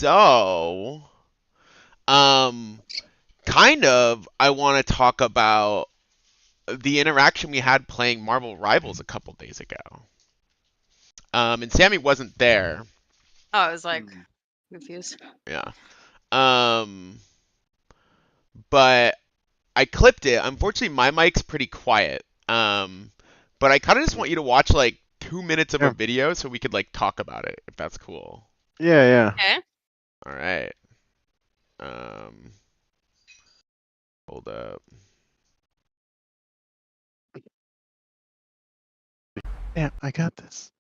So, um, kind of, I want to talk about the interaction we had playing Marvel Rivals a couple days ago. And Sammy wasn't there. Oh, I was like confused. Yeah. Um, but I clipped it. Unfortunately, my mic's pretty quiet. But I kind of just want you to watch like 2 minutes of a Yeah. video so we could like talk about it, if that's cool. Yeah. Okay. All right. Um, hold up. Yeah, I got this.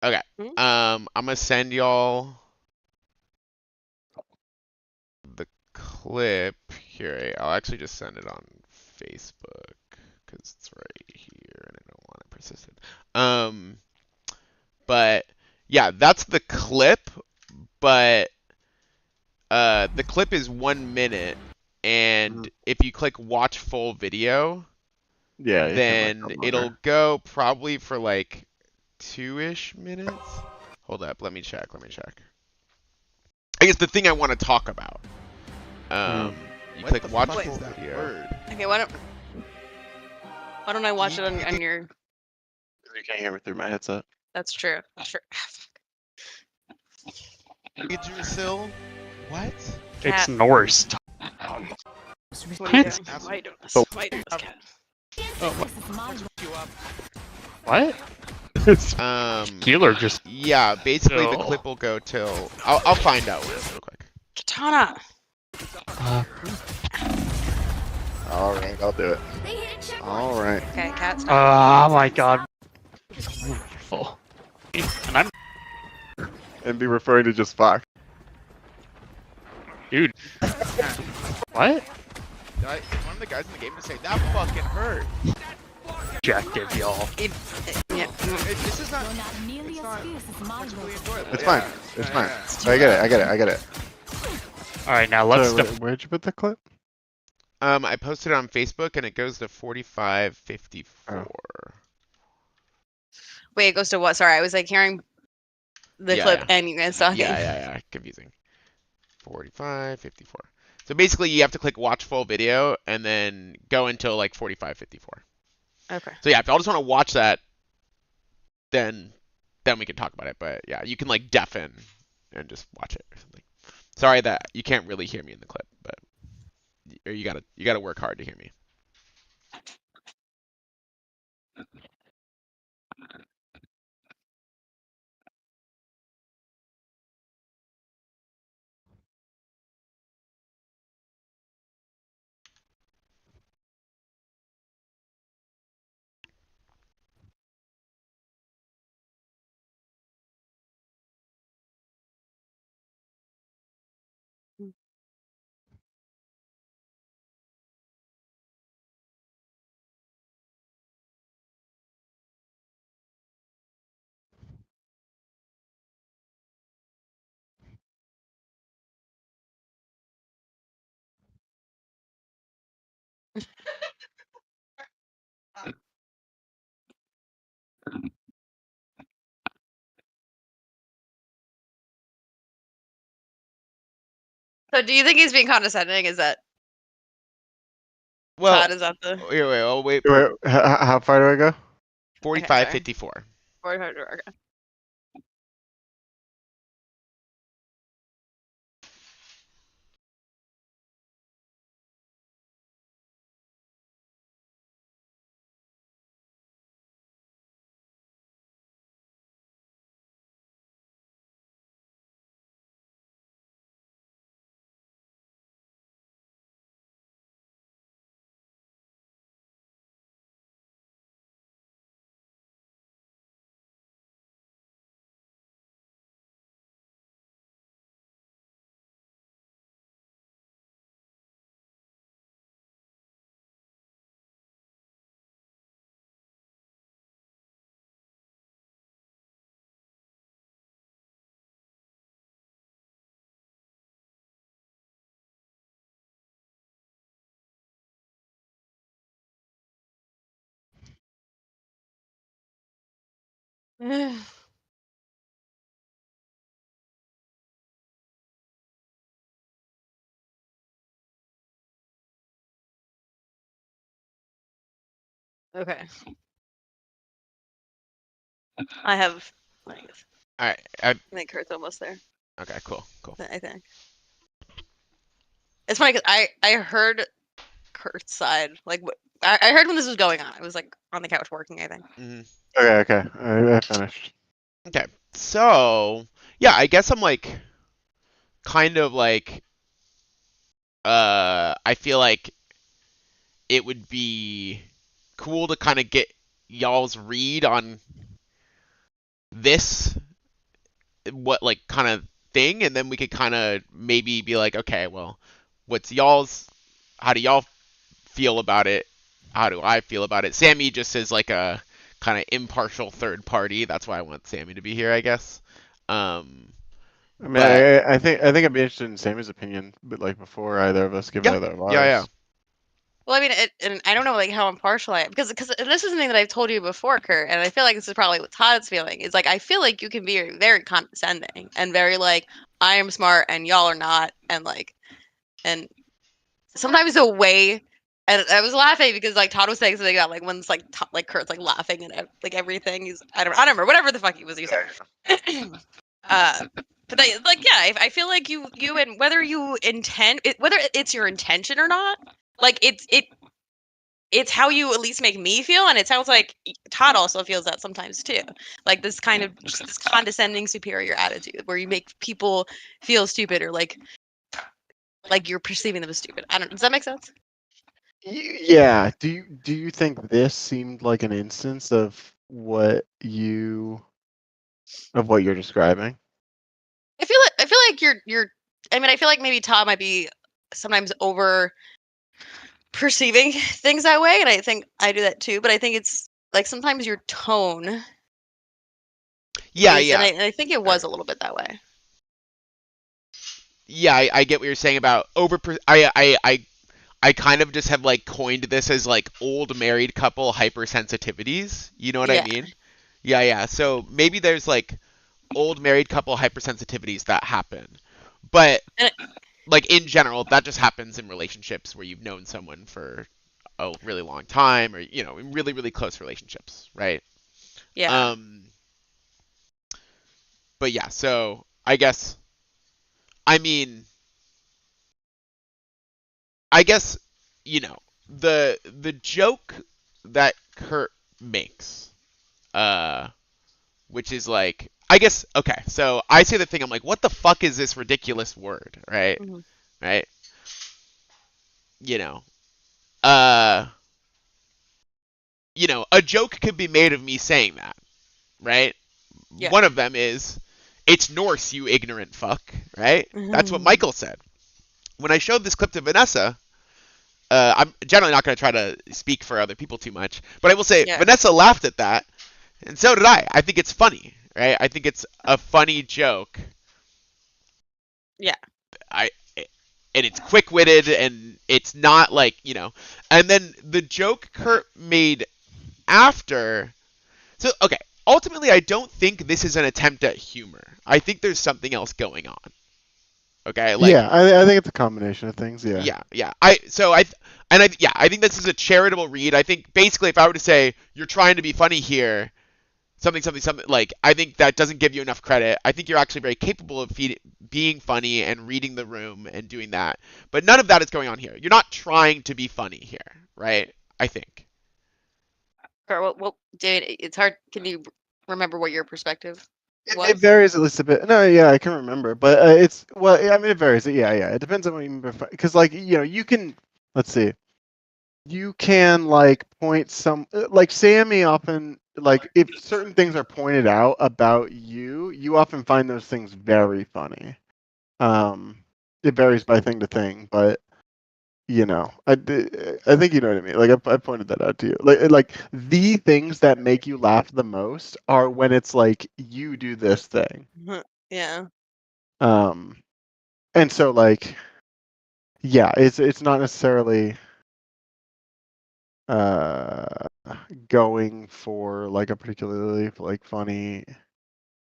Okay. Hmm? I'm gonna send y'all the clip here. I'll actually just send it on Facebook because it's right here and I don't want it persistent. But yeah, that's the clip. But the clip is 1 minute, and if you click watch full video, Yeah, you can like then come it'll over. go probably for like 2-ish minutes. Hold up, let me check. I guess the thing I want to talk about. You click watch full video. Okay, why don't I watch it on your? You can't hear me through my headset. That's true. Sure. Yggdrasil? What? It's Cat. Norse. What are you What? doing? Why are you doing this? Oh. Why are you doing this, cat? What? Keeler just. Yeah, basically the No. clip will go till. I'll find out real quick. Katana. All right, I'll do it. All right. Okay, cat. Stop. Oh my god. Full. And I'm. And be referring to just Fox. Dude. What? One of the guys in the game to say that fucking hurt. Objective, y'all. Yeah. This is not. It's fine. It's fine. I get it. Alright, now let's. So, where'd you put the clip? I posted it on Facebook and it goes to 4554. Wait, it goes to what? Sorry, I was like hearing the Yeah, clip yeah. and you guys talking. Yeah. Confusing. 4554. So basically, you have to click watch full video and then go until like 4554. Okay. So yeah, if y'all just want to watch that, then we can talk about it. But yeah, you can like deafen and just watch it or something. Sorry that you can't really hear me in the clip, but you gotta work hard to hear me. So, do you think he's being condescending? Is that? Well, Todd, is that the? wait. Wait, how far do I go? 4554. 45. Okay. Okay. I have. I guess. All right. I think Kurt's almost there. Okay. Cool. Cool. I think. It's funny because I heard Kurt's side. Like I heard when this was going on. I was like on the couch working. I think. Okay. I finished. Okay. So yeah, I guess I'm like kind of like I feel like it would be cool to kind of get y'all's read on this what like kind of thing, and then we could kind of maybe be like, okay, well, what's y'all's? How do y'all feel about it? How do I feel about it? Sammy just is like a kind of impartial third party. That's why I want Sammy to be here, I guess. I mean, But I think I'd be interested in Sammy's opinion, but like before either of us give yeah, either of ours. yeah. Well, I mean, and I don't know like how impartial I am because this is something that I've told you before, Kurt, and I feel like this is probably what Todd's feeling. Is like I feel like you can be very condescending and very like I am smart and y'all are not, and like, and sometimes the way. And I was laughing because like Todd was saying something about like when it's like like Kurt's like laughing and like everything. He's I don't remember whatever the fuck he was using. But like yeah, I feel like you and whether you intend whether it's your intention or not, like it's how you at least make me feel, and it sounds like Todd also feels that sometimes too. Like this kind of just this condescending superior attitude where you make people feel stupid or like you're perceiving them as stupid. I don't. Does that make sense? Yeah. Do you think this seemed like an instance of what you're describing? I feel like you're. I mean, I feel like maybe Todd might be sometimes over perceiving things that way, and I think I do that too. But I think it's like sometimes your tone. Yeah, is, yeah. And I think it was a little bit that way. Yeah, I get what you're saying about I kind of just have like coined this as like old married couple hypersensitivities. You know what I mean? Yeah. So maybe there's like old married couple hypersensitivities that happen. But like in general, that just happens in relationships where you've known someone for a really long time or you know, in really, really close relationships, right? Yeah. But yeah, so I guess I mean I guess you know the joke that Kurt makes, which is like I guess okay. So I say the thing. I'm like, what the fuck is this ridiculous word, right? Mm-hmm. Right? You know, uh, a joke could be made of me saying that, right? Yeah. One of them is, "It's Norse, you ignorant fuck," right? That's what Michael said. When I showed this clip to Vanessa, I'm generally not going to try to speak for other people too much, but I will say Vanessa laughed at that, and so did I. I think it's funny, right? I think it's a funny joke. Yeah. And it's quick-witted, and it's not like, and then the joke Kurt made after. So, okay, ultimately, I don't think this is an attempt at humor. I think there's something else going on. Okay, like yeah, I think it's a combination of things. Yeah. I think this is a charitable read. I think basically, if I were to say you're trying to be funny here, something, like I think that doesn't give you enough credit. I think you're actually very capable of being funny and reading the room and doing that. But none of that is going on here. You're not trying to be funny here, right? I think. Well, David, it's hard. Can you remember what your perspective was? It varies at least a bit. No, yeah, I can remember, but it varies. Yeah. It depends on what you mean by because, like, you can. Let's see. You can like point some like Sammy often like if certain things are pointed out about you, you often find those things very funny. It varies by thing to thing, but I think you know what I mean. Like I pointed that out to you. Like the things that make you laugh the most are when it's like you do this thing. Yeah. And so like, yeah, it's not necessarily going for like a particularly like funny.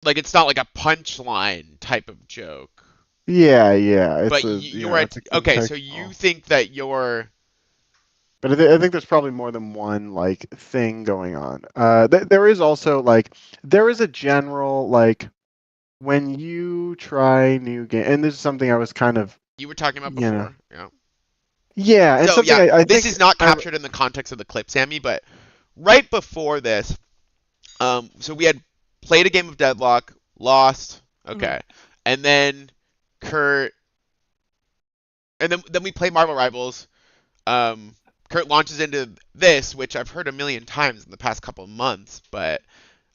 Like it's not like a punchline type of joke. Yeah. But you're okay. So you think that But I think there's probably more than one like thing going on. There is also like there is a general like when you try new game, and this is something I was kind of You were talking about you know before. Yeah. yeah, and So something yeah, I this think is not I captured in the context of the clip, Sammy, but right before this, so we had played a game of Deadlock, lost, okay, and then Kurt, and then we play Marvel Rivals. Um, Kurt launches into this, which I've heard a million times in the past couple of months, but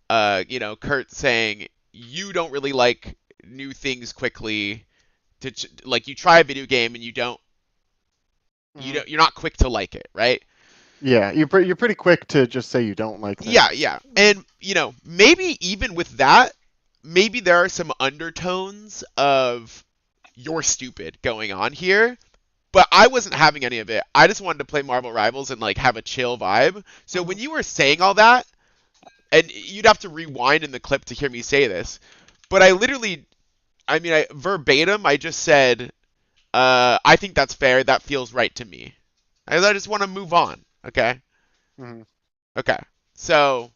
Kurt saying you don't really like new things quickly. Like you try a video game and you're not quick to like it, right? yeah, you're pretty quick to just say you don't like things. Yeah, yeah. And, maybe even with that, maybe there are some undertones of you're stupid going on here. But I wasn't having any of it. I just wanted to play Marvel Rivals and like have a chill vibe. So when you were saying all that, and you'd have to rewind in the clip to hear me say this, but I verbatim, I just said, I think that's fair. That feels right to me. I just want to move on. Okay. Mhm. Okay. So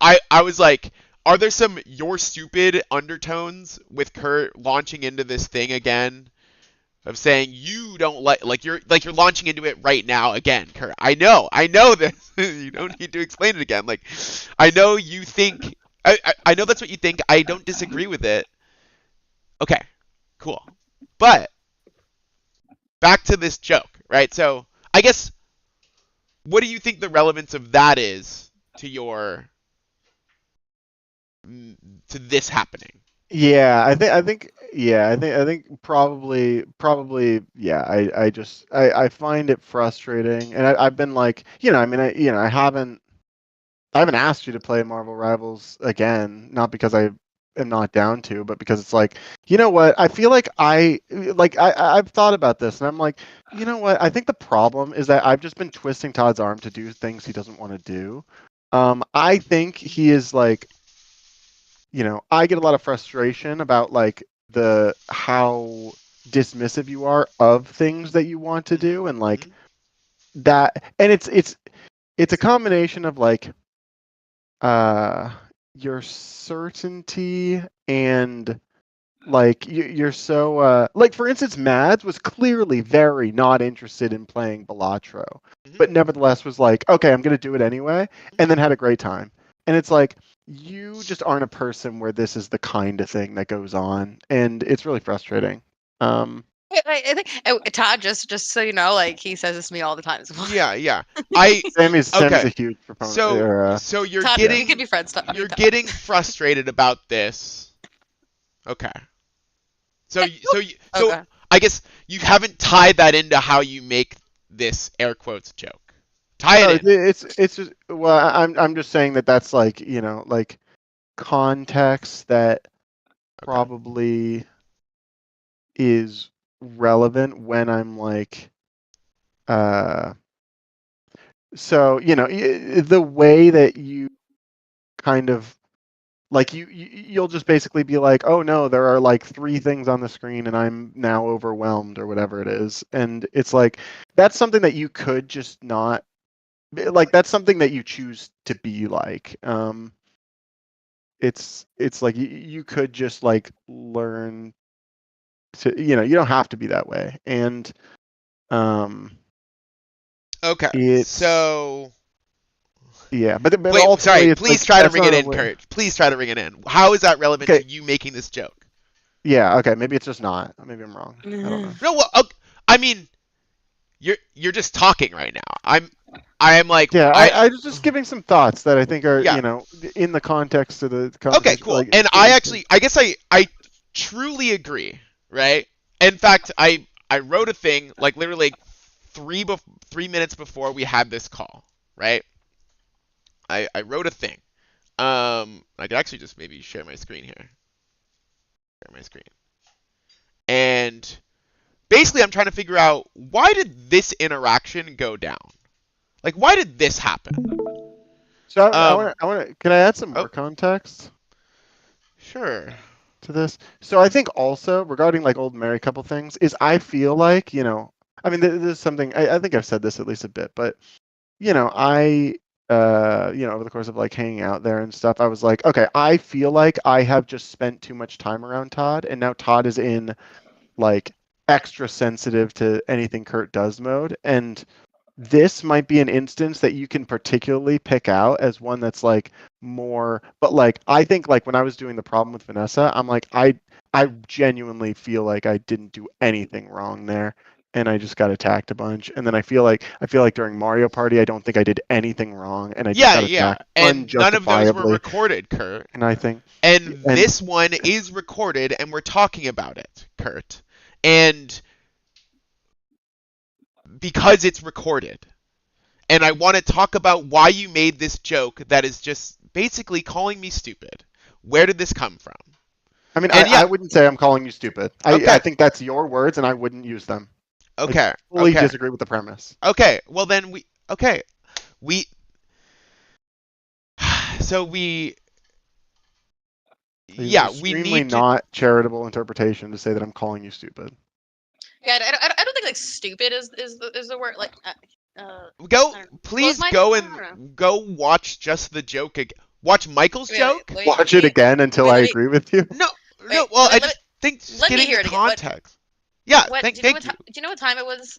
I was like, are there some you're stupid undertones with Kurt launching into this thing again of saying you don't like you're launching into it right now again, Kurt. I know this. You don't need to explain it again. Like I know you think I know that's what you think. I don't disagree with it. Okay. Cool. But back to this joke, right? So, I guess what do you think the relevance of that is to to this happening? Yeah, I think probably yeah. I find it frustrating, and I've been like, I mean, I haven't asked you to play Marvel Rivals again, not because I am not down to, but because it's like, you know what? I feel like I've thought about this, and I'm like, you know what? I think the problem is that I've just been twisting Todd's arm to do things he doesn't want to do. I think he is like, I get a lot of frustration about like the how dismissive you are of things that you want to do, and like that, and it's a combination of like uh your certainty and like you're so like for instance Mads was clearly very not interested in playing Balatro, but nevertheless was like, okay, I'm gonna do it anyway, and then had a great time. And it's like you just aren't a person where this is the kind of thing that goes on, and it's really frustrating. I think Todd, just so you know, like he says this to me all the time as well. Yeah. Sammy's Okay. a huge proponent. So you're Todd, getting we could be friends. you're getting frustrated about this. Okay. So Okay. I guess you haven't tied that into how you make this air quotes joke. Tie No, it in. it's just well, I'm just saying that that's like like context that Okay. probably is relevant when I'm like so the way that you kind of like you'll just basically be like, oh no, there are like 3 things on the screen and I'm now overwhelmed or whatever it is, and it's like that's something that you could just not like, that's something that you choose to be like. It's like you could just like learn to you don't have to be that way, and Okay. it's So yeah, but wait, ultimately sorry. it's Please like try to that's ring not it a in, way. Kurt. Please try to ring it in. How is that relevant Okay, to you making this joke? yeah, okay, maybe it's just not. Maybe I'm wrong. I don't know. No, well, okay, I mean, you're just talking right now. I am like Yeah, I was just giving some thoughts that I think are Yeah. In the context of the Okay, conversation. cool. Like, And I guess I truly agree, right? In fact, I wrote a thing like literally 3 minutes before we had this call, right? I wrote a thing. I could actually just maybe share my screen here. Share my screen. And basically, I'm trying to figure out why did this interaction go down? Like, why did this happen? so I want to. Can I add some Oh. more context Sure. to this? So I think also regarding like old married couple things is I feel like I mean, this is something I think I've said this at least a bit, but over the course of like hanging out there and stuff, I was like, okay, I feel like I have just spent too much time around Todd, and now Todd is in like extra sensitive to anything Kurt does mode, and this might be an instance that you can particularly pick out as one that's like more, but like I think like when I was doing the problem with Vanessa, I'm like I genuinely feel like I didn't do anything wrong there, and I just got attacked a bunch. And then I feel like during Mario Party, I don't think I did anything wrong, and I just Yeah, got yeah. attacked And none of those were unjustifiably. recorded, Kurt. And I think And and this one is recorded, and we're talking about it, Kurt. And because it's recorded. And I want to talk about why you made this joke that is just basically calling me stupid. Where did this come from? I mean, And yeah, I wouldn't say I'm calling you stupid. I Okay. think that's your words, and I wouldn't use them. okay, I fully okay, disagree with the premise. okay. Well then we so we It's yeah, we extremely need to not charitable interpretation to say that I'm calling you stupid. Yeah, I don't think like stupid is the word. Like, go. I don't know. Please Mike? go I don't know. and go watch just the joke again. Watch Michael's joke. Watch it again until wait, I let me- agree with you. No, no. Wait, Well, let I me- just think just let me getting hear the it again. What- context. Yeah, What? thank do you know you. what do you know what time it was?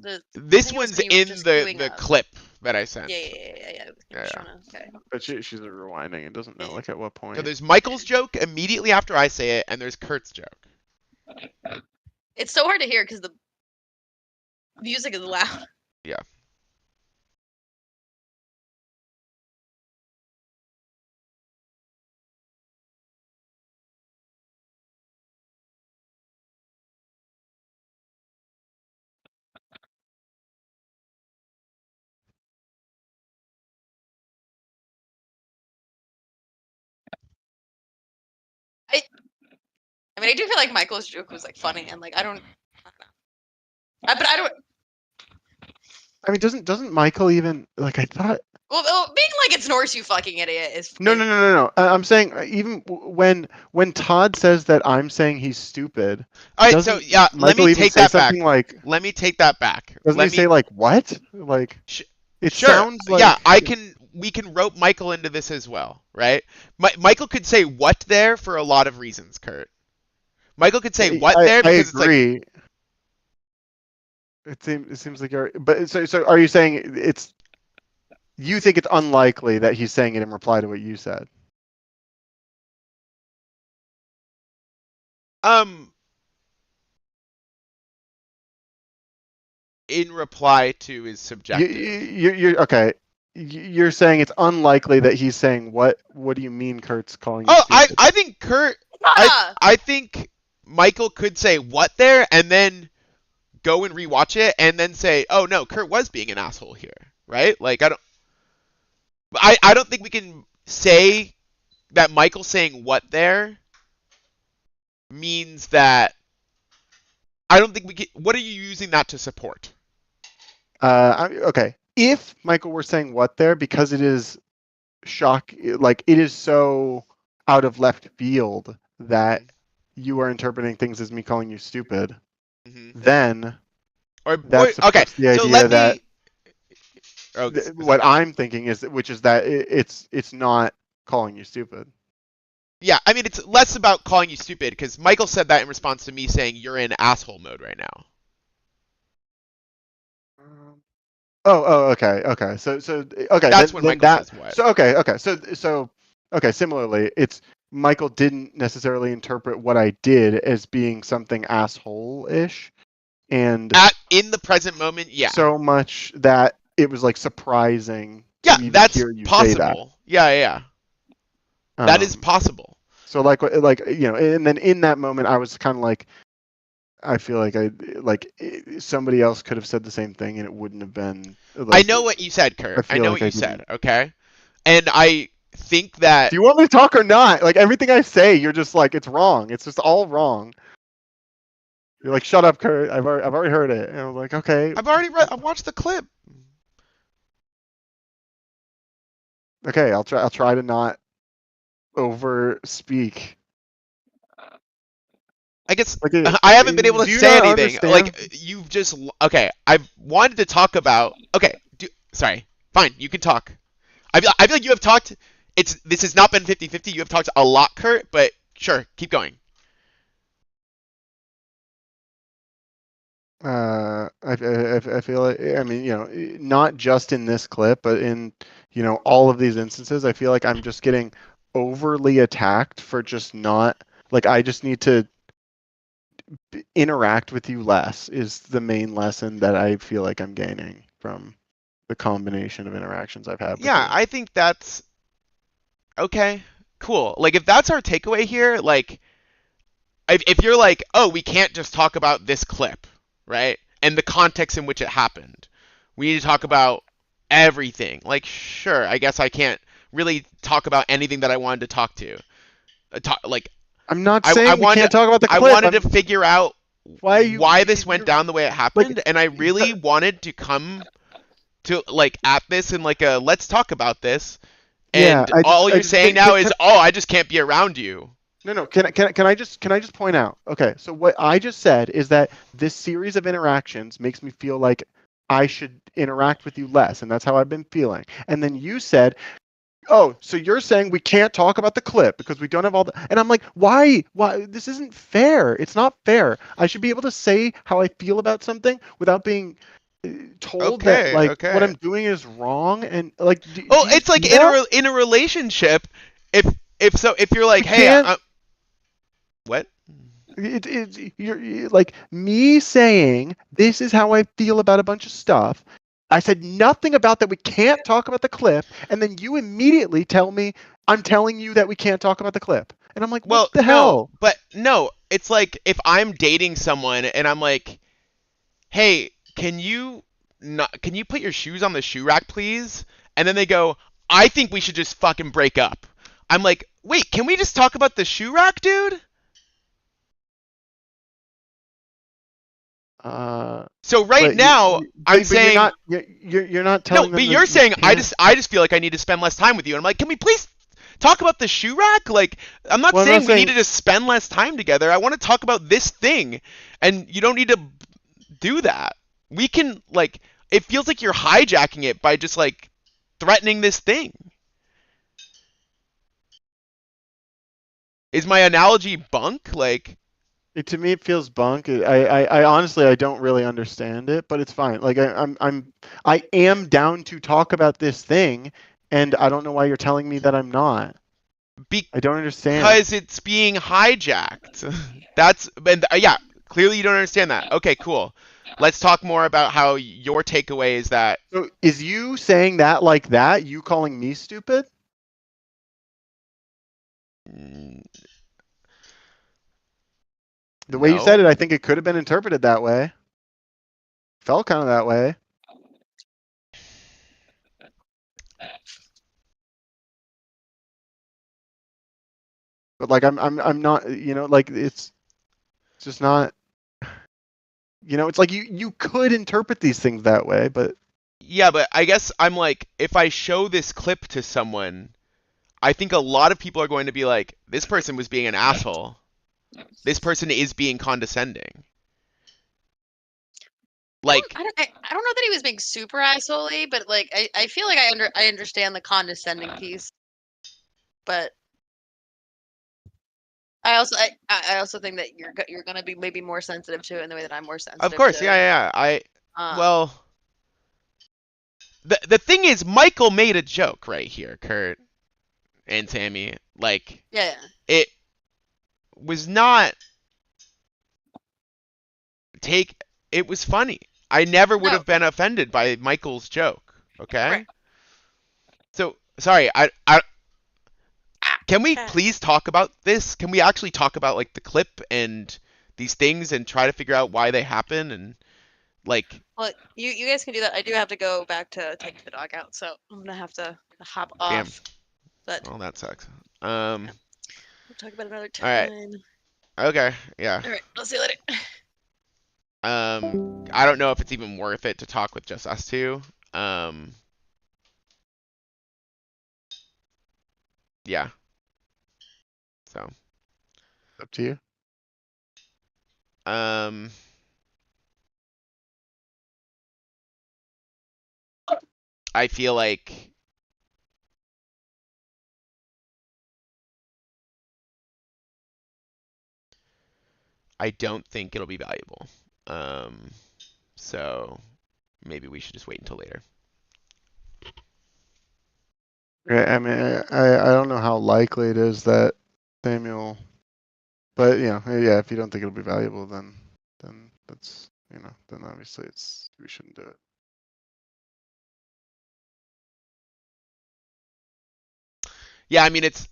I This think it was one's when you were in just the doing, clip that I sent. Yeah. I was Yeah. trying to- okay. But she's rewinding and doesn't know like at what point. So there's Michael's joke immediately after I say it, and there's Kurt's joke. It's so hard to hear because the music is loud. Yeah. I mean, I do feel like Michael's joke was like funny and like I don't know. But I don't. I mean, doesn't Michael even like? I thought. Well, being like it's Norse, you fucking idiot, is No. I'm saying even when Todd says that I'm saying he's stupid. All right, so doesn't yeah, let Michael me even take say that back. something like? Let me take that back. Doesn't Let he me say like what? Like Sh- it sure. sounds like. Yeah, we can rope Michael into this as well, right? Michael could say what there for a lot of reasons, Kurt. Michael could say what there because I agree. it's like It seems like you're. But so are you saying it's? You think it's unlikely that he's saying it in reply to what you said? in reply to is subjective. You're okay. You're saying it's unlikely that he's saying what? What do you mean, Kurt's calling you Oh, stupid? I think Kurt. I think Michael could say what there and then go and rewatch it and then say, oh no, Kurt was being an asshole here, right? Like I don't think we can say that Michael saying what there means that. I don't think we can. What are you using that to support? Okay. If Michael were saying what there, because it is like it is so out of left field that you are interpreting things as me calling you stupid, then that supports the so idea that Oh, what I'm thinking is that it's not calling you stupid. Yeah, I mean it's less about calling you stupid because Michael said that in response to me saying you're in asshole mode right now. Okay. So okay. That's when then Michael says what. So okay. So okay. Similarly, it's Michael didn't necessarily interpret what I did as being something asshole-ish, and in the present moment, yeah. So much that it was like surprising. Yeah, to even that's hear you possible. Say that. Yeah. That is possible. So like and then in that moment, I was kind of like, I feel like somebody else could have said the same thing and it wouldn't have been. I know what you said, Kurt. I know what you said. Okay, and I think that. Do you want me to talk or not? Like everything I say, you're just like it's wrong. It's just all wrong. You're like, shut up, Kurt. I've already heard it. And I was like, okay. I've watched the clip. Okay, I'll try to not over speak. I guess Like, I haven't been able to do you say not anything. understand? Like you've just okay. I've wanted to talk about. Okay, sorry. Fine, you can talk. I feel like you have talked. This has not been 50-50. You have talked a lot, Kurt. But sure, keep going. I feel like, I mean, you know, not just in this clip, but in, you know, all of these instances, I feel like I'm just getting overly attacked for just not, like, I just need to interact with you less is the main lesson that I feel like I'm gaining from the combination of interactions I've had with Yeah, you. I think that's okay. Cool. Like if that's our takeaway here, like if you're like, oh, we can't just talk about this clip, right? And the context in which it happened. We need to talk about everything. Like, sure, I guess I can't really talk about anything that I wanted to talk to. Like, I'm not I saying we wanted can't talk about the I clip. wanted to figure out Why you why this went down the way it like happened, and I really wanted to come to like at this in like a let's talk about this. yeah, And all you're saying now is, oh, I just can't be around you. No. Can I just point out? Okay, so what I just said is that this series of interactions makes me feel like I should interact with you less, and that's how I've been feeling. And then you said, "Oh, so you're saying we can't talk about the clip because we don't have all the..." And I'm like, "Why? Why? This isn't fair. It's not fair. I should be able to say how I feel about something without being told that like what I'm doing is wrong." And like, Oh, do you it's like see that? in a relationship, if you're like, We hey, can't. what? You're like me saying this is how I feel about a bunch of stuff. I said nothing about that we can't talk about the clip, and then you immediately tell me I'm telling you that we can't talk about the clip. And I'm like, what Well, the no, hell? but no, it's like if I'm dating someone and I'm like, hey, can you put your shoes on the shoe rack, please? And then they go, I think we should just fucking break up. I'm like, wait, can we just talk about the shoe rack, dude? So right But now, I'm saying you're not no, telling but them you're that you saying can't. I just feel like I need to spend less time with you. And I'm like, can we please talk about the shoe rack? Like, I'm not Well, I'm saying not we need saying. to just spend less time together. I want to talk about this thing, and you don't need to do that. We can like, it feels like you're hijacking it by just like threatening this thing. Is my analogy bunk? Like, To me, it feels bunk. I honestly, I don't really understand it, but it's fine. Like I am down to talk about this thing, and I don't know why you're telling me that I'm not. I don't understand. because it's being hijacked. Yeah, clearly you don't understand that. Okay, cool. Let's talk more about how your takeaway is that. So is you saying that like that? You calling me stupid? mm, The way you said No. it, I think it could have been interpreted that way. Felt kind of that way. But like I'm not, you know, like it's just not, you know, it's like you could interpret these things that way, but Yeah, but I guess I'm like, if I show this clip to someone, I think a lot of people are going to be like, this person was being an asshole. This person is being condescending. Like, I don't know that he was being super assholey, but like I feel like I understand the condescending piece, but I also think that you're gonna be maybe more sensitive to it in the way that I'm more sensitive. of course, to yeah. Um, Well, the thing is, Michael made a joke right here, Kurt and Tammy. Like, yeah. it was not take. It was funny. I never would No. have been offended by Michael's joke. Okay. Right. So sorry. Can we Okay. please talk about this? Can we actually talk about like the clip and these things and try to figure out why they happen and like. Well, you guys can do that. I do have to go back to take the dog out, so I'm gonna have to hop Damn. off. But Oh, that sucks. we'll talk about it another All right. time. Okay. Yeah. All right. I'll see you later. I don't know if it's even worth it to talk with just us two. Yeah. So. up to you. Um, I feel like I don't think it'll be valuable. So maybe we should just wait until later. Yeah, I mean, I don't know how likely it is that Samuel, but yeah, if you don't think it'll be valuable, then that's then obviously we shouldn't do it. Yeah, I mean it's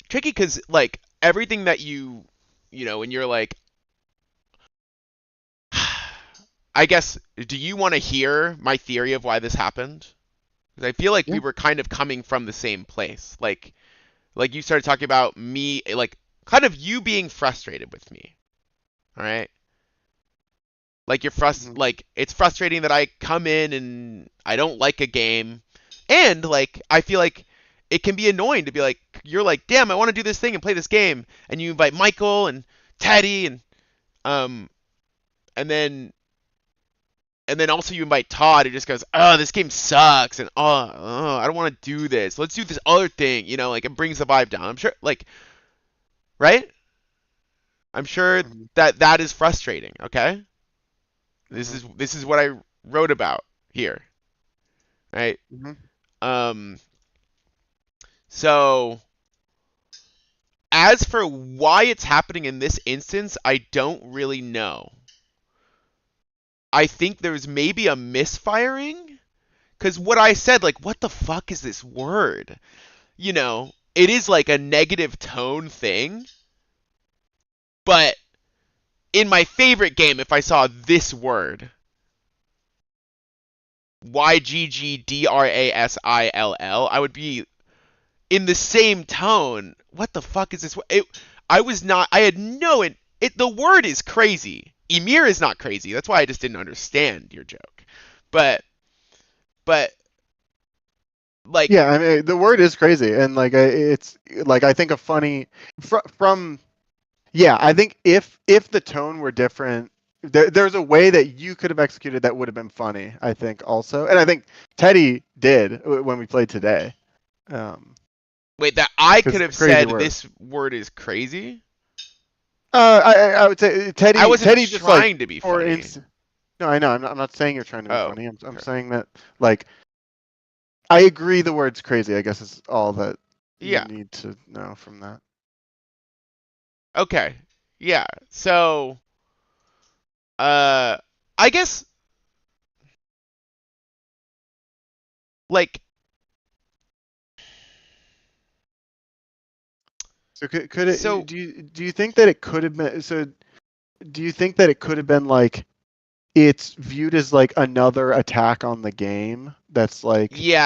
tricky because like everything that when you're like, I guess, do you want to hear my theory of why this happened? Because I feel like we Yeah. were kind of coming from the same place. Like you started talking about me, like kind of you being frustrated with me. All right. Like Mhm. like it's frustrating that I come in and I don't like a game, and like I feel like it can be annoying to be like you're like, damn, I want to do this thing and play this game, and you invite Michael and Teddy um and then also you invite Todd who just goes, oh, this game sucks, and I don't want to do this. Let's do this other thing, like it brings the vibe down. I'm sure, like, right? I'm sure Mhm. that is frustrating. Okay, this Mhm. is this is what I wrote about here, right? Mhm. Um, so as for why it's happening in this instance, I don't really know. I think there's maybe a misfiring because what I said, like, what the fuck is this word? It is like a negative tone thing, but in my favorite game, if I saw this word, YGGDRASILL, I would be in the same tone. What the fuck is this? I was not. I had no. The word is crazy. Emir is not crazy. That's why I just didn't understand your joke. But but like Yeah, I mean, the word is crazy, and like it's like I think a funny from yeah, I think if the tone were different, there's a way that you could have executed that would have been funny. I think also, and I think Teddy did when we played today. Um, wait, that I could because have crazy said word. this word is crazy. I would say I wasn't Teddy just like trying to be for funny. instance. No, I know. I'm not saying you're trying to be Oh, funny. I'm okay. saying that like I agree the word's crazy. I guess is all that you Yeah. need to know from that. Okay. Yeah. So, uh, I guess like So could it so do you think that it could have been so do you think that it could have been like it's viewed as like another attack on the game that's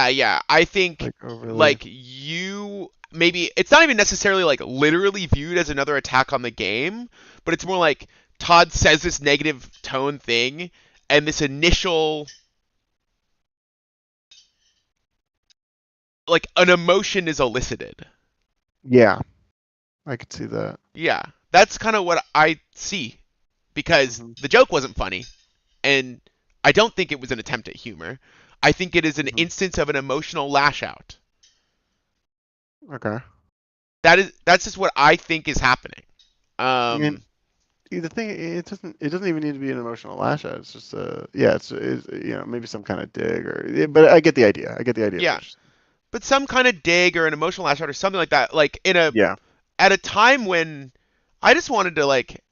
yeah. I think like overly like you maybe it's not even necessarily like literally viewed as another attack on the game, but it's more like Todd says this negative tone thing and this initial like an emotion is elicited. yeah, I could see that. Yeah. That's kind of what I see because Hmm. the joke wasn't funny and I don't think it was an attempt at humor. I think it is an Hmm. instance of an emotional lash out. Okay. That's just what I think is happening. I mean, Um, the thing it doesn't even need to be an emotional lash out. It's just yeah, it's maybe some kind of dig or yeah, but I get the idea. I get the idea of yeah, what you're but some kind of dig or an emotional lash out or something like that. Like saying. at a time when I just wanted to like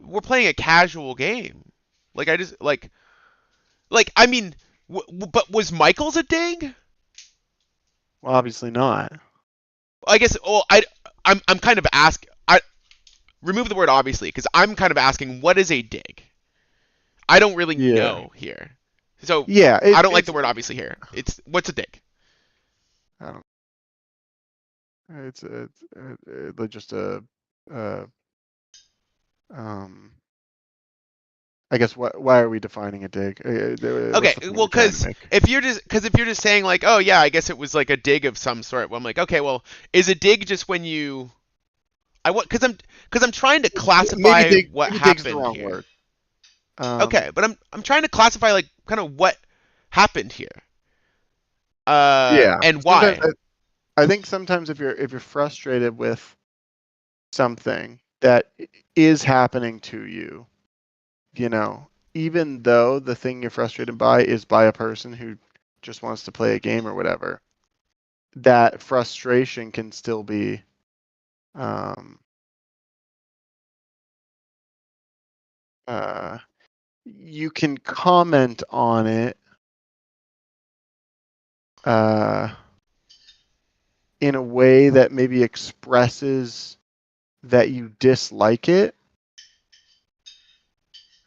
we're playing a casual game. Like I just like I mean, but was Michael's a dig? Well, obviously not. I guess. Oh, I'm kind of I remove the word obviously because I'm kind of asking what is a dig. I don't really Yeah. know here. So Yeah, I don't like it's the word obviously here. It's what's a dig? I don't it's just a uh um I guess why are we defining a dig? What's Okay, the point well, we're trying to make? if you're just saying like, oh yeah, I guess it was like a dig of some sort. Well, I'm like, okay, well, is a dig just when you because I'm trying to classify what maybe dig's the happened wrong here. word. Okay, but I'm trying to classify like kind of what happened here. Yeah. And Sometimes why. I think sometimes if you're frustrated with something that is happening to you, you know, even though the thing you're frustrated by is by a person who just wants to play a game or whatever, that frustration can still be um, you can comment on it uh, in a way that maybe expresses that you dislike it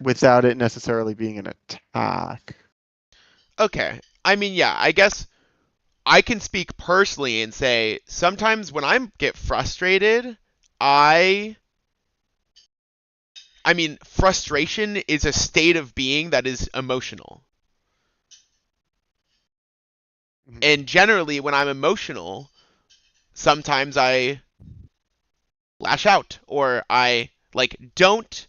without it necessarily being an attack. Okay. I mean, yeah, I guess I can speak personally and say sometimes when I get frustrated, I mean, frustration is a state of being that is emotional. Mhm. And generally when I'm emotional, sometimes I lash out or I like don't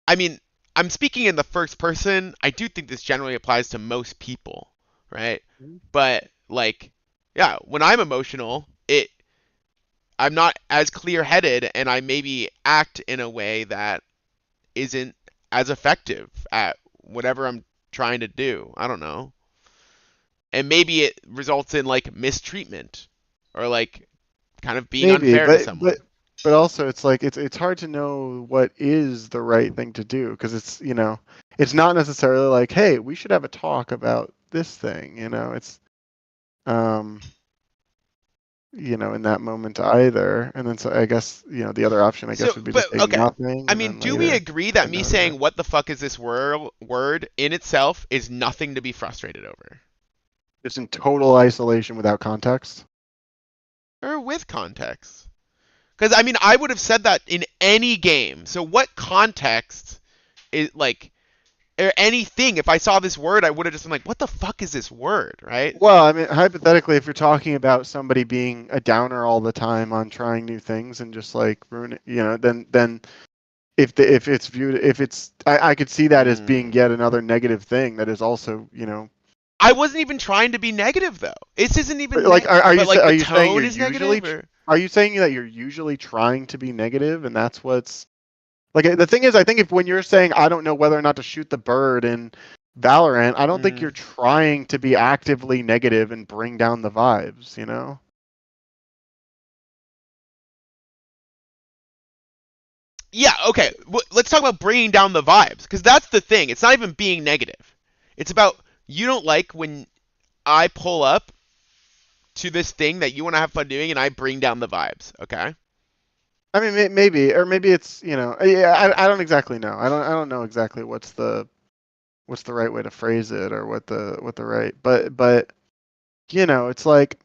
I mean, I'm speaking in the first person. I do think this generally applies to most people, right? Mhm. But like, yeah, when I'm emotional, I'm not as clear-headed and I maybe act in a way that isn't as effective at whatever I'm trying to do. I don't know. And maybe it results in like mistreatment or like kind of being Maybe, unfair to but someone. also it's like it's hard to know what is the right thing to do because it's it's not necessarily like, hey, we should have a talk about this thing. It's um in that moment either. And then so I guess the other option I So, guess would be to but say okay. nothing I and mean, then do we later agree that say me no to it. saying what the fuck is this word in itself is nothing to be frustrated over? Just in total isolation without context. Or with context? Because I mean, I would have said that in any game. So what context is like, or anything? If I saw this word, I would have just been like, "What the fuck is this word?" Right? Well, I mean, hypothetically, if you're talking about somebody being a downer all the time on trying new things and just like ruin it, then if it's viewed if it's I could see that as being yet another negative thing that is also I wasn't even trying to be negative though. This isn't even like but like are the you saying tone you're is usually negative, or are you saying that you're usually trying to be negative and that's what's like the thing is I think if when you're saying I don't know whether or not to shoot the bird in Valorant, I don't think you're trying to be actively negative and bring down the vibes, yeah, okay. Let's talk about bringing down the vibes because that's the thing. It's not even being negative. It's about you don't like when I pull up to this thing that you want to have fun doing and I bring down the vibes. Okay. I mean, maybe, or maybe it's yeah. I don't exactly know. I don't know exactly what's the right way to phrase it or what the right. But it's like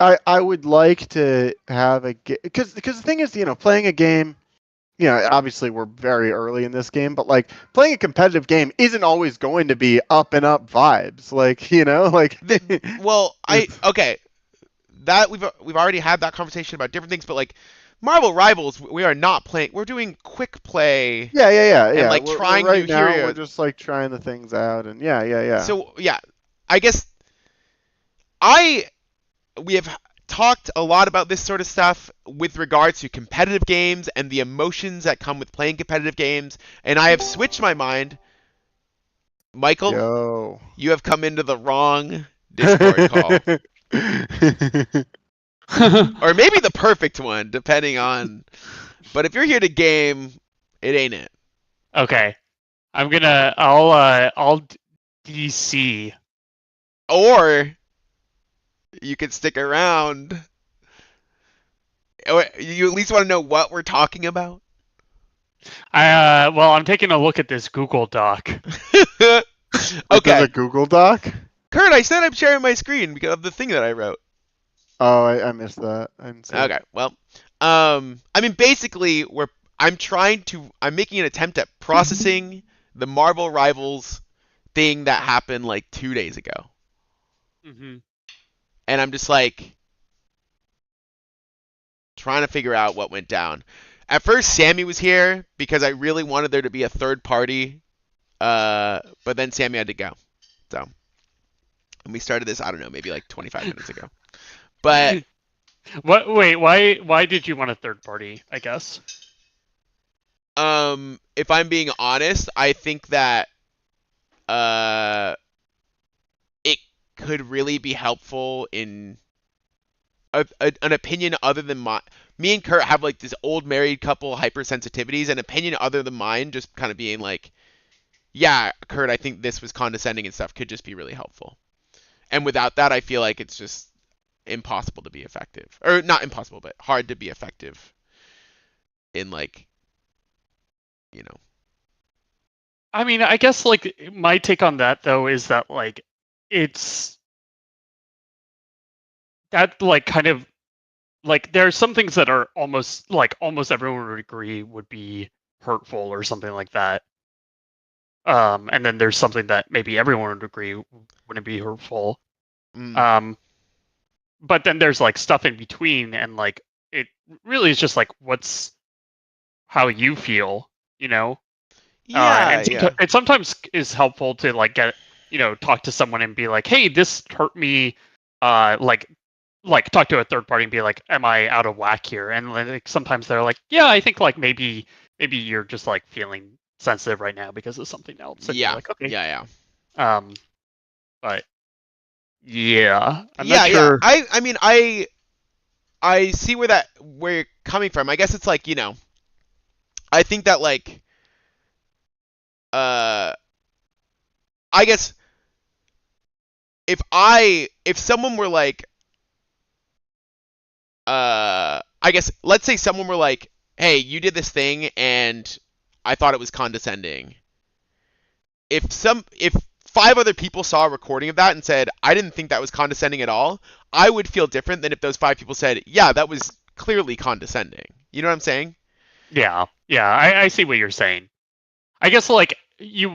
I would like to have a because the thing is playing a game. Obviously we're very early in this game, but like playing a competitive game isn't always going to be up and up vibes. Like like Well, okay. That we've already had that conversation about different things, but like Marvel Rivals, we are not playing. We're doing quick play and yeah. like We're trying new right now we're heroes. just like trying the things out and yeah. So yeah, I guess I we have talked a lot about this sort of stuff with regards to competitive games and the emotions that come with playing competitive games, and I have switched my mind. Michael, Yo. you have come into the wrong Discord call. Or maybe the perfect one, depending on. But if you're here to game, it ain't it. Okay. I'll DC. Or you could stick around. Or you at least want to know what we're talking about. Well, I'm taking a look at this Google Doc. There's Okay, a Google Doc. Kurt, I said I'm sharing my screen because of the thing that I wrote. Oh, I missed that. I didn't see it. Okay, well, I mean, basically, I'm making an attempt at processing the Marvel Rivals thing that happened like 2 days ago. Mm-hmm. And I'm just like trying to figure out what went down. At first, Sammy was here because I really wanted there to be a third party, but then Sammy had to go. So, and we started this, I don't know, maybe like 25 minutes ago. But What? Wait, why did you want a third party? I guess. if I'm being honest, I think that it could really be helpful in an opinion other than mine. Me and Kurt have like this old married couple hypersensitivities. An opinion other than mine, just kind of being like, yeah, Kurt, I think this was condescending and stuff, could just be really helpful. And without that, I feel like it's just impossible to be effective, or not impossible, but hard to be effective in like, you know. I mean, I guess like my take on that though is that like it's that like kind of like there are some things that are almost everyone would agree would be hurtful or something like that. And then there's something that maybe everyone would agree wouldn't be hurtful. But then there's like stuff in between, and like it really is just like how you feel, you know. And sometimes is helpful to like get talk to someone and be like, hey, this hurt me. Like talk to a third party and be like, am I out of whack here? And like sometimes they're like, yeah, I think like maybe you're just like feeling sensitive right now because of something else. And Yeah. Like, okay. Yeah. But yeah, I'm Yeah. not sure. I mean, I see where you're coming from. I guess it's like, I think that like, I guess if someone were like, I guess let's say someone were like, hey, you did this thing and I thought it was condescending. If 5 other people saw a recording of that and said, I didn't think that was condescending at all, I would feel different than if those 5 people said, yeah, that was clearly condescending. You know what I'm saying? Yeah, I see what you're saying. I guess like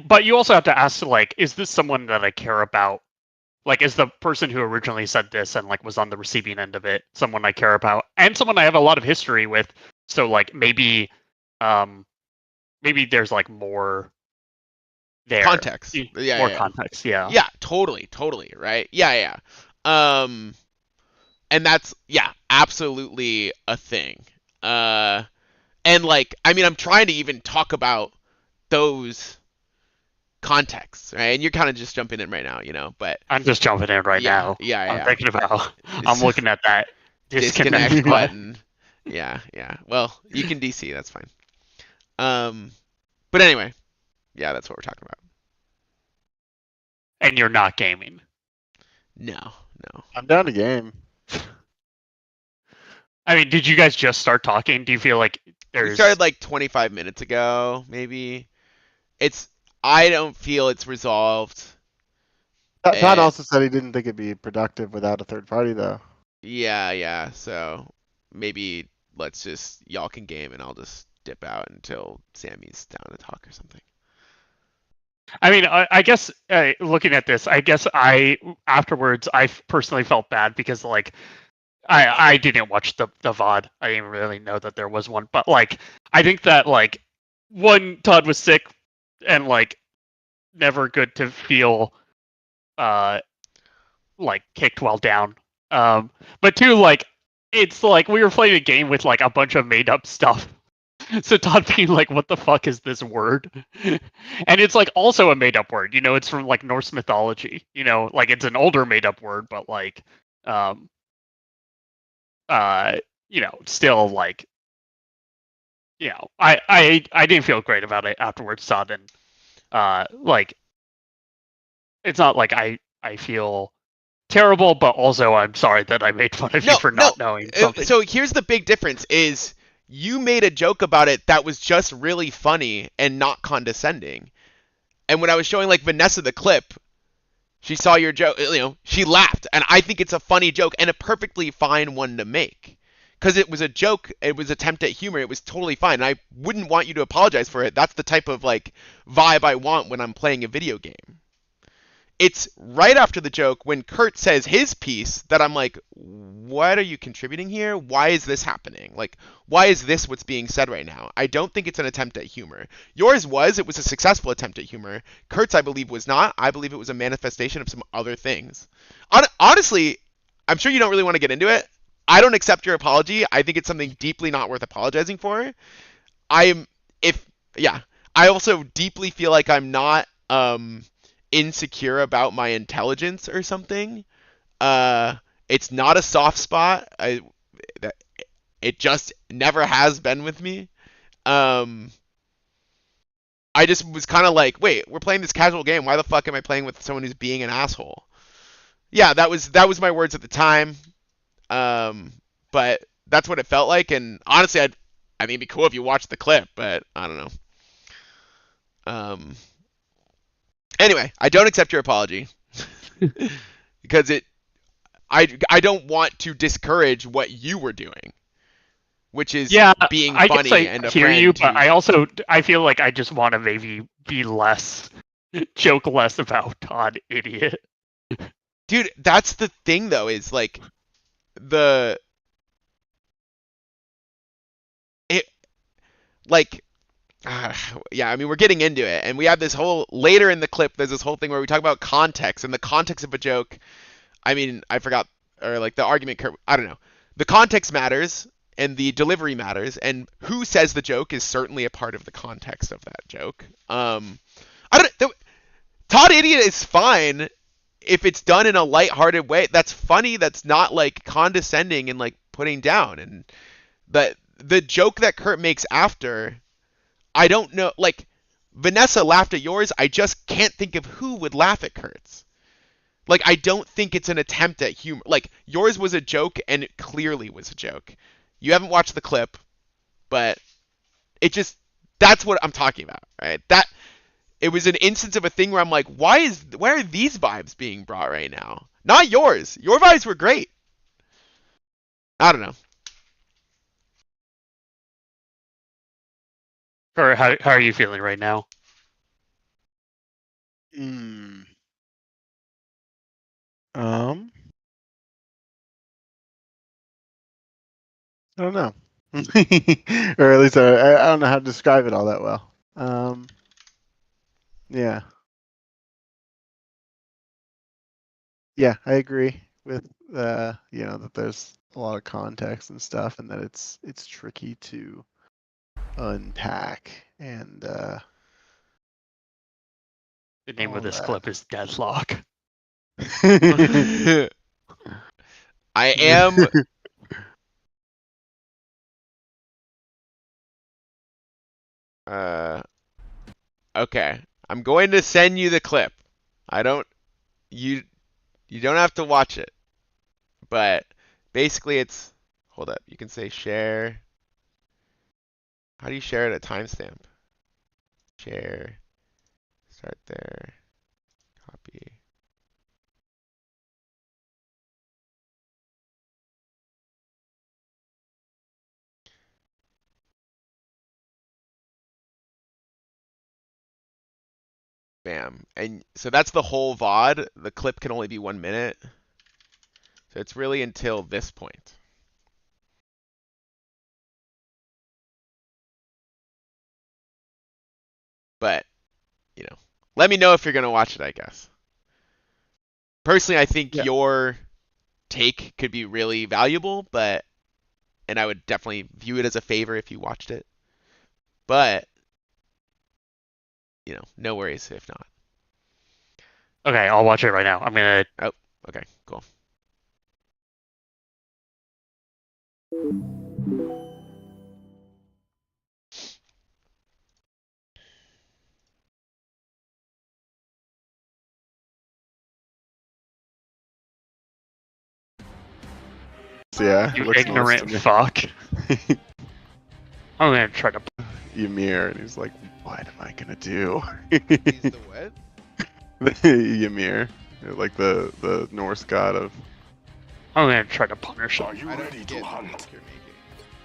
but you also have to ask like, is this someone that I care about? Like, is the person who originally said this and like was on the receiving end of it someone I care about and someone I have a lot of history with? So like maybe there's like more there. Context. More context. Yeah. Yeah. Totally. Right. Yeah. And that's absolutely a thing. And like, I mean, I'm trying to even talk about those contexts, right? And you're kind of just jumping in right now, but I'm just jumping in right now. Yeah. I'm thinking about. I'm looking at that disconnect button. Yeah. Well, you can DC. That's fine. But anyway, yeah, that's what we're talking about. And you're not gaming. No. I'm down to game. I mean, did you guys just start talking? Do you feel like We started like 25 minutes ago, maybe. I don't feel it's resolved. Todd also said he didn't think it'd be productive without a third party, though. Yeah. So maybe y'all can game and I'll just dip out until Sammy's down to talk or something. I mean, I guess looking at this, I guess afterwards I personally felt bad because like I didn't watch the VOD. I didn't really know that there was one, but like I think that like Todd was sick and like never good to feel like kicked while down. But 2, like it's like we were playing a game with like a bunch of made up stuff. So Todd being like, what the fuck is this word? And it's like also a made up word, it's from like Norse mythology, like it's an older made up word, but like still like I didn't feel great about it afterwards, Todd, and like it's not like I feel terrible, but also I'm sorry that I made fun of you for not knowing something. So here's the big difference is you made a joke about it that was just really funny and not condescending. And when I was showing like Vanessa the clip, she saw your joke, she laughed. And I think it's a funny joke and a perfectly fine one to make. Because it was a joke, it was an attempt at humor, it was totally fine. And I wouldn't want you to apologize for it. That's the type of like vibe I want when I'm playing a video game. it's right after the joke when Kurt says his piece that I'm like, what are you contributing here? Why is this happening? Like, why is this what's being said right now? I don't think it's an attempt at humor. Yours was, it was a successful attempt at humor. Kurt's, I believe, was not. I believe it was a manifestation of some other things. Honestly, I'm sure you don't really want to get into it. I don't accept your apology. I think it's something deeply not worth apologizing for. I also deeply feel like I'm not insecure about my intelligence or something. It's not a soft spot. It just never has been with me. I just was kind of like, wait, we're playing this casual game. Why the fuck am I playing with someone who's being an asshole? Yeah, that was my words at the time. But that's what it felt like. And honestly, I think it'd be cool if you watched the clip, but I don't know. Anyway, I don't accept your apology because I don't want to discourage what you were doing, which is being funny and a friend. I hear you, but I feel like I just want to maybe be joke less about Todd Idiot. Dude, that's the thing though, is like yeah, I mean, we're getting into it, and we have this whole, later in the clip, there's this whole thing where we talk about context, and the context of a joke, I mean, I forgot, or like the argument, I don't know. The context matters, and the delivery matters, and who says the joke is certainly a part of the context of that joke. Todd Idiot is fine if it's done in a lighthearted way. That's funny, that's not like condescending and like putting down, and the joke that Kurt makes after, I don't know, like, Vanessa laughed at yours, I just can't think of who would laugh at Kurt's. Like, I don't think it's an attempt at humor. Like, yours was a joke, and it clearly was a joke. You haven't watched the clip, but that's what I'm talking about, right? It was an instance of a thing where I'm like, why are these vibes being brought right now? Not yours. Your vibes were great. I don't know. Or how are you feeling right now? I don't know. Or at least I don't know how to describe it all that well. Yeah. Yeah, I agree with that there's a lot of context and stuff, and that it's tricky to unpack, and the name of this clip is Deadlock. I am okay. I'm going to send you the clip. You don't have to watch it. But basically it's, hold up, you can say share. How do you share it at timestamp? Share. Start there. Copy. Bam. And so that's the whole VOD. The clip can only be 1 minute. So it's really until this point. But, let me know if you're going to watch it, I guess. Personally, I think your take could be really valuable, and I would definitely view it as a favor if you watched it. But, no worries if not. Okay, I'll watch it right now. I'm gonna. Oh, okay, cool. Yeah, you ignorant fuck. I'm gonna try to. Ymir, and he's like, what am I gonna do? He's the what? Ymir, like the Norse god of. I'm gonna try to punish him. Are you ready to hunt?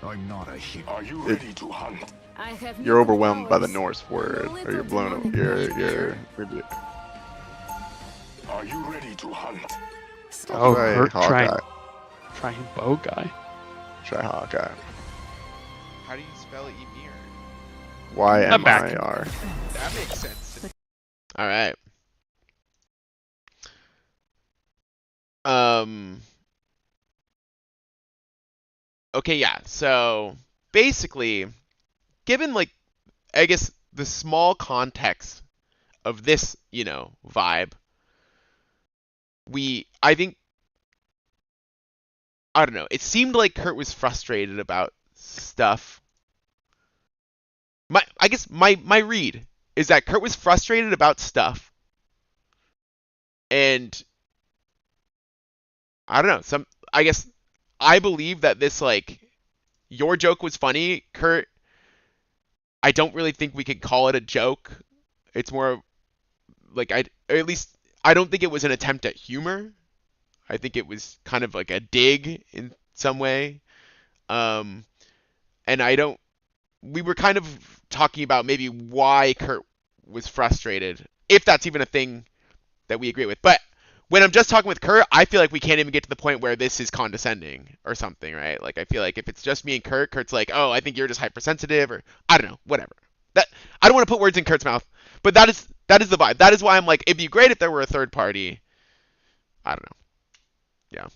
I'm not a hero. Are you ready to hunt? You're overwhelmed by the Norse word, or you're blown. You're Are you ready to hunt? Oh, Try Kurt Hawkeye. trying bow guy. Try Hawkeye. How do you spell Ymir? YMIR. That makes sense. All right. Okay, yeah. So basically, given like I guess the small context of this, vibe, I think I don't know. It seemed like Kurt was frustrated about stuff. I guess my read is that Kurt was frustrated about stuff, and I don't know. I guess I believe that this like your joke was funny, Kurt. I don't really think we could call it a joke. It's more like or at least I don't think it was an attempt at humor. I think it was kind of like a dig in some way. And we were kind of talking about maybe why Kurt was frustrated, if that's even a thing that we agree with. But when I'm just talking with Kurt, I feel like we can't even get to the point where this is condescending or something, right? Like I feel like if it's just me and Kurt, Kurt's like, oh, I think you're just hypersensitive, or I don't know, whatever. That I don't want to put words in Kurt's mouth, but that is the vibe. That is why I'm like, it'd be great if there were a third party. I don't know. Yeah.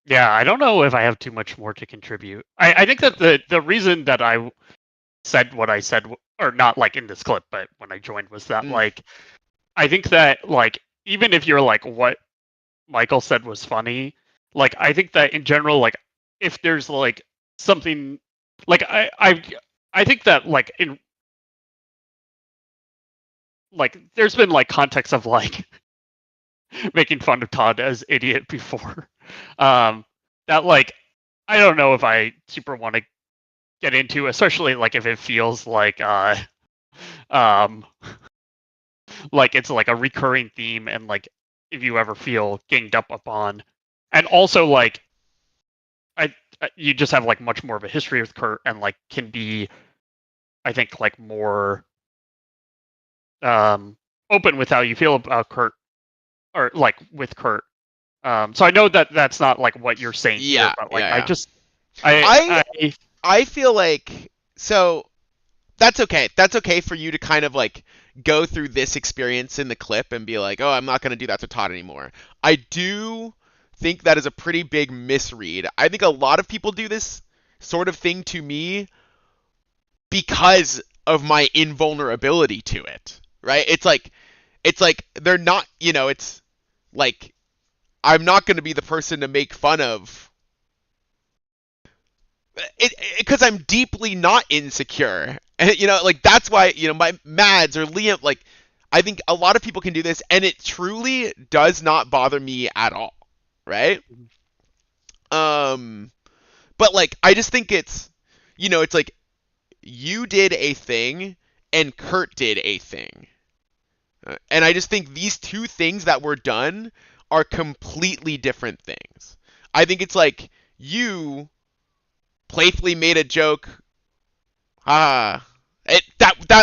Yeah, I don't know if I have too much more to contribute. I think that the reason that I said what I said, or not like in this clip, but when I joined, was that like I think that like even if you're like what Michael said was funny, like I think that in general, like if there's like something like I think that like in like there's been like context of like making fun of Todd as idiot before. That like I don't know if I super want to get into, especially like if it feels like like it's like a recurring theme, and like if you ever feel ganged up upon, and also like you just have like much more of a history with Kurt, and like can be I think like more open with how you feel about Kurt, or like with Kurt. So I know that that's not like what you're saying here, but like I feel like so that's okay. That's okay for you to kind of like go through this experience in the clip and be like, oh, I'm not going to do that to Todd anymore. I do think that is a pretty big misread. I think a lot of people do this sort of thing to me because of my invulnerability to it, right? It's like they're not, it's like I'm not going to be the person to make fun of it because I'm deeply not insecure. And like that's why, my Mads or Liam, like I think a lot of people can do this and it truly does not bother me at all, right? But like I just think it's it's like you did a thing and Kurt did a thing. And I just think these two things that were done are completely different things. I think it's like you playfully made a joke. That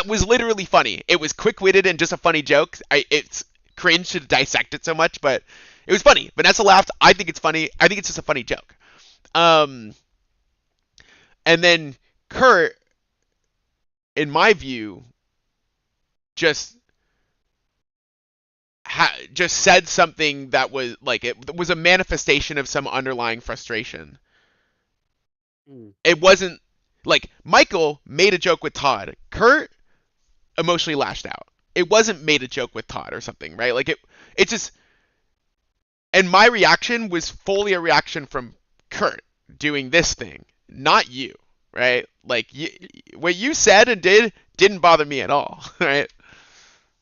was literally funny. It was quick-witted and just a funny joke. It's cringe to dissect it so much, but it was funny. Vanessa laughed. I think it's funny. I think it's just a funny joke. And then Kurt, in my view, just said something that was like it was a manifestation of some underlying frustration. It wasn't like Michael made a joke with Todd. Kurt emotionally lashed out. It wasn't made a joke with Todd or something, right? Like it just, and my reaction was fully a reaction from Kurt doing this thing, not you, right? Like what you said and didn't bother me at all, right?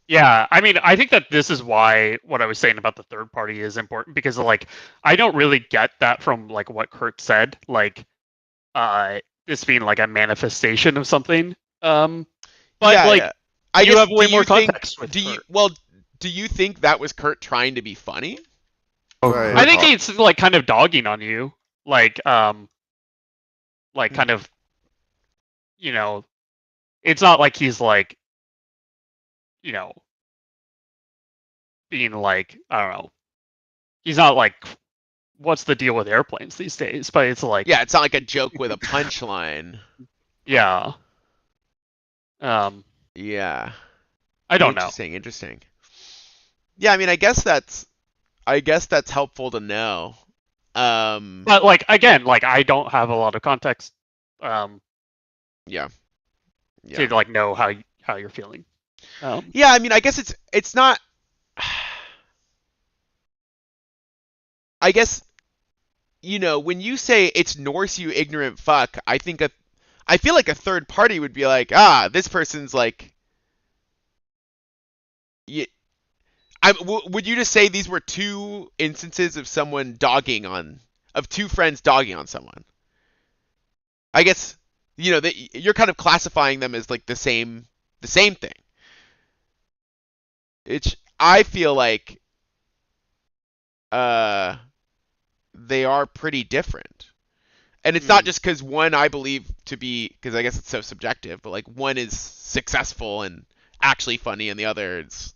Yeah, I mean, I think that this is why what I was saying about the third party is important, because like I don't really get that from like what Kurt said, like this being like a manifestation of something. But yeah, like yeah. you have way more context with Kurt. Do you think that was Kurt trying to be funny? Right. I think it's like kind of dogging on you, like kind of, it's not like he's like you know, being like, I don't know. He's not like, what's the deal with airplanes these days? But it's like, Yeah, it's not like a joke with a punchline. yeah. Yeah. I don't know. Interesting. Yeah, I mean, I guess that's helpful to know. But like again, like I don't have a lot of context. Yeah. To like know how you're feeling. Yeah, I mean, I guess it's not. I guess, you know, when you say it's Norse, you ignorant fuck, I feel like a third party would be like, this person's like. Would you just say these were two instances of two friends dogging on someone? I guess, you know, you're kind of classifying them as like the same thing. I feel like they are pretty different. And it's not just because one I believe to be, because I guess it's so subjective, but like one is successful and actually funny and the other it's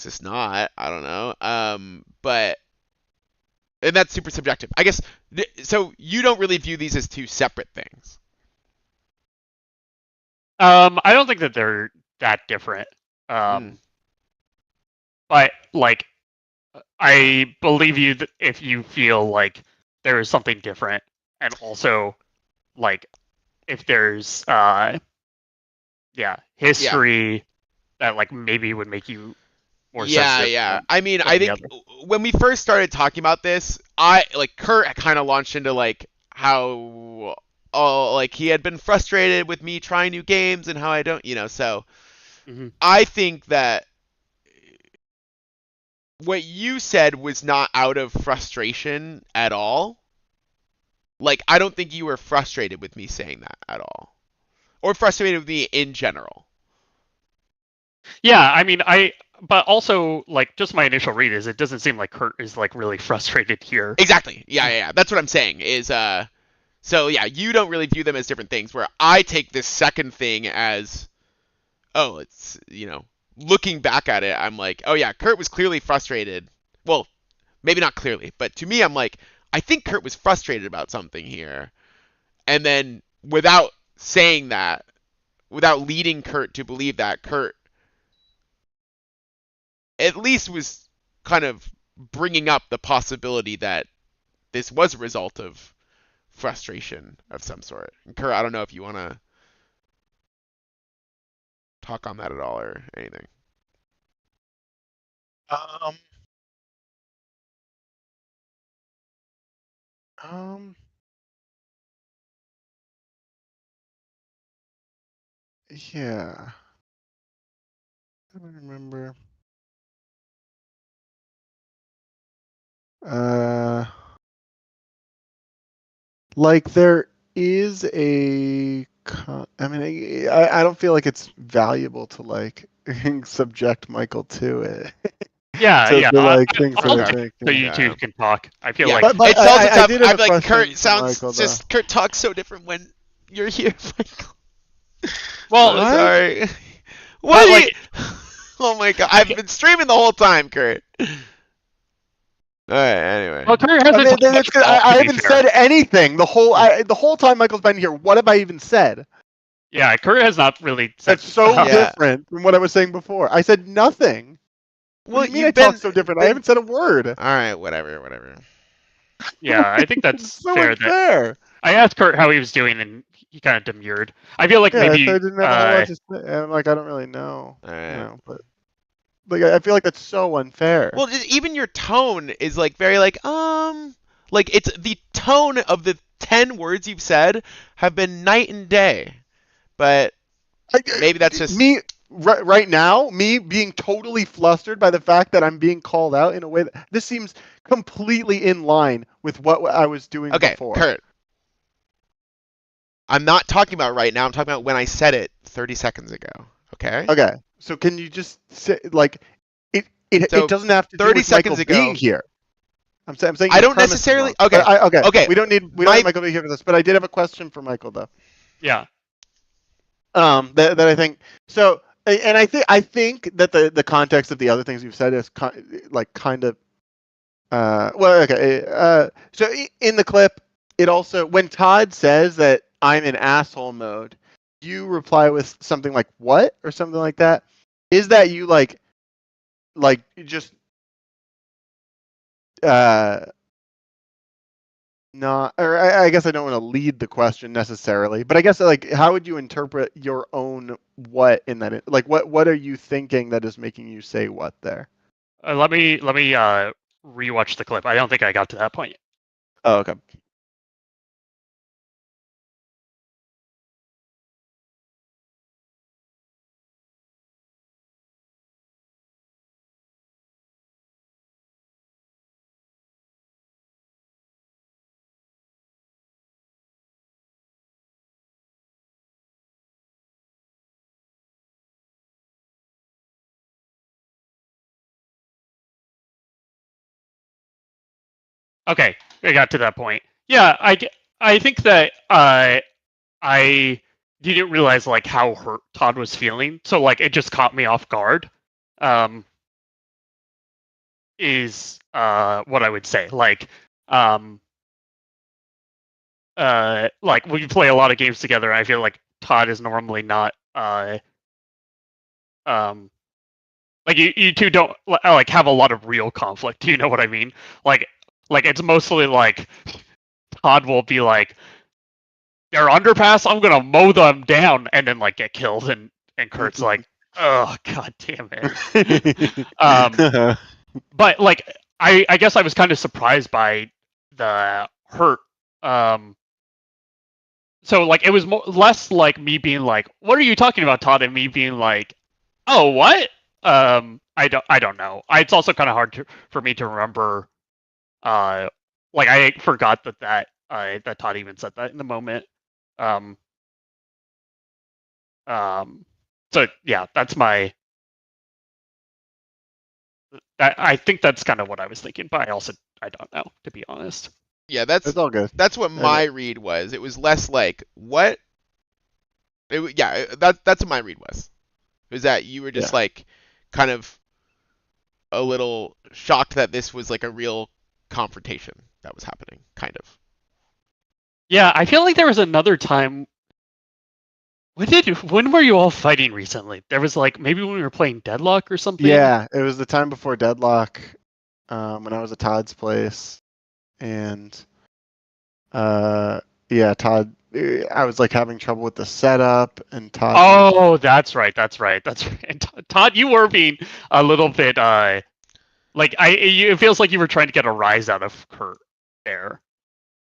just not. I don't know. And that's super subjective. I guess, so you don't really view these as two separate things. I don't think that they're that different. But like, I believe you if you feel like there is something different, and also like if there's history that like maybe would make you more sensitive. Yeah. I mean, I think when we first started talking about this, Kurt kind of launched into like how like he had been frustrated with me trying new games and how I don't, you know, so I think that what you said was not out of frustration at all. Like, I don't think you were frustrated with me saying that at all. Or frustrated with me in general. Yeah, I mean, but also, like, just my initial read is it doesn't seem like Kurt is, like, really frustrated here. Exactly. Yeah. That's what I'm saying is, so yeah, you don't really view them as different things, where I take this second thing as, it's, you know, looking back at it, I'm like, oh yeah, Kurt was clearly frustrated. Well, maybe not clearly, but to me, I'm like, I think Kurt was frustrated about something here. And then without saying that, without leading Kurt to believe that, Kurt at least was kind of bringing up the possibility that this was a result of frustration of some sort. And Kurt, I don't know if you want to talk on that at all or anything. Yeah. I don't remember. Like there is I mean, I don't feel like it's valuable to like subject Michael to it. Yeah, So yeah. like things that I So think. you two can talk. I feel Yeah, like But it's also I tough. did have I'm a like, question Kurt for sounds Michael, just Kurt talks so different when you're here, Michael. well, I'm sorry. What? like, oh my god! I've been streaming the whole time, Kurt. All right. Anyway. well, Kurt hasn't talked much at all, I to be haven't fair. said anything the whole time Michael's been here. What have I even said? Yeah, Kurt has not really said. That's so Yeah. different from what I was saying before. I said nothing. Well, What do you mean I talk so different? I haven't said a word. All right. Whatever. Yeah, I think that's It's so fair. unfair. I asked Kurt how he was doing, and he kind of demurred. I feel like Yeah, maybe. I didn't have a whole lot to say. I'm like, I don't really know. All right. You know, but like, I feel like that's so unfair. Well, even your tone is like very like it's the tone of the 10 words you've said have been night and day, but maybe that's just me right now. Me being totally flustered by the fact that I'm being called out in a way that this seems completely in line with what I was doing before. Kurt. I'm not talking about right now. I'm talking about when I said it 30 seconds ago. Okay. Okay. So can you just say like it doesn't have to 30 do with seconds Michael ago being here. I'm saying I don't necessarily. wrong. Okay. Okay. We don't need Michael to be here for this. But I did have a question for Michael though. Yeah. That I think so, and I think that the context of the other things you've said is kind of well, okay. So in the clip, it also when Todd says that I'm in asshole mode, you reply with something like "what" or something like that. Is that you like just not, or I guess I don't want to lead the question necessarily, but I guess like how would you interpret your own what in that? Like what are you thinking that is making you say what there? Let me rewatch the clip. I don't think I got to that point. Oh, okay. Okay, I got to that point. Yeah, I think that I didn't realize like how hurt Todd was feeling, so like it just caught me off guard. Is what I would say. Like when you play a lot of games together, I feel like Todd is normally not like you two don't like have a lot of real conflict. Do you know what I mean? Like it's mostly like Todd will be like, they're underpass, I'm gonna mow them down, and then like get killed, and Kurt's like, oh god damn it. But like I guess I was kind of surprised by the hurt. So like it was less like me being like, what are you talking about, Todd, and me being like, oh what? I don't know. It's also kind of hard for me to remember. Like I forgot that Todd even said that in the moment. So yeah, that's my. I think that's kind of what I was thinking, but I don't know, to be honest. Yeah, It's all good. That's what my read was. It was less like what. That's what my read was. It was that you were just like kind of a little shocked that this was like a real confrontation that was happening, kind of. Yeah, I feel like there was another time. When were you all fighting recently? There was like maybe when we were playing Deadlock or something. Yeah, it was the time before Deadlock, when I was at Todd's place, and yeah, Todd. I was like having trouble with the setup, and Todd. Oh, that's right. And Todd, you were being a little bit like it feels like you were trying to get a rise out of Kurt there.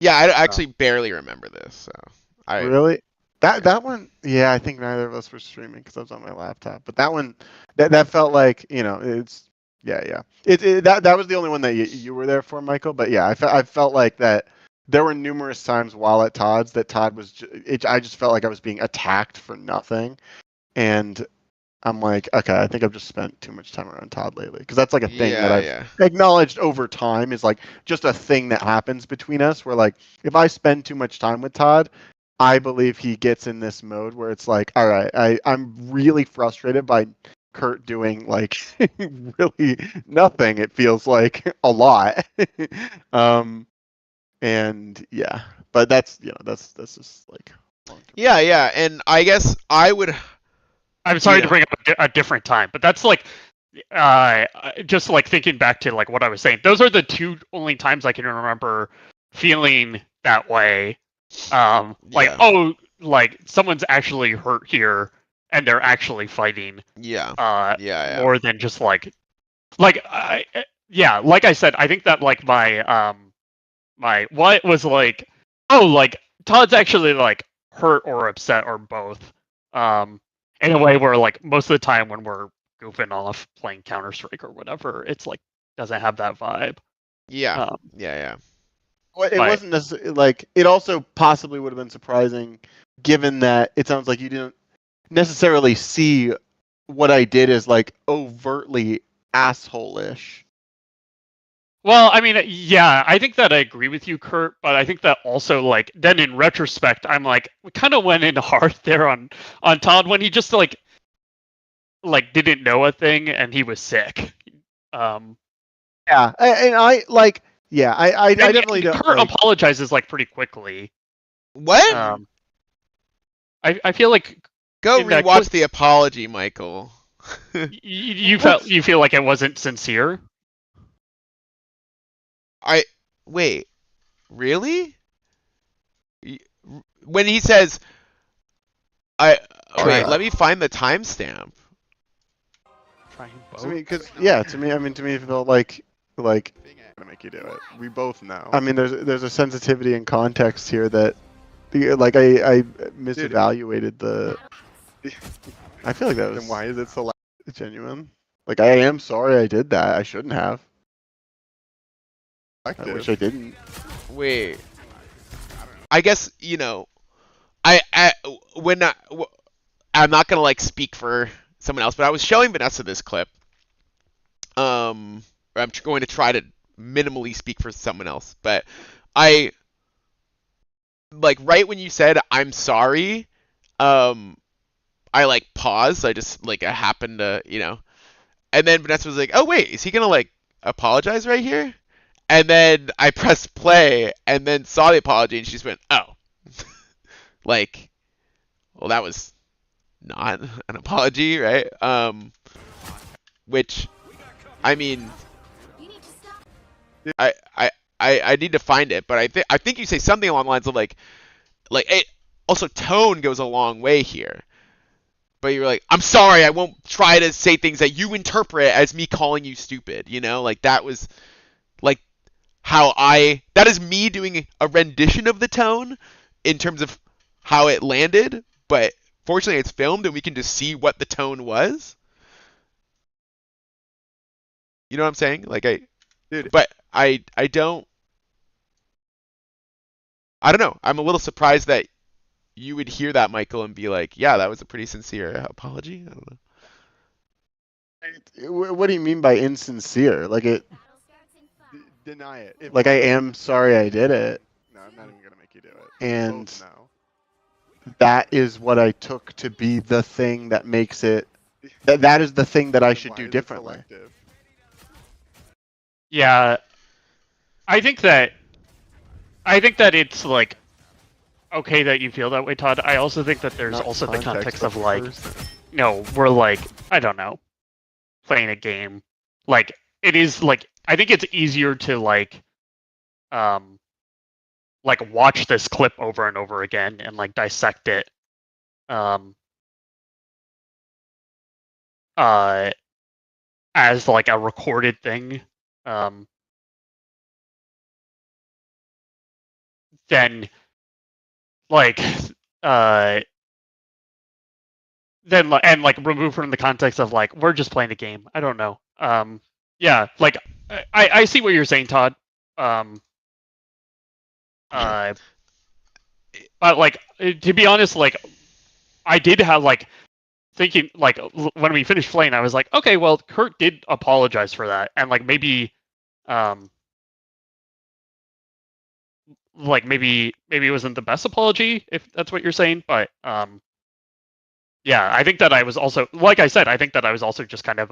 Yeah, I actually barely remember this. So really. That one, yeah, I think neither of us were streaming because I was on my laptop. But that one, that felt like, it's yeah. That was the only one that you were there for, Michael. But yeah, I felt like that there were numerous times while at Todd's that Todd was. I just felt like I was being attacked for nothing, and I'm like, okay, I think I've just spent too much time around Todd lately because that's like a thing that I've acknowledged over time is like just a thing that happens between us. Where like if I spend too much time with Todd, I believe he gets in this mode where it's like, all right, I'm really frustrated by Kurt doing like really nothing. It feels like a lot. And yeah, but that's just like. Yeah, and I guess I would. I'm sorry to bring up a different time, but that's like, just like thinking back to like what I was saying. Those are the two only times I can remember feeling that way. Oh, like someone's actually hurt here and they're actually fighting. Yeah. More than just like I said, I think that like my what was like, oh, like Todd's actually like hurt or upset or both. In a way where like most of the time when we're goofing off playing Counter-Strike or whatever, it's like doesn't have that vibe. Yeah. Well, it wasn't necessarily like it also possibly would have been surprising given that it sounds like you didn't necessarily see what I did as like overtly asshole-ish. Well, I mean, yeah, I think that I agree with you, Kurt, but I think that also, like, then in retrospect, I'm like, we kind of went in hard there on Todd when he just like didn't know a thing and he was sick. Yeah, and I like, yeah, I definitely don't. Kurt apologizes like pretty quickly. What? I feel like go rewatch the apology, Michael. you feel like it wasn't sincere. Wait, really? When he says, wait, let me find the timestamp. To me, because to me, it felt like gonna make you do it. We both know. I mean, there's a sensitivity and context here that, like, I misevaluated the. I feel like that was. Then why is it so genuine? Like, I am sorry I did that. I shouldn't have. I wish I didn't. Wait. I guess, you know, I'm not gonna like speak for someone else, but I was showing Vanessa this clip. I'm going to try to minimally speak for someone else, but I like right when you said I'm sorry, I like paused. I just like I happened to, you know, and then Vanessa was like, "Oh wait, is he gonna like apologize right here?" And then I pressed play and then saw the apology and she just went, "Oh." Like, well, that was not an apology, right? Which, I mean, I need to find it, but I think you say something along the lines of like it, also tone goes a long way here. But you're like, I'm sorry, I won't try to say things that you interpret as me calling you stupid, you know? Like, that was, like, that is me doing a rendition of the tone in terms of how it landed, but fortunately it's filmed and we can just see what the tone was. You know what I'm saying? Like, but I don't know. I'm a little surprised that you would hear that, Michael, and be like, yeah, that was a pretty sincere apology. I don't know. What do you mean by insincere? Like, deny it. Like, I am sorry I did it. No, I'm not even gonna make you do it. And that is what I took to be the thing that makes it. That is the thing that I should do differently. Yeah, I think that it's like okay that you feel that way, Todd. I also think that there's also the context of like, no, we're like, I don't know, playing a game. Like, it is like, I think it's easier to like watch this clip over and over again and like dissect it as like a recorded thing then like and like remove from the context of like we're just playing a game. I don't know. Yeah, like I see what you're saying, Todd. But like to be honest, like I did have like thinking like when we finished playing, I was like, okay, well, Kurt did apologize for that, and like maybe maybe it wasn't the best apology if that's what you're saying, but yeah, I think that I was also, like I said, I think that I was also just kind of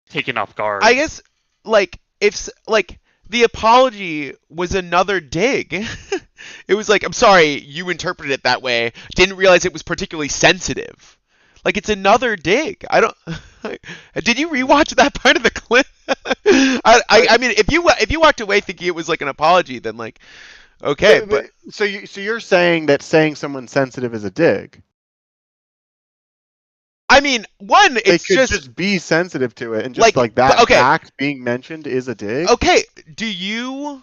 taken off guard. I guess like if like the apology was another dig. It was like, I'm sorry, you interpreted it that way. Didn't realize it was particularly sensitive. Like, it's another dig. I don't. Did you rewatch that part of the clip? I mean, if you walked away thinking it was like an apology, then like, okay. But so you're saying that saying someone's sensitive is a dig? I mean, one, it's they could just be sensitive to it, and just like that fact being mentioned is a dig. Okay, do you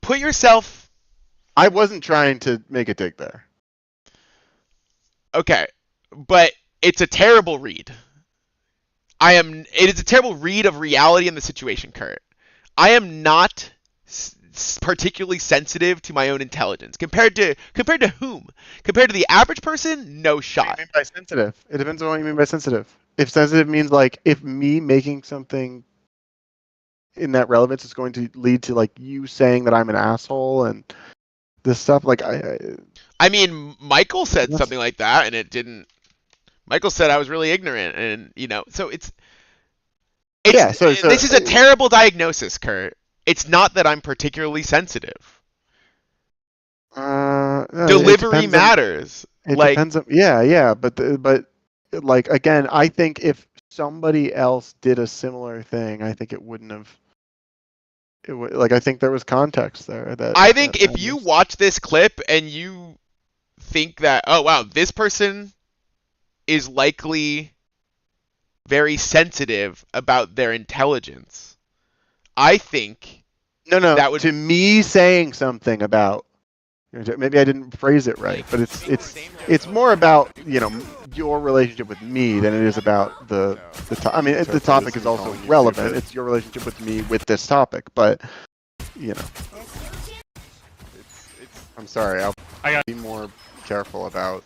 put yourself? I wasn't trying to make a dig there. Okay, but it's a terrible read. It is a terrible read of reality in the situation, Kurt. I am not particularly sensitive to my own intelligence. Compared to whom? Compared to the average person? No shot. What do you mean by sensitive? It depends on what you mean by sensitive. If sensitive means like if me making something in that relevance is going to lead to like you saying that I'm an asshole and this stuff, like I mean, Michael said Yes. something like that, and it didn't. Michael said I was really ignorant, and so it's Yeah, so- this is a terrible diagnosis, Kurt. It's not that I'm particularly sensitive. no, it Delivery depends on- matters. It Like, depends on yeah, but like again, I think if somebody else did a similar thing, I think it wouldn't have. It would like I think there was context there that I think that if you missed. watch this clip and you think that, oh wow, this person is likely very sensitive about their intelligence, I think No, that would to me saying something about maybe I didn't phrase it right, but it's more about your relationship with me than it is about the I mean the topic is also relevant. It's your relationship with me with this topic, but I'm sorry. I'll I got- be more careful about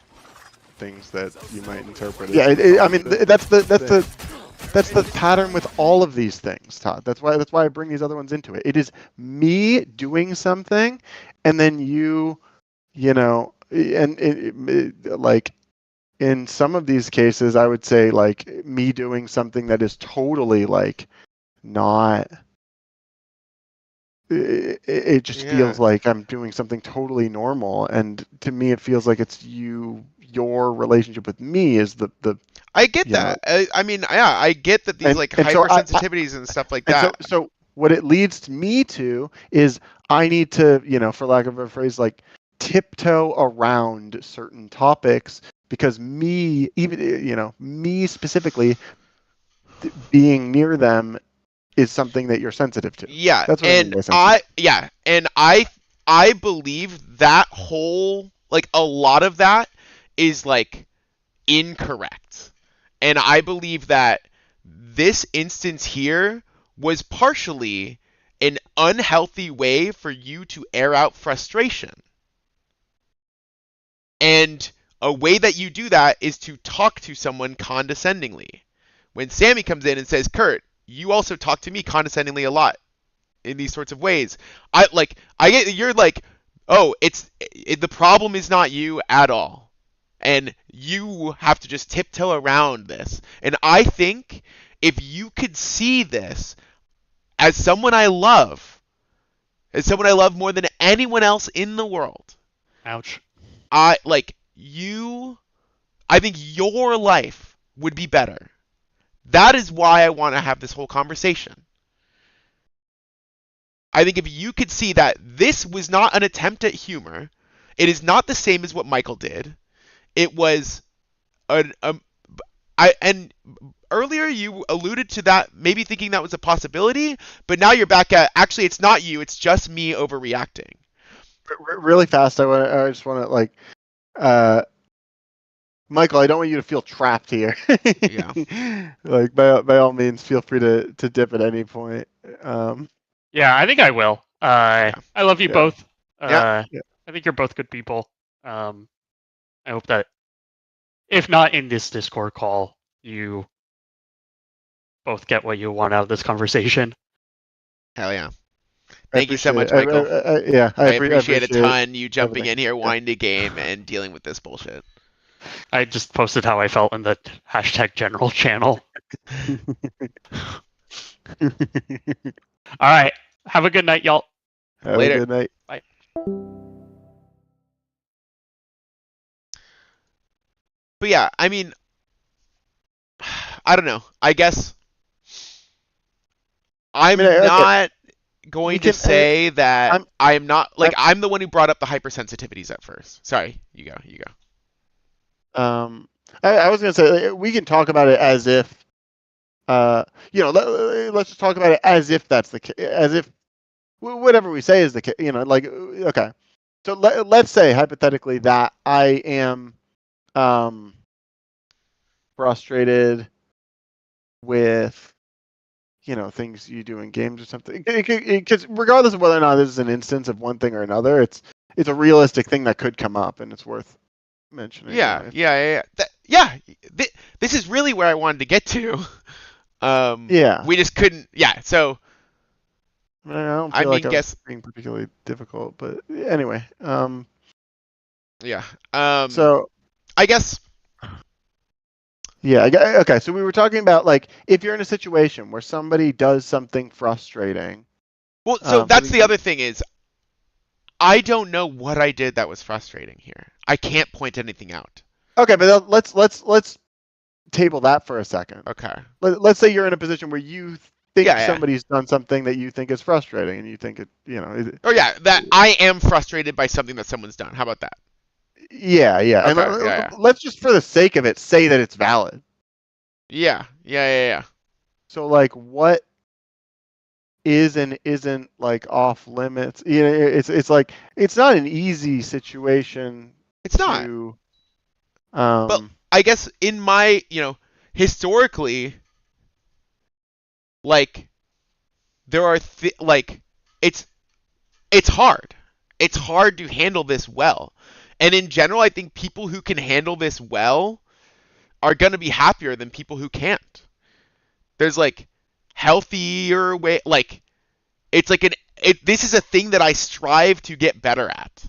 things that you might interpret. yeah. as I mean positive that's the thing. that's the pattern with all of these things, Todd. That's why I bring these other ones into it. It is me doing something, and then like in some of these cases, I would say like me doing something that is totally like not. It just Yeah. feels like I'm doing something totally normal, and to me, it feels like it's your relationship with me is the I get you know. that. I mean, yeah, I get that these And- like and so hypersensitivities and stuff like And that. so what it leads me to is I need to, for lack of a phrase, like tiptoe around certain topics because me, even, me specifically being near them is something that you're sensitive to. Yeah, That's what I mean and by sensitive. I believe that whole like a lot of that is like incorrect. And I believe that this instance here was partially an unhealthy way for you to air out frustration. And a way that you do that is to talk to someone condescendingly. When Sammy comes in and says, Kurt, you also talk to me condescendingly a lot in these sorts of ways. I get you're like, oh, the problem is not you at all. And you have to just tiptoe around this. And I think if you could see this as someone I love more than anyone else in the world, Ouch. I think your life would be better. That is why I want to have this whole conversation. I think if you could see that this was not an attempt at humor, it is not the same as what Michael did. It was and earlier you alluded to that, maybe thinking that was a possibility, but now you're back at actually it's not you, it's just me overreacting. Really fast, I just want to like, Michael, I don't want you to feel trapped here. Yeah. Like by all means, feel free to dip at any point. Yeah, I think I will. I love you Yeah. both. Yeah. I think you're both good people. I hope that, if not in this Discord call, you both get what you want out of this conversation. Hell yeah. I Thank you so much, appreciate it. Michael. Yeah, I appreciate a appreciate ton you jumping everything. in here, Yeah. wanting to game, and dealing with this bullshit. I just posted how I felt in the #general channel. All right. Have a good night, y'all. Have Later. a good night. But yeah, I mean, I don't know. I guess I'm okay. not going We to can- say that I'm- I'm not like I'm the one who brought up the hypersensitivities at first. Sorry, you go. I was gonna say we can talk about it as if, let's just talk about it as if that's the case, as if whatever we say is the case. Like okay, so let's say hypothetically that I am, frustrated with, things you do in games or something. Because regardless of whether or not this is an instance of one thing or another, it's a realistic thing that could come up, and it's worth mentioning. Yeah. this is really where I wanted to get to. Yeah. We just couldn't. Yeah. So I don't I feel like mean, I was being particularly difficult, but anyway. Yeah. So I guess. yeah. Okay. So we were talking about like if you're in a situation where somebody does something frustrating. Well, so that's the other thing is, I don't know what I did that was frustrating here. I can't point anything out. Okay, but let's table that for a second. Okay. Let's say you're in a position where you think Yeah. somebody's done something that you think is frustrating, and you think it, Oh yeah, that I am frustrated by something that someone's done. How about that? Yeah. Okay, And yeah. let's just, for the sake of it, say that it's valid. Yeah. So like, what is and isn't like off limits? It's like it's not an easy situation. It's not. But I guess in my, historically, like, there are like, it's hard. It's hard to handle this well. And in general, I think people who can handle this well are going to be happier than people who can't. There's like healthier way, like, it's like this is a thing that I strive to get better at.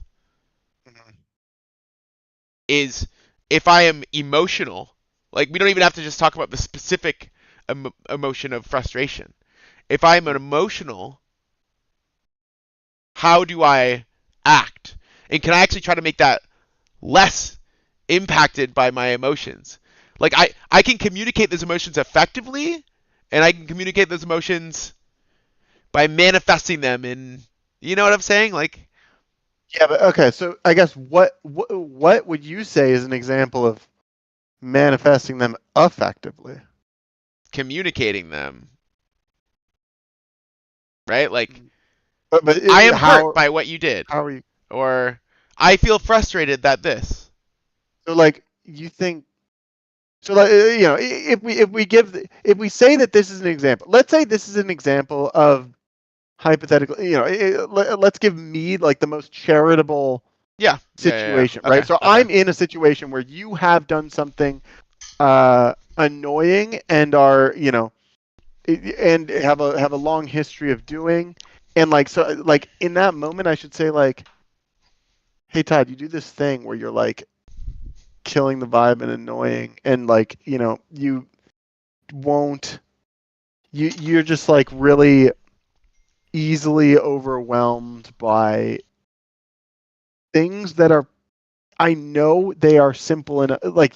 Is if I am emotional, like, we don't even have to just talk about the specific emotion of frustration. If I'm an emotional, how do I act? And can I actually try to make that less impacted by my emotions? Like, I can communicate those emotions effectively, and I can communicate those emotions by manifesting them in, you know what I'm saying? Like, yeah, but okay, so I guess what would you say is an example of manifesting them effectively? communicating them, right? Like, But I am hurt by what you did, How are you? or I feel frustrated that this. So like you think. So like if we say that this is an example, let's say this is an example of hypothetical. Let's give me like the most charitable situation, right? Okay, So okay. I'm in a situation where you have done something annoying and are and have a long history of doing, and like so like in that moment I should say like, hey Todd, you do this thing where you're like killing the vibe and annoying, and like you won't you're just like really easily overwhelmed by things that are, I know they are simple and like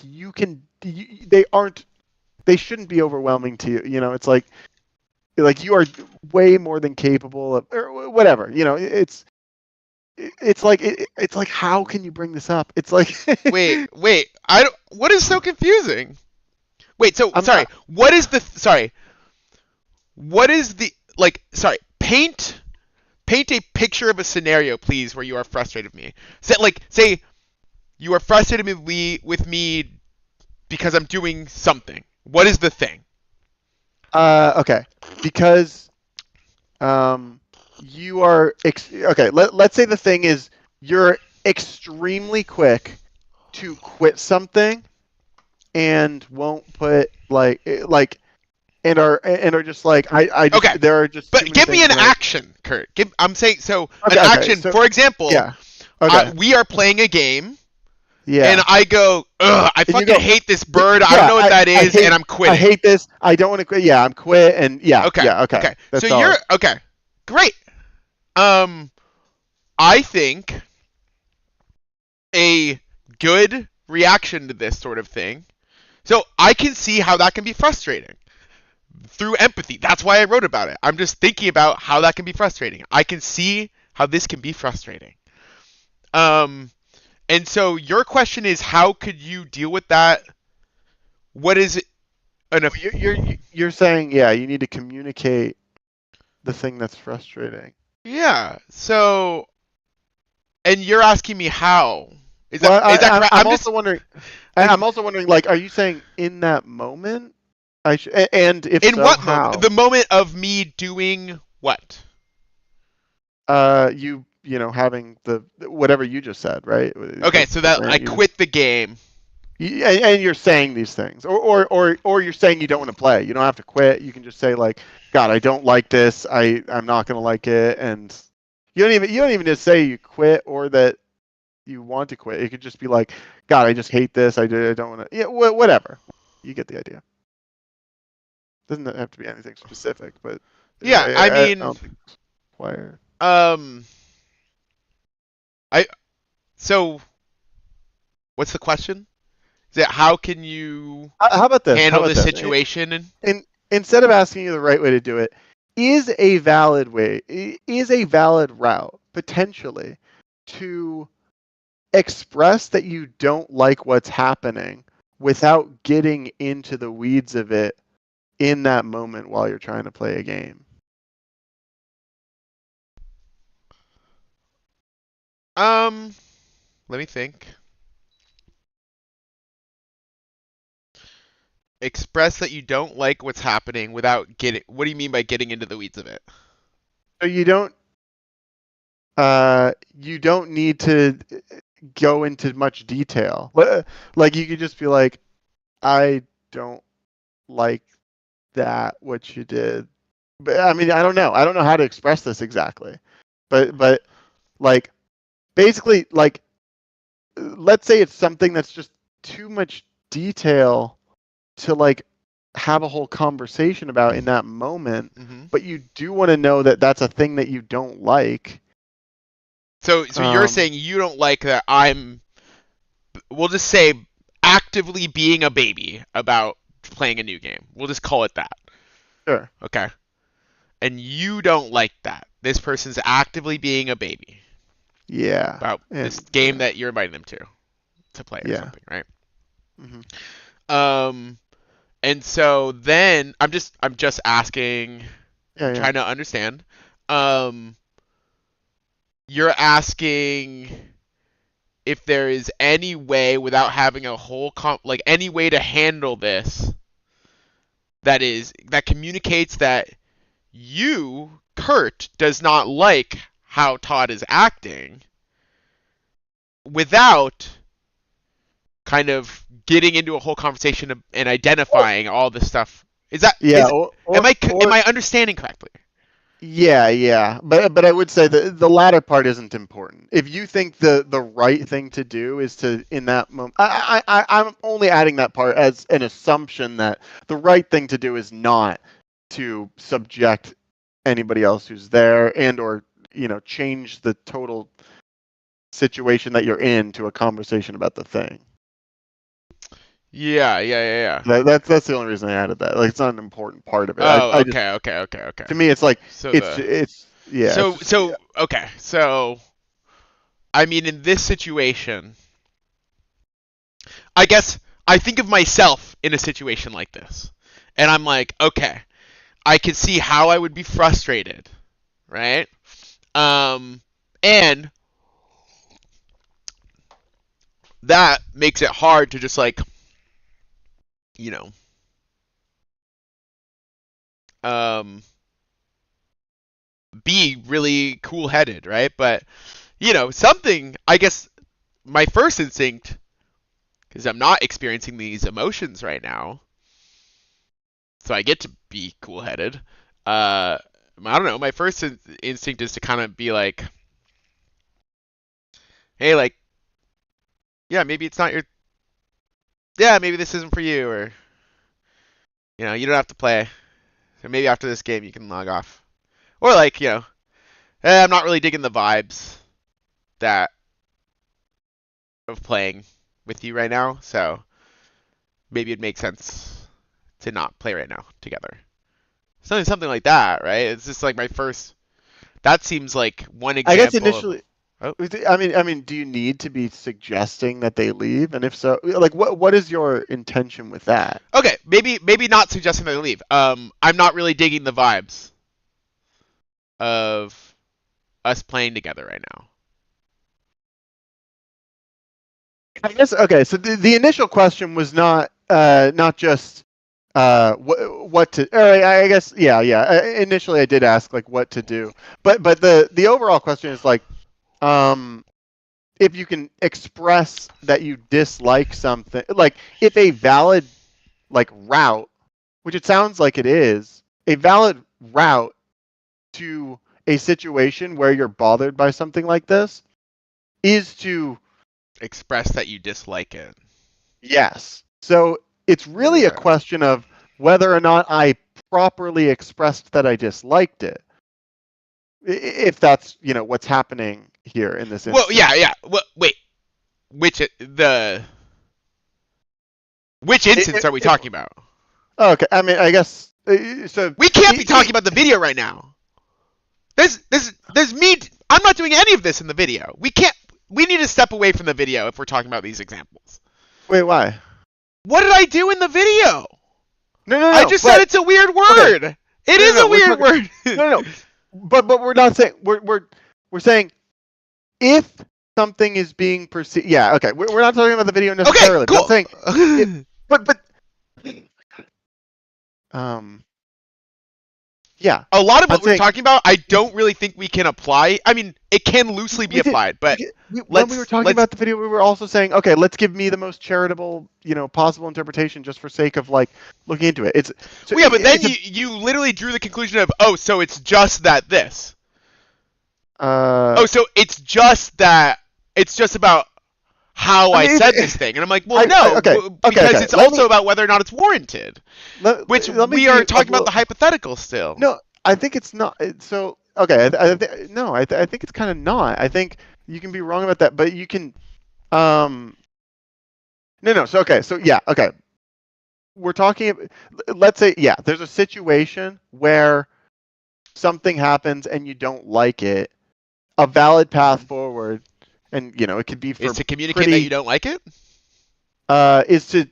they shouldn't be overwhelming to you. It's like you are way more than capable of, or whatever. It's like how can you bring this up? It's like wait, I don't. What is so confusing? Wait, so sorry. not- What is the sorry? What is the like? Sorry, paint a picture of a scenario, please, where you are frustrated with me. Say you are frustrated with me because I'm doing something. What is the thing? Okay, because you are okay. Let's say the thing is you're extremely quick to quit something and won't put and are just like I just, Okay, there are just but too many give me an things that action, Kurt. I'm saying so. Okay, an okay, action. so- For example, yeah. Okay. we are playing a game, Yeah. and I go, ugh, I you fucking go, hate this bird. I yeah, don't know what that is, hate, and I'm quitting. I hate this. I don't want to quit. Yeah, I'm quit. And yeah. Okay. Yeah. Okay. Okay. That's So all. you're okay. Great. I think a good reaction to this sort of thing. So I can see how that can be frustrating through empathy. That's why I wrote about it. I'm just thinking about how that can be frustrating. I can see how this can be frustrating. And so your question is, how could you deal with that? What is it? You're saying, yeah, you need to communicate the thing that's frustrating. Yeah. So, and you're asking me how? Is Well, that correct? I'm also wondering. I'm also wondering, like, are you saying in that moment? And if in so, what how? moment? The moment of me doing what? Having the whatever you just said, right? Okay, so that I quit the game. And you're saying these things, or you're saying you don't want to play. You don't have to quit. You can just say like, God, I don't like this. I'm not gonna like it, and you don't even just say you quit or that you want to quit. It could just be like, God, I just hate this. I don't want to. Yeah, whatever. You get the idea. Doesn't have to be anything specific, but yeah, I mean, don't think it's required. So what's the question? Is it how can you How about this? handle the situation? Instead of asking you the right way to do it, is a valid route potentially to express that you don't like what's happening without getting into the weeds of it in that moment while you're trying to play a game? Let me think. Express that you don't like what's happening without getting. What do you mean by getting into the weeds of it? So you don't need to go into much detail. Like you could just be like, I don't like that what you did. But I mean, I don't know how to express this exactly. But like basically like let's say it's something that's just too much detail to like have a whole conversation about in that moment, but you do want to know that that's a thing that you don't like. So you're saying you don't like that we'll just say actively being a baby about playing a new game. We'll just call it that. Sure. Okay. And you don't like that. This person's actively being a baby. Yeah. About this game that you're inviting them to play or something, right? Mm-hmm. And so then I'm just asking, trying to understand. You're asking if there is any way without having a whole any way to handle this that communicates that you, Kurt, does not like how Todd is acting without kind of getting into a whole conversation and identifying all this stuff. Is that am I understanding correctly? Yeah. But I would say the latter part isn't important. If you think the right thing to do is to in that moment, I'm only adding that part as an assumption that the right thing to do is not to subject anybody else who's there and or change the total situation that you're in to a conversation about the thing. Yeah. That's the only reason I added that. Like, it's not an important part of it. Oh, okay. To me, it's like So okay. So, I mean, in this situation, I guess I think of myself in a situation like this, and I'm like, okay, I can see how I would be frustrated, right? And that makes it hard to just like, be really cool-headed, right? But, something, I guess, my first instinct, because I'm not experiencing these emotions right now, so I get to be cool-headed. I don't know, my first instinct is to kind of be like, hey, like, maybe it's not maybe this isn't for you, or, you don't have to play. So maybe after this game you can log off. Or like, I'm not really digging the vibes of playing with you right now, so maybe it makes sense to not play right now together. Something like that, right? It's just like my first. That seems like one example. I guess initially. I mean, do you need to be suggesting that they leave? And if so, like, what is your intention with that? Okay, maybe not suggesting that they leave. I'm not really digging the vibes of us playing together right now. I guess okay. So the initial question was not just what to. Or I guess yeah. Initially, I did ask like what to do, but the overall question is like, if you can express that you dislike something, like if a valid like route, which it sounds like it is, a valid route to a situation where you're bothered by something like this is to express that you dislike it. Yes. So it's really a Yeah. question of whether or not I properly expressed that I disliked it. If that's, what's happening here in this instance. Well, yeah. Well, wait. Which instance are we talking about? Okay, I mean, I guess so. We can't be talking about the video right now. There's me. I'm not doing any of this in the video. We can't. We need to step away from the video if we're talking about these examples. Wait, why? What did I do in the video? No. I just said it's a weird word. Okay. It is a weird word. No. But we're not saying we're saying if something is being perceived. Yeah. Okay. We're not talking about the video necessarily. Okay, cool. But I'm saying, but yeah. A lot of what I'm saying- we're talking about, I don't really think we can apply. I mean, it can loosely be applied, but when we were talking about the video, we were also saying, okay, let's give me the most charitable, possible interpretation, just for sake of like looking into it. It's so well, yeah, but then you literally drew the conclusion of, oh, so it's just that this. So it's just that. It's just about how I said this thing, and I'm like, well, no, because it's also about whether or not it's warranted. Which we are talking about the hypothetical still. No, I think it's not. So okay, I think it's kind of not. I think you can be wrong about that, but you can. No. So okay. So yeah. Okay. We're talking. Let's say there's a situation where something happens and you don't like it. A valid path forward, and it could be for is to communicate that you don't like it. Is to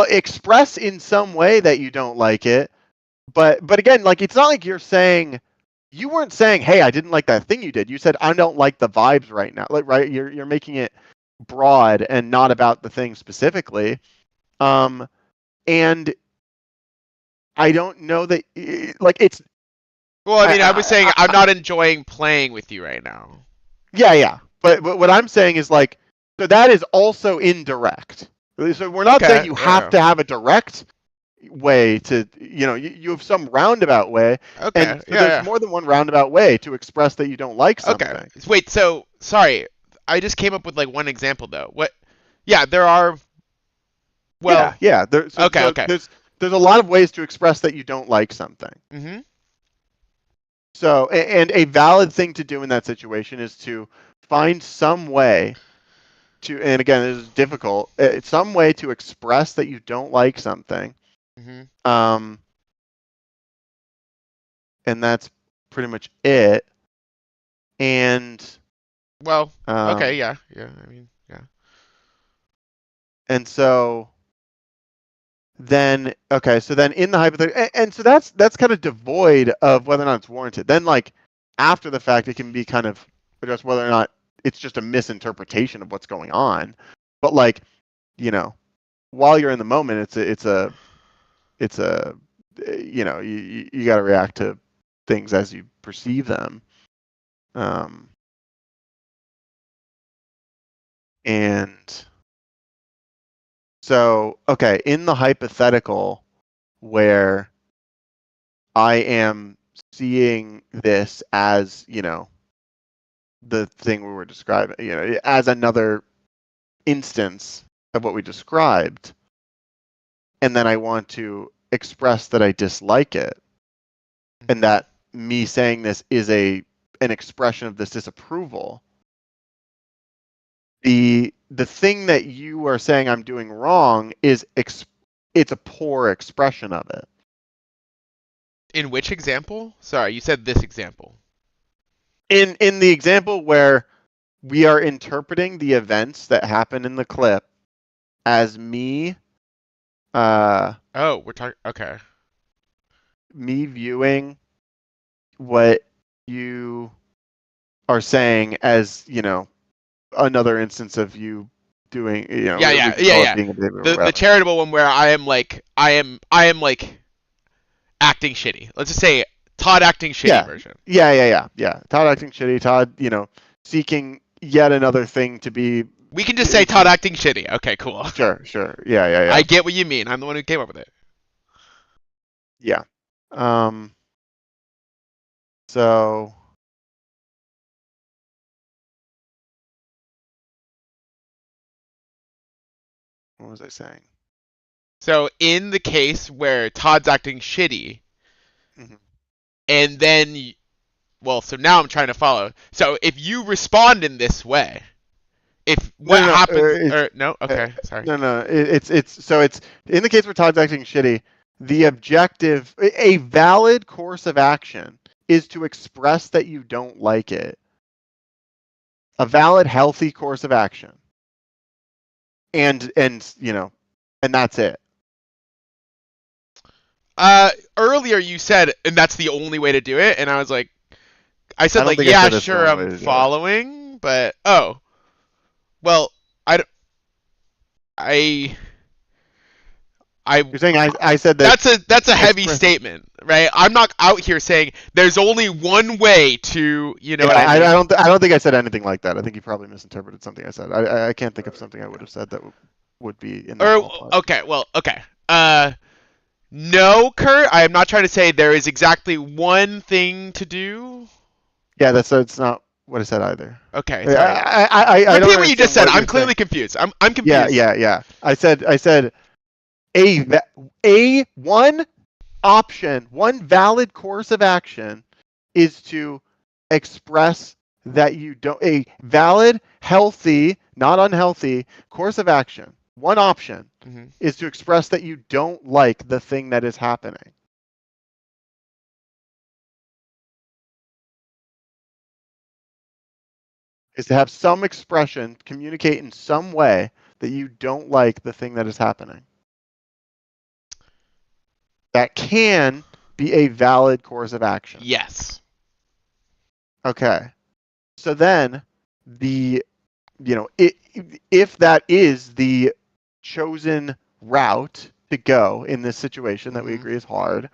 express in some way that you don't like it, but again, like it's not like you weren't saying, hey, I didn't like that thing you did. You said I don't like the vibes right now. Like right, you're making it broad and not about the thing specifically. And I don't know that like it's. Well, I mean, I was saying I'm not enjoying playing with you right now. Yeah. But what I'm saying is like, so that is also indirect. So we're not saying you have to have a direct way to, you have some roundabout way. Okay. And so there's more than one roundabout way to express that you don't like something. Okay. Wait, so, sorry. I just came up with like one example though. What? Yeah, there are. Well. Yeah. Okay. There's a lot of ways to express that you don't like something. Mm-hmm. So, and a valid thing to do in that situation is to find some way to, and again, this is difficult, some way to express that you don't like something. Mm-hmm. And that's pretty much it. And well, okay, yeah. I mean, yeah. And so then in the hypothetical, and so that's kind of devoid of whether or not it's warranted. Then like after the fact, it can be kind of addressed whether or not it's just a misinterpretation of what's going on. But like, while you're in the moment, it's a you got to react to things as you perceive them. And so, okay, in the hypothetical where I am seeing this as, the thing we were describing, as another instance of what we described, and then I want to express that I dislike it, and that me saying this is an expression of this disapproval. The thing that you are saying I'm doing wrong is it's a poor expression of it. In which example? Sorry, you said this example. In the example where we are interpreting the events that happen in the clip as me. We're talking. Okay. Me viewing what you are saying as another instance of you doing yeah. The charitable one where I am like acting shitty. Let's just say Todd acting shitty version. Yeah. Todd acting shitty. Todd, seeking yet another thing to be. We can just say Todd acting shitty. Okay, cool. Sure. Yeah. I get what you mean. I'm the one who came up with it. Yeah. So. What was I saying? So in the case where Todd's acting shitty, and then, well, so now I'm trying to follow. So if you respond in this way, if what happens, or no, okay, sorry. No. It's in the case where Todd's acting shitty. The objective, a valid course of action, is to express that you don't like it. A valid, healthy course of action. And that's it. Earlier you said, and that's the only way to do it, and I was like, I said like, I yeah, said sure, I'm following, but well, You're saying I said that. That's a heavy statement, right? I'm not out here saying there's only one way to, what I mean? I don't think I said anything like that. I think you probably misinterpreted something I said. I can't think of something I would have said that would be in that ballpark. Okay. No, Kurt, I am not trying to say there is exactly one thing to do. Yeah, it's not what I said either. Okay, sorry. I repeat what you just said. I'm clearly confused. I'm confused. Yeah. I said one option, one valid course of action is to express that you don't, a valid, healthy, not unhealthy course of action. One option is to express that you don't like the thing that is happening. Is to have some expression, communicate in some way that you don't like the thing that is happening. That can be a valid course of action. Yes. Okay. So then if that is the chosen route to go in this situation that we agree is hard,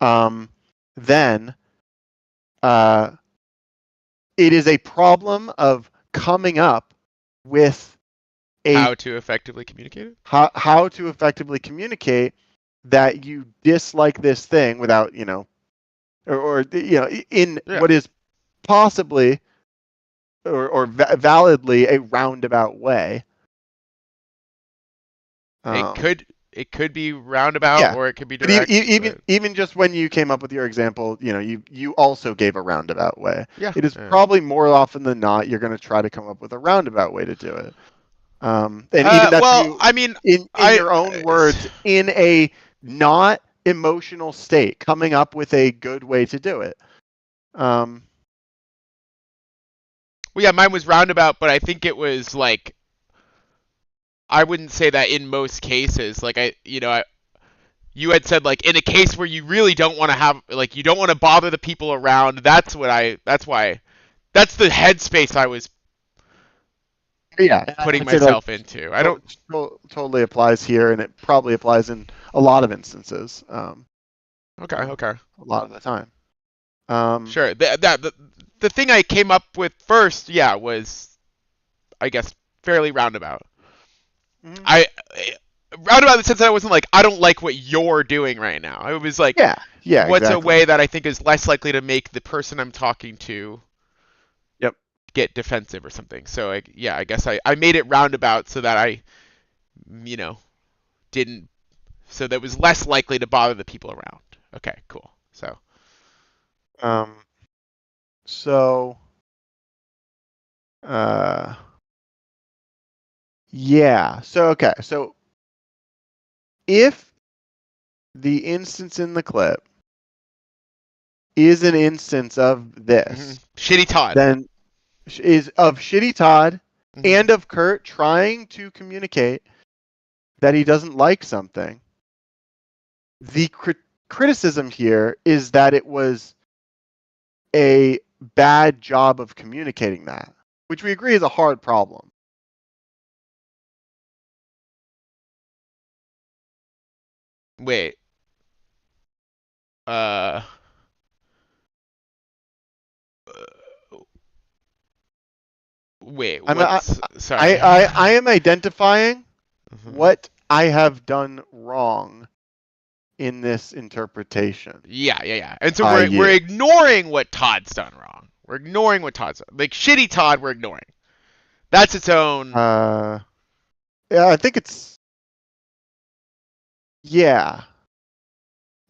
then it is a problem of coming up with how to effectively communicate it? How to effectively communicate that you dislike this thing without, what is possibly or validly a roundabout way. It could be roundabout, or it could be direct. Even just when you came up with your example, you also gave a roundabout way. Yeah. It is probably more often than not you're going to try to come up with a roundabout way to do it. And even that's in your own words, in a not emotional state, coming up with a good way to do it. Well, yeah, mine was roundabout, but I think it was like, I wouldn't say that in most cases. Like you had said like in a case where you really don't want to have, like, you don't want to bother the people around. That's the headspace I was putting myself into. I don't totally applies here, and it probably applies in a lot of instances. Okay. A lot of the time. Sure. The thing I came up with first, was, I guess, fairly roundabout. Roundabout in the sense that I wasn't like, I don't like what you're doing right now. It was like, what's exactly. a way that I think is less likely to make the person I'm talking to get defensive or something. So I guess I made it roundabout so that I, didn't, so that it was less likely to bother the people around. Okay, cool. So. So if the instance in the clip is an instance of this, Shitty Todd, then is of Shitty Todd and of Kurt trying to communicate that he doesn't like something, the criticism here is that it was a bad job of communicating that, which we agree is a hard problem. Wait. Wait, I sorry. I am identifying Mhm. what I have done wrong in this interpretation. Yeah. And so By we're you. ignoring what Todd's done wrong. We're ignoring what Todd's done. Like shitty Todd, we're ignoring. That's its own. Yeah, I think it's. Yeah.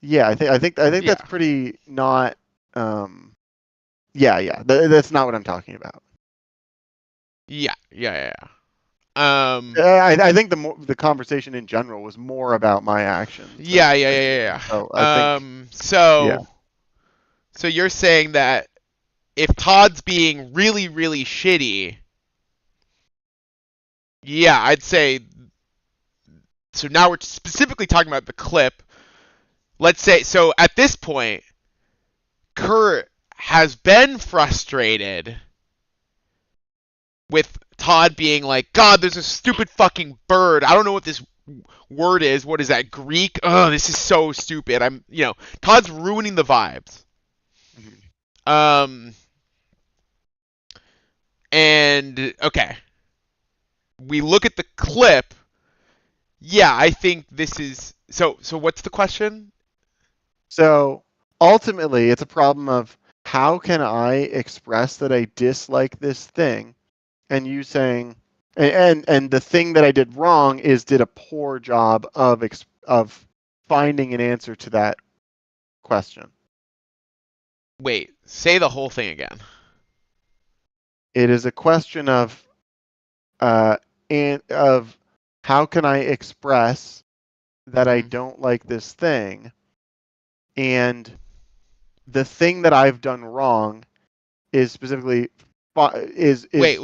Yeah, I think Yeah. that's pretty not. Yeah. That's not what I'm talking about. Yeah. I think the conversation in general was more about my actions. Yeah. So I think. Yeah. So you're saying that if Todd's being really, really shitty, yeah, I'd say. So now we're specifically talking about the clip. Let's say, so at this point, Kurt has been frustrated with Todd being like, God, there's a stupid fucking bird. I don't know what this word is. What is that, Greek? Oh, this is so stupid. Todd's ruining the vibes. And okay, we look at the clip. Yeah, I think this is so. What's the question? So ultimately, it's a problem of how can I express that I dislike this thing, and you saying, and the thing that I did wrong is did a poor job of finding an answer to that question. Wait, say the whole thing again. It is a question of how can I express that I don't like this thing, and the thing that I've done wrong is specifically is Wait.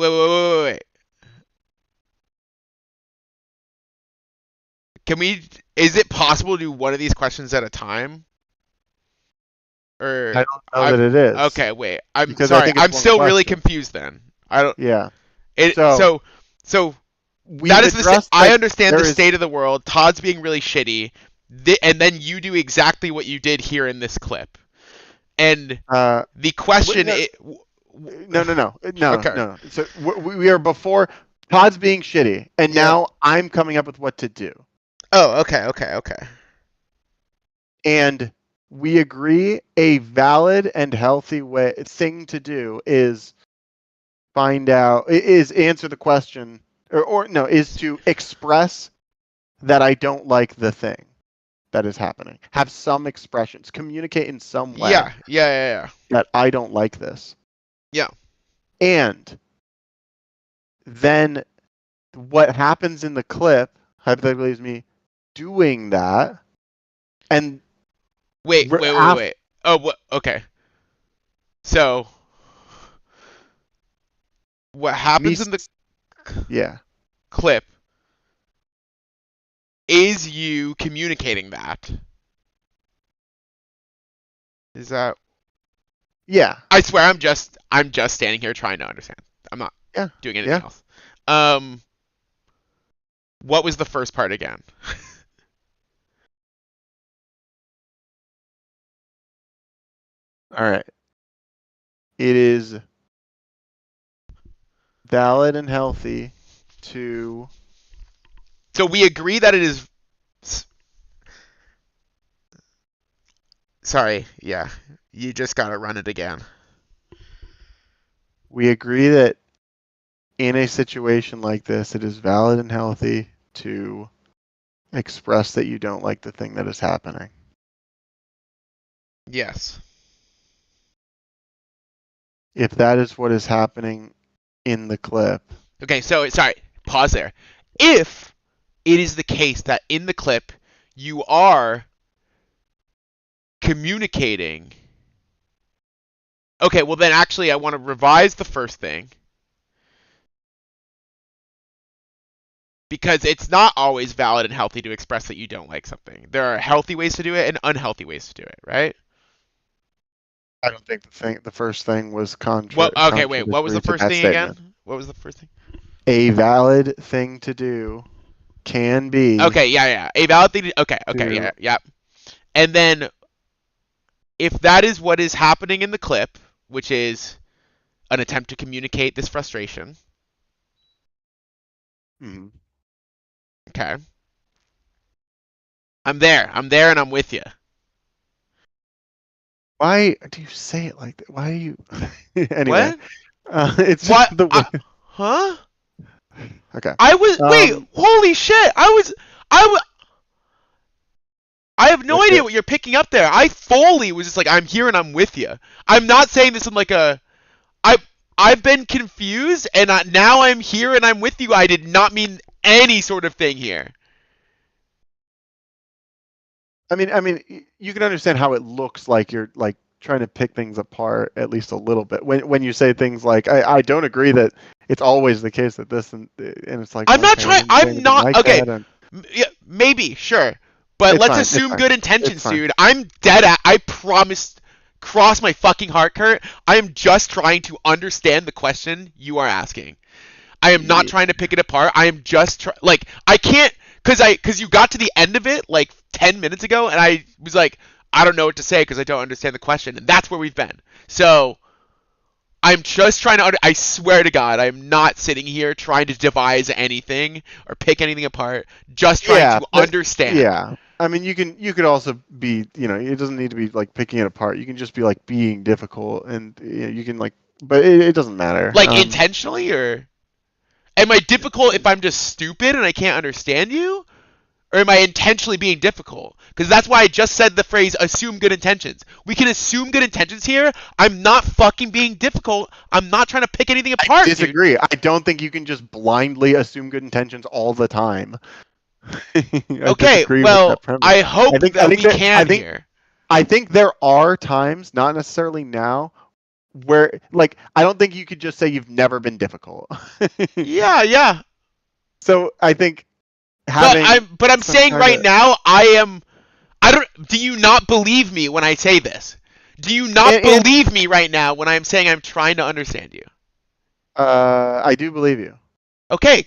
Is it possible to do one of these questions at a time? Or I don't know that it is. Okay, wait. I'm Because sorry. I'm one still really question. confused then. I don't. Yeah. So we've that is the. addressed I that understand the there is- state of the world. Todd's being really shitty, and then you do exactly what you did here in this clip. And the question No. Okay. No. So we are before Todd's being shitty, and Yeah. now I'm coming up with what to do. Oh, okay. And we agree a valid and healthy thing to do is answer the question is to express that I don't like the thing that is happening. Have some expressions, communicate in some way. Yeah. That I don't like this. Yeah. And then what happens in the clip hypothetically is me doing that, and Wait. Oh, what? Okay. So, what happens in the clip is you communicating that. Is that? Yeah. I swear, I'm just standing here trying to understand. I'm not doing anything else. What was the first part again? All right. It is valid and healthy to. So we agree that it is. Sorry, yeah. You just gotta run it again. We agree that in a situation like this, it is valid and healthy to express that you don't like the thing that is happening. Yes. If that is what is happening in the clip. Okay, so sorry, pause there. If it is the case that in the clip you are communicating. Okay, well then actually I want to revise the first thing. Because it's not always valid and healthy to express that you don't like something. There are healthy ways to do it and unhealthy ways to do it, right? I don't think the first thing was Okay, wait. What was the first thing statement. again? What was the first thing? A valid thing to do can be. Okay, yeah. A valid thing. Okay, yeah. And then, if that is what is happening in the clip, which is an attempt to communicate this frustration, Mhm. Okay. I'm there, and I'm with you. Why do you say it like that? Why are you? Anyway, What? it's What? just the way. Huh? Okay. Wait, holy shit! I have no That's idea it. what you're picking up there. I fully was just like, I'm here and I'm with you. I'm not saying this in like I've been confused, and now I'm here and I'm with you. I did not mean any sort of thing here. I mean, you can understand how it looks like you're like trying to pick things apart at least a little bit when you say things like, I don't agree that it's always the case that this and it's like, I'm not okay, I trying. didn't say I'm anything not. like Okay, that, and yeah, maybe, sure, but it's let's fine. It's assume fine. good It's intentions, fine. dude. I'm dead at. I promise. Cross my fucking heart, Kurt. I am just trying to understand the question you are asking. I am not trying to pick it apart. I am just like, I can't, cause you got to the end of it like 10 minutes ago, and I was like, I don't know what to say because I don't understand the question, and that's where we've been. So I'm just trying to. I swear to God, I'm not sitting here trying to devise anything or pick anything apart. Just trying Yeah, to but understand. yeah. I mean, you could also be, it doesn't need to be like picking it apart. You can just be like being difficult, and you can like, but it doesn't matter. Like intentionally, or am I difficult if I'm just stupid and I can't understand you? Or am I intentionally being difficult? Because that's why I just said the phrase assume good intentions. We can assume good intentions here. I'm not fucking being difficult. I'm not trying to pick anything apart, I disagree. dude. I don't think you can just blindly assume good intentions all the time. I Okay, disagree with well, that premise. I hope that we that can here. I think there are times, not necessarily now, where like I don't think you could just say you've never been difficult. Yeah. So I think having But I'm some saying kind right of now, do you not believe me when I say this? Do you not and believe me right now when I'm saying I'm trying to understand you? I do believe you. Okay.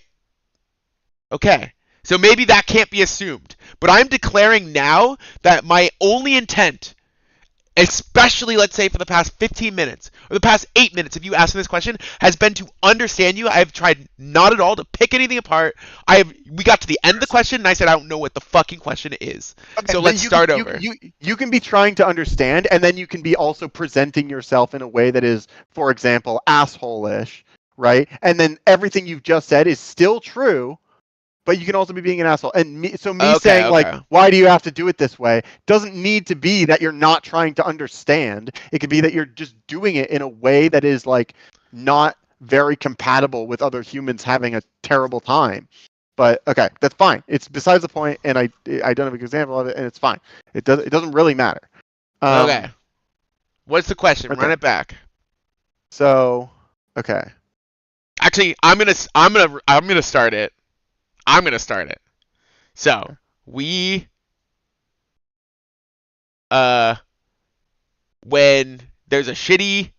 So maybe that can't be assumed. But I'm declaring now that my only intent, especially let's say for the past 15 minutes or the past 8 minutes if you ask me this question, has been to understand you. I've tried not at all to pick anything apart. We got to the end of the question and I said I don't know what the fucking question is. Okay, So but let's start over. You can be trying to understand, and then you can be also presenting yourself in a way that is, for example, asshole-ish, right? And then everything you've just said is still true, but you can also be being an asshole. And me saying like, Okay. why do you have to do it this way? Doesn't need to be that you're not trying to understand. It could be that you're just doing it in a way that is like not very compatible with other humans having a terrible time. But okay, that's fine. It's besides the point, and I don't have an example of it, and it's fine. It doesn't really matter. Okay. What's the question? Okay. Run it back. So, okay. Actually, I'm gonna start it. I'm gonna start it. So we when there's a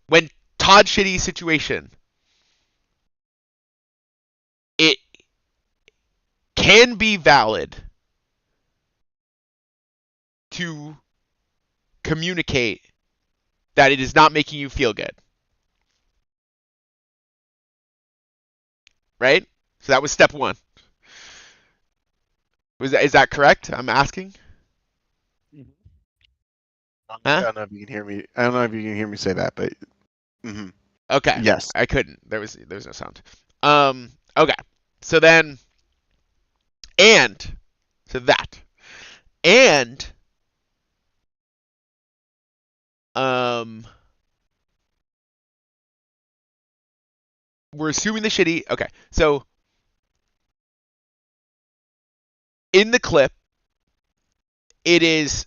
when Todd's shitty situation, it can be valid to communicate that it is not making you feel good. Right? So that was step one. Is that correct? I'm asking. I Huh? don't know if you can hear me. I don't know if you can hear me say that, but Okay. yes. I couldn't. There was no sound. Okay. So then so that and we're assuming the shitty. Okay. So in the clip, it is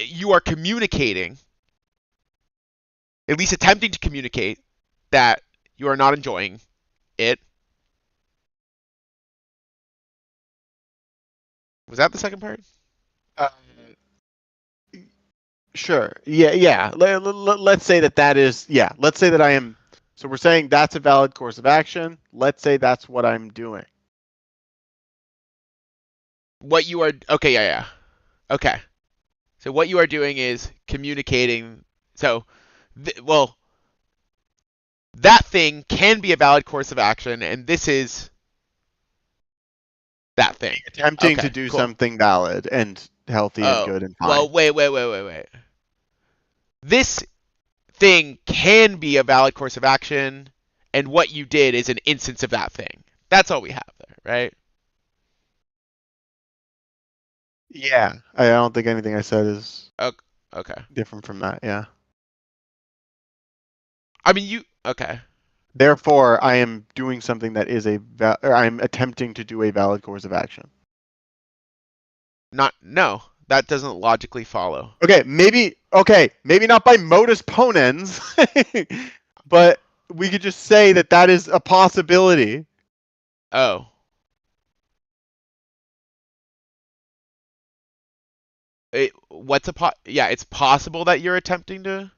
you are communicating, at least attempting to communicate, that you are not enjoying it. Was that the second part? Sure. Yeah. Let's say that is. Yeah. Let's say that I am. So we're saying that's a valid course of action. Let's say that's what I'm doing. What you are. Okay. Yeah. Okay. So what you are doing is communicating So, well, that thing can be a valid course of action, and this is that thing. Attempting Okay, to do cool. something valid and healthy and good and fine. Well, wait. This thing can be a valid course of action, and what you did is an instance of that thing. That's all we have there, right? Yeah, I don't think anything I said is Okay. different from that. Yeah. I mean, okay. Therefore, I am doing something that is or I'm attempting to do a valid course of action. No, that doesn't logically follow. Okay, maybe not by modus ponens, but we could just say that is a possibility. Oh. Yeah, it's possible that you're attempting to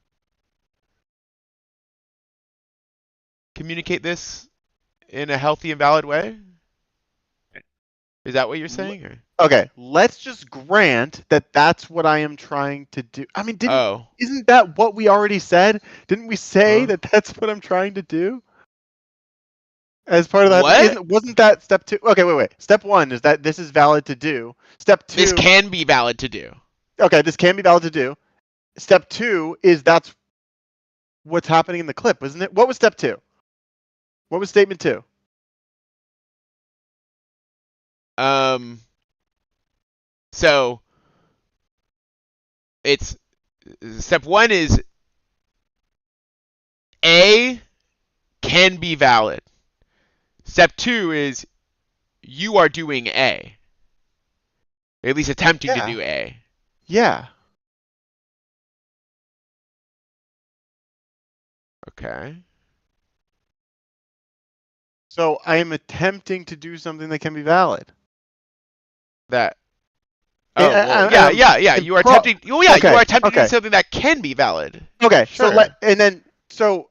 communicate this in a healthy and valid way? Is that what you're saying? Or? Okay, let's just grant that that's what I am trying to do. I mean, isn't that what we already said? Didn't we say that that's what I'm trying to do? As part of that, wasn't that step 2? Okay, wait. Step 1 is that this is valid to do. Step 2. This can be valid to do. Okay, this can be valid to do. Step 2 is that's what's happening in the clip, isn't it? What was step 2? What was statement 2? So it's step 1 is A can be valid. Step 2 is you are doing A. At least attempting to do A. Yeah. Okay. So I am attempting to do something that can be valid. That. Oh, well, yeah. You are attempting. Oh, yeah. You are attempting to do something that can be valid. Okay. Sure. So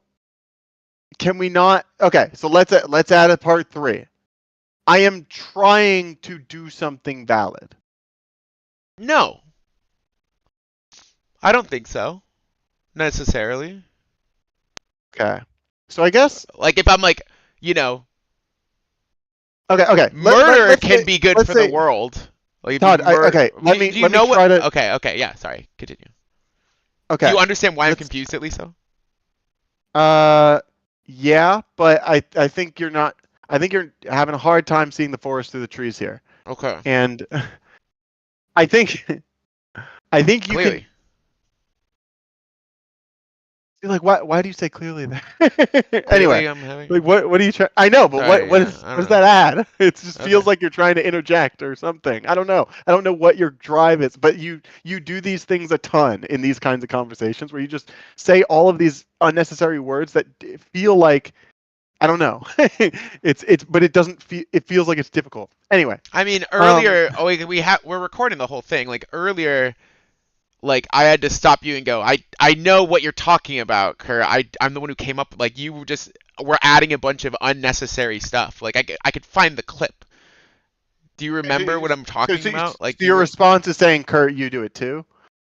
can we not? Okay. So let's add a part 3. I am trying to do something valid. No. I don't think so. Necessarily. Okay. So I guess. Like if I'm like, Okay. Murder can be good for the world. Like Todd, let me try to. Okay. Yeah. Sorry. Continue. Okay. Do you understand why I'm confused at least though? Yeah, but I think you're not. I think you're having a hard time seeing the forest through the trees here. Okay. And I think you Clearly. can. Like, why do you say clearly there? Anyway, like what are you trying? I know, but what does that add? It just feels like you're trying to interject or something. I don't know. I don't know what your drive is, but you do these things a ton in these kinds of conversations where you just say all of these unnecessary words that feel like, I don't know. But it doesn't feel. It feels like it's difficult. Anyway. I mean, earlier we're recording the whole thing. Like earlier. Like I had to stop you and go. I know what you're talking about, Kerr. I'm the one who came up. Like you were adding a bunch of unnecessary stuff. Like I could find the clip. Do you remember what I'm talking about? Like your response is saying, "Kurt, you do it too."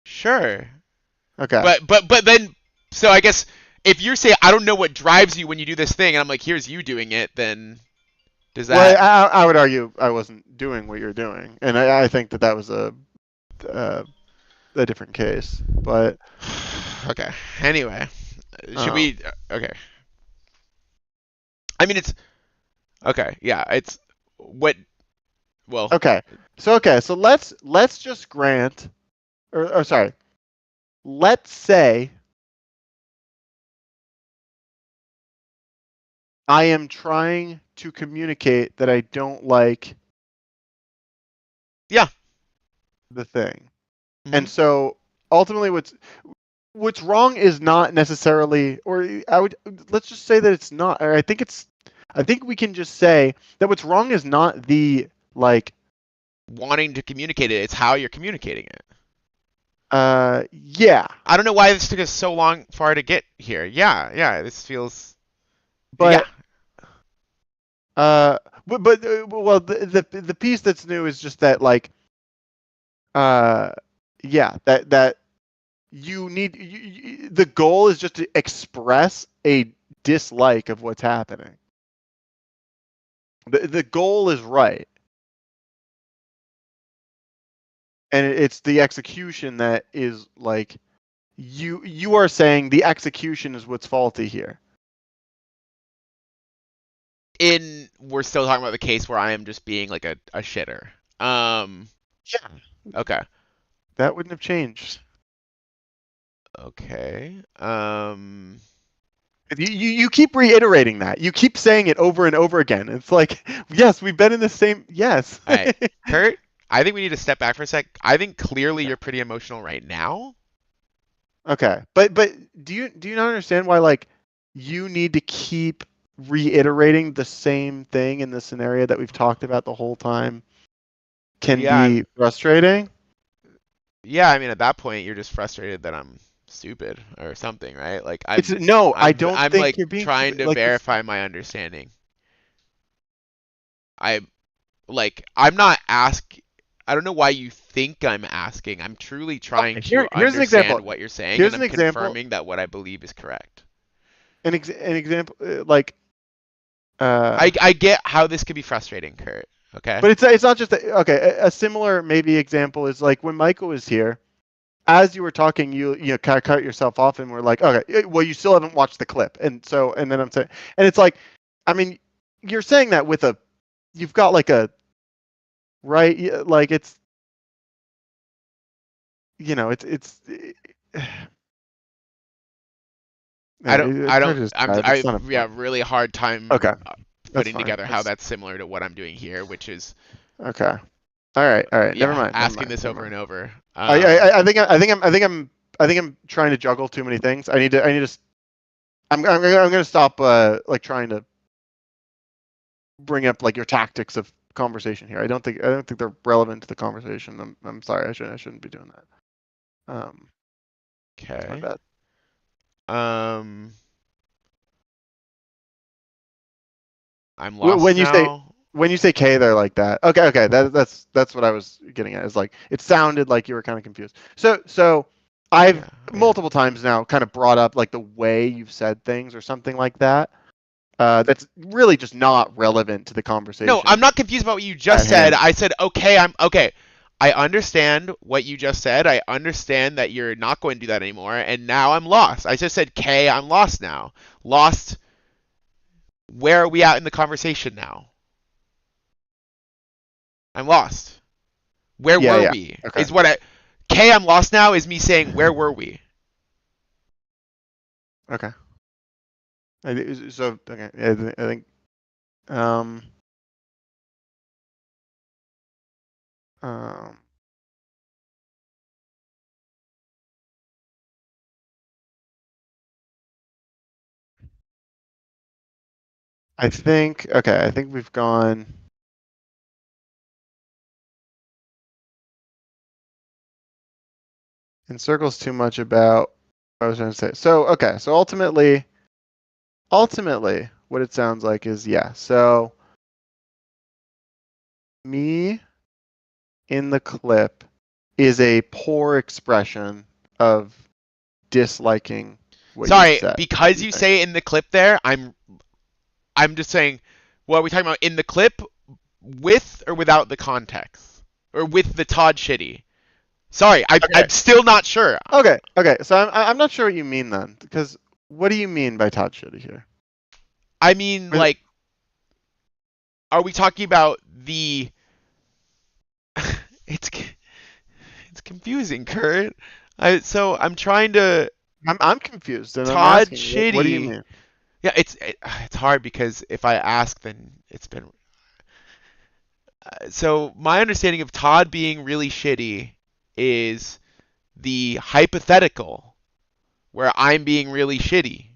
Sure. Okay. But then, so I guess if you say I don't know what drives you when you do this thing, and I'm like, here's you doing it, then does that? Well, I would argue I wasn't doing what you're doing, and I think that was a different case, but okay. Anyway, should we? Okay. I mean, it's okay. Yeah, it's what. Well. Okay. So let's just grant, or sorry. Let's say I am trying to communicate that I don't like. Yeah. The thing. Mm-hmm. And so ultimately what's wrong is not necessarily, or let's just say that it's not, or I think we can just say that what's wrong is not the like wanting to communicate it, it's how you're communicating it. Yeah. I don't know why this took us so far to get here. Yeah, this feels but well the piece that's new is just that like yeah, that the goal is just to express a dislike of what's happening. The goal is right. And it's the execution that is like you are saying the execution is what's faulty here. We're still talking about the case where I am just being like a shitter. Yeah. Okay. That wouldn't have changed. Okay. You keep reiterating that. You keep saying it over and over again. It's like, yes, we've been in the same. Yes. All right, Kurt. I think we need to step back for a sec. I think clearly you're pretty emotional right now. Okay, but do you not understand why like you need to keep reiterating the same thing in the scenario that we've talked about the whole time can be frustrating? Yeah, I mean at that point you're just frustrated that I'm stupid or something, right? Like I don't I'm think like you're being trying to like, verify my understanding. I'm not asking. I don't know why you think I'm asking. I'm truly trying to understand what you're saying, and I'm confirming that what I believe is correct. An example, like. I get how this could be frustrating, Kurt. Okay. But it's not just a similar maybe example is like when Michael was here, as you were talking, you kind of cut yourself off and we're like, okay, well you still haven't watched the clip, and then I'm saying, and it's like, I mean, you're saying that with you've got like a right, like it's, it's. Really hard time. Okay. Putting together how that's similar to what I'm doing here, which is okay. All right. Never mind. Asking this over and over. I think I'm trying to juggle too many things. I'm gonna stop like trying to bring up like your tactics of conversation here. I don't think they're relevant to the conversation. I'm sorry. I shouldn't be doing that. Okay. My bad. I'm lost when you say K there like that. Okay, that's what I was getting at. Is like it sounded like you were kind of confused. So I've multiple times now kind of brought up like the way you've said things or something like that. That's really just not relevant to the conversation. No, I'm not confused about what you just said. I said okay. I'm okay. I understand what you just said. I understand that you're not going to do that anymore, and now I'm lost. I just said K. I'm lost now. Lost. Where are we at in the conversation now? I'm lost. Where were we? Okay. Is what K, I'm lost now is me saying, where were we? Okay. So, okay, I think, I think we've gone in circles too much about what I was trying to say. So, okay, so ultimately, what it sounds like is, so me in the clip is a poor expression of disliking what you said. Because you say it in the clip there, I'm just saying, what are we talking about in the clip with or without the context? Or with the Todd shitty? Sorry, I'm still not sure. Okay, so I'm not sure what you mean then, because what do you mean by Todd shitty here? I mean, like, are we talking about the... It's confusing, Kurt. So I'm trying to... I'm confused. And Todd I'm asking, shitty. What do you mean? Yeah, it's hard because if I ask, then it's been... So my understanding of Todd being really shitty is the hypothetical where I'm being really shitty.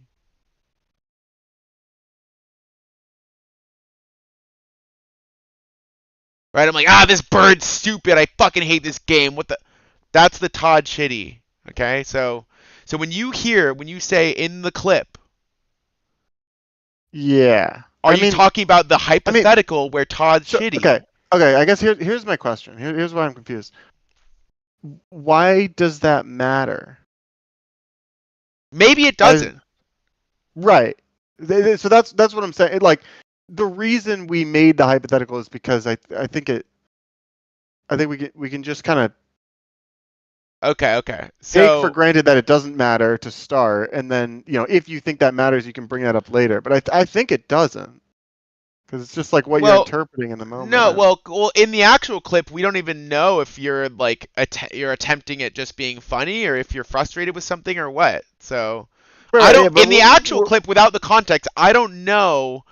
Right? I'm like, this bird's stupid. I fucking hate this game. What the... That's the Todd shitty. Okay? So when you say in the clip... Yeah. Are you talking about the hypothetical where Todd's shitty? Okay, I guess here's my question. Here's why I'm confused. Why does that matter? Maybe it doesn't. Right. So that's what I'm saying. Like, the reason we made the hypothetical is because I think we can just kind of Okay. take So for granted that it doesn't matter to start, and then if you think that matters, you can bring that up later. But I think it doesn't, because it's just like what you're interpreting in the moment. No, well, in the actual clip, we don't even know if you're like you're attempting at just being funny, or if you're frustrated with something, or what. So I don't. In the actual clip, without the context, I don't know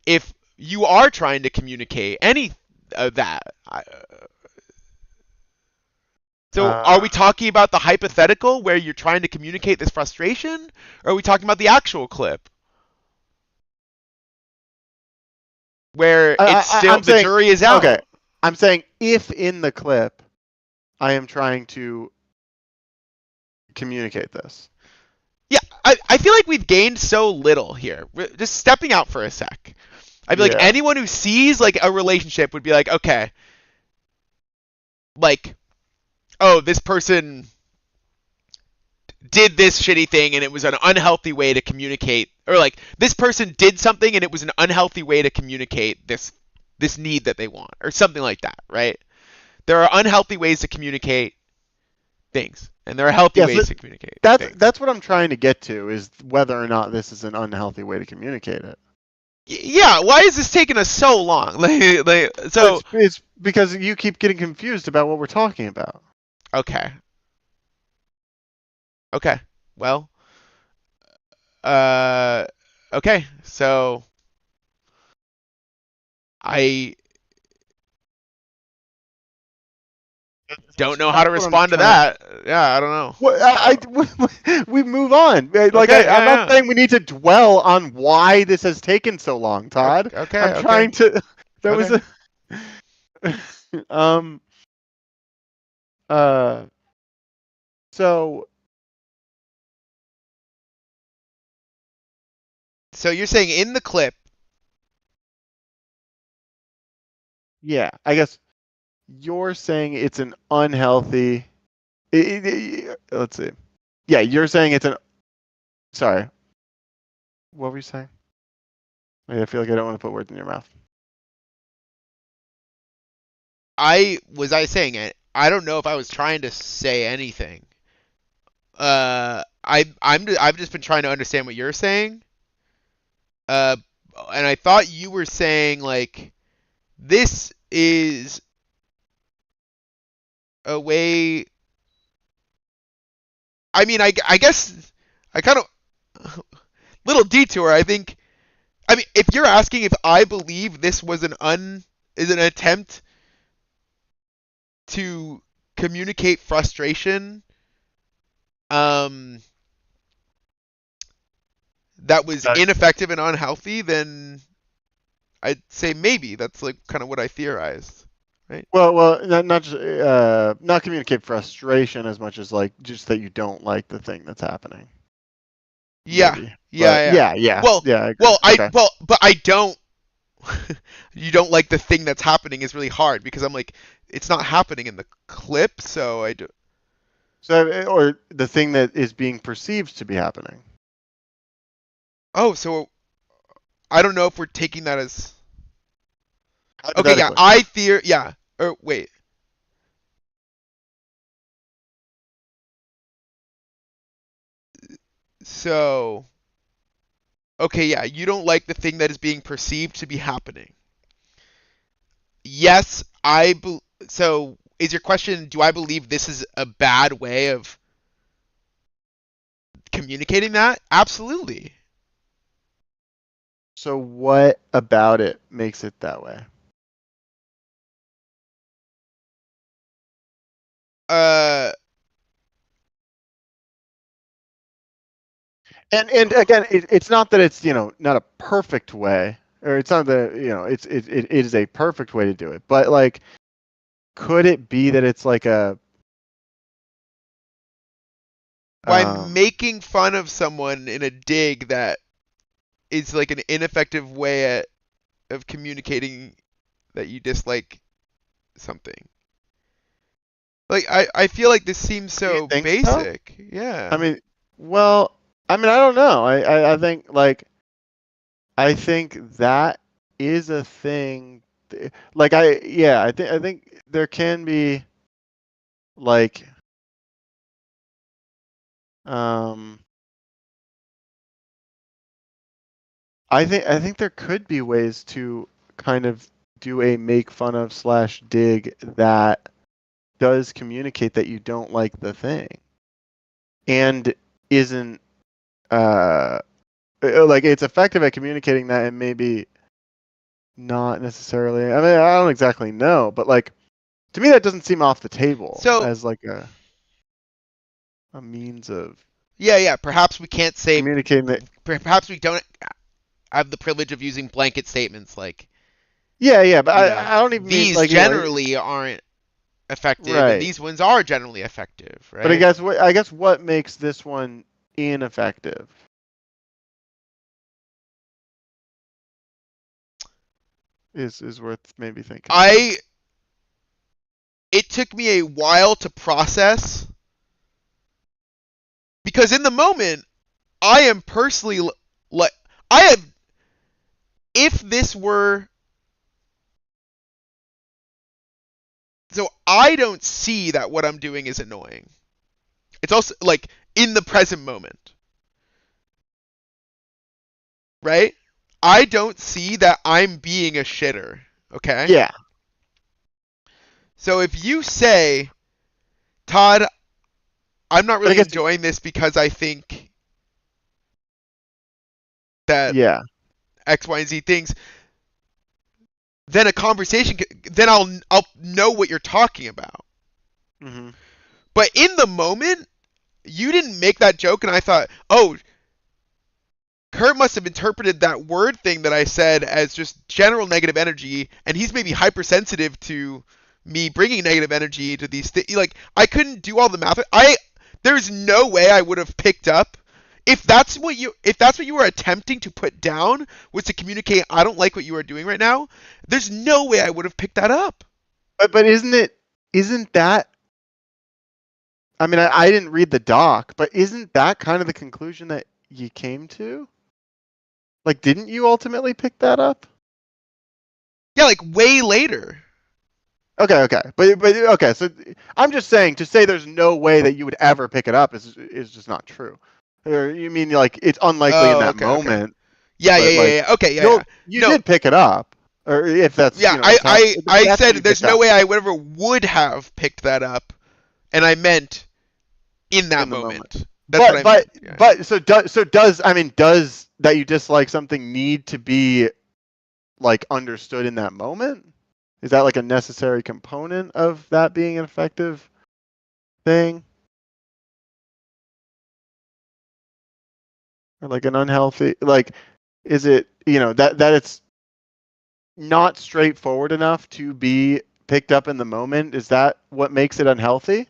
if you are trying to communicate any of that. So are we talking about the hypothetical where you're trying to communicate this frustration, or are we talking about the actual clip where it's still the jury is out? Okay, I'm saying if in the clip I am trying to communicate this. Yeah, I feel like we've gained so little here. Just stepping out for a sec. I'd be like, anyone who sees like a relationship would be like, okay, like, oh, this person did this shitty thing and it was an unhealthy way to communicate, or like this person did something and it was an unhealthy way to communicate this need that they want, or something like that, right? There are unhealthy ways to communicate things, and there are healthy ways to communicate. That's what I'm trying to get to, is whether or not this is an unhealthy way to communicate it. Yeah, why is this taking us so long? So it's because you keep getting confused about what we're talking about. Okay. Well. Okay. So I don't know how to respond to that. Yeah, I don't know. Well, we move on. Like, I'm not saying we need to dwell on why this has taken so long, Todd. Okay. I'm trying to. That was a. So you're saying in the clip? Yeah, I guess you're saying it's an unhealthy. Let's see. Yeah, you're saying it's an. Sorry. What were you saying? I feel like I don't want to put words in your mouth. Was I saying it? I don't know if I was trying to say anything. I've just been trying to understand what you're saying. And I thought you were saying like this is a way. I mean, I guess I kind of little detour. I mean, if you're asking if I believe this was an attempt to communicate frustration, that was ineffective and unhealthy, then I'd say maybe that's like kind of what I theorized, right? Well, not communicate frustration as much as like just that you don't like the thing that's happening. Yeah. Well, but I don't. You don't like the thing that's happening is really hard, because I'm like, it's not happening in the clip, so I do. So, or the thing that is being perceived to be happening. Oh, so I don't know if we're taking that as. Okay, yeah, Or wait. So. Okay, yeah, you don't like the thing that is being perceived to be happening. Yes, so is your question, do I believe this is a bad way of communicating that? Absolutely. So what about it makes it that way? And again, it's not that it's not a perfect way, or it's not that it is a perfect way to do it, but like, could it be that it's like a by making fun of someone in a dig that is like an ineffective way of communicating that you dislike something? Like I feel like this seems so basic. So? Yeah. I mean, well, I mean, I don't know. I think like I think that is a thing. Like I think there can be like um I think there could be ways to kind of do a make fun of slash dig that does communicate that you don't like the thing and isn't like it's effective at communicating that and maybe not necessarily. I mean, I don't exactly know, but like to me that doesn't seem off the table So as like a means of yeah, perhaps we can't say, communicating that. perhaps we don't have the privilege of using blanket statements like, Yeah, but you know, I don't even mean these like generally aren't effective, and right. these ones are generally effective, right? But I guess what makes this one ineffective? Is worth maybe thinking. It took me a while to process because in the moment I am personally like I have if this were so I don't see that what I'm doing is annoying. It's also like in the present moment. Right? I don't see that I'm being a shitter, okay? Yeah. So if you say, Todd, I'm not really enjoying this because I think that yeah. X, Y, and Z things, then a conversation, then I'll know what you're talking about. Mm-hmm. But in the moment, you didn't make that joke, and I thought, oh, Kurt must have interpreted that word thing that I said as just general negative energy, and he's maybe hypersensitive to me bringing negative energy to these things. Like, I couldn't do all the math. There's no way I would have picked up if that's what you were attempting to put down was to communicate I don't like what you are doing right now. There's no way I would have picked that up. But isn't that? I mean, I didn't read the doc, but isn't that kind of the conclusion that you came to? Like, didn't you ultimately pick that up? Yeah, like way later. Okay, but okay. So I'm just saying to say there's no way that you would ever pick it up is just not true. Or you mean like it's unlikely in that moment? Yeah. Okay, yeah. You did pick it up, or if that's yeah. I said there's no way I would have picked that up, and I meant in that moment. That's what I meant. Yeah. But so does that you dislike something need to be like understood in that moment? Is that like a necessary component of that being an effective thing? Or like an unhealthy, like, is it, that it's not straightforward enough to be picked up in the moment? Is that what makes it unhealthy?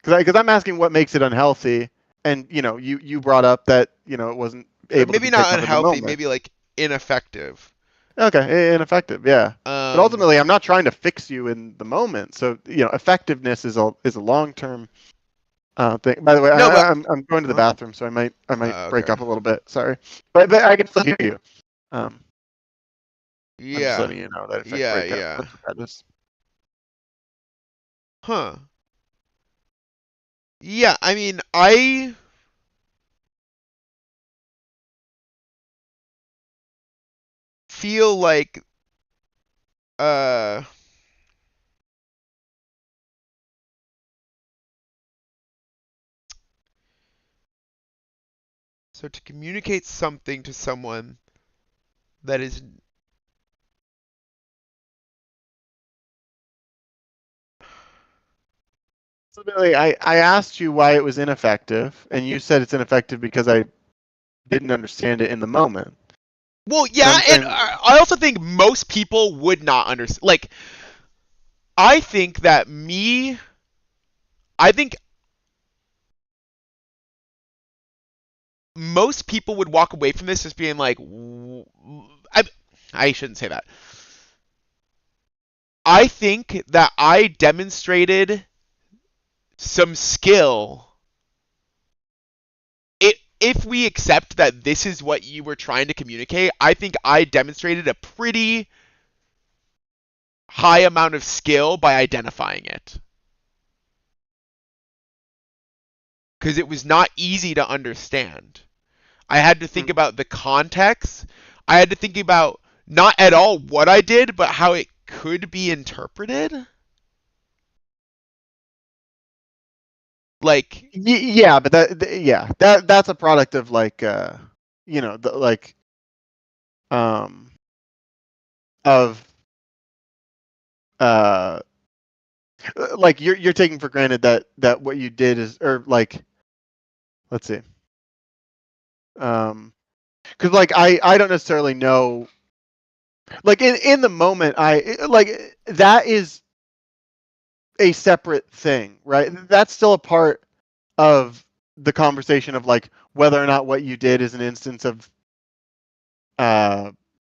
Because I'm asking what makes it unhealthy, and you brought up that it wasn't able maybe to be not picked up unhealthy, in the maybe like ineffective. Okay, ineffective, yeah. But ultimately, I'm not trying to fix you in the moment. So effectiveness is a long-term thing. By the way, no, I'm going to the bathroom, so I might break up a little bit. Sorry, but I can still hear you. Yeah. I'm just letting you know that if I break up, that is. Huh. Yeah, I mean, I feel like so to communicate something to someone that is So Billy, I asked you why it was ineffective, and you said it's ineffective because I didn't understand it in the moment. well, yeah, and I also think most people would not understand. Like, I think most people would walk away from this just being like, I shouldn't say that. I think that I demonstrated some skill if we accept that this is what you were trying to communicate, I think I demonstrated a pretty high amount of skill by identifying it. Because it was not easy to understand. I had to think about the context. I had to think about not at all what I did, but how it could be interpreted. Like, yeah, but that's a product of like you know, like you're taking for granted that what you did is, or like, let's see, because like I don't necessarily know, like in the moment like that is a separate thing, right? That's still a part of the conversation of like whether or not what you did is an instance of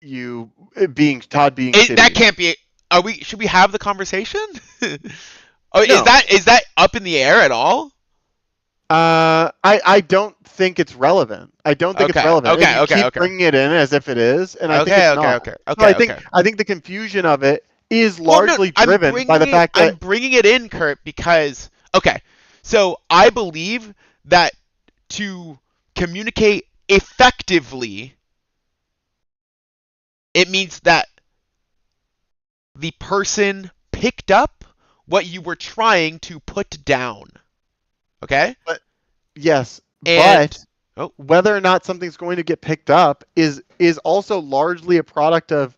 you being Todd being shitty. That can't be. Should we have the conversation? Oh, No. is that up in the air at all? I don't think it's relevant. I don't think it's relevant. Okay, and you keep bringing it in as if it is, and I think it's not. So I think the confusion of it is largely driven by the fact that I'm bringing it in, Kurt, because so I believe that to communicate effectively, it means that the person picked up what you were trying to put down. Okay? Yes, and, but whether or not something's going to get picked up is also largely a product of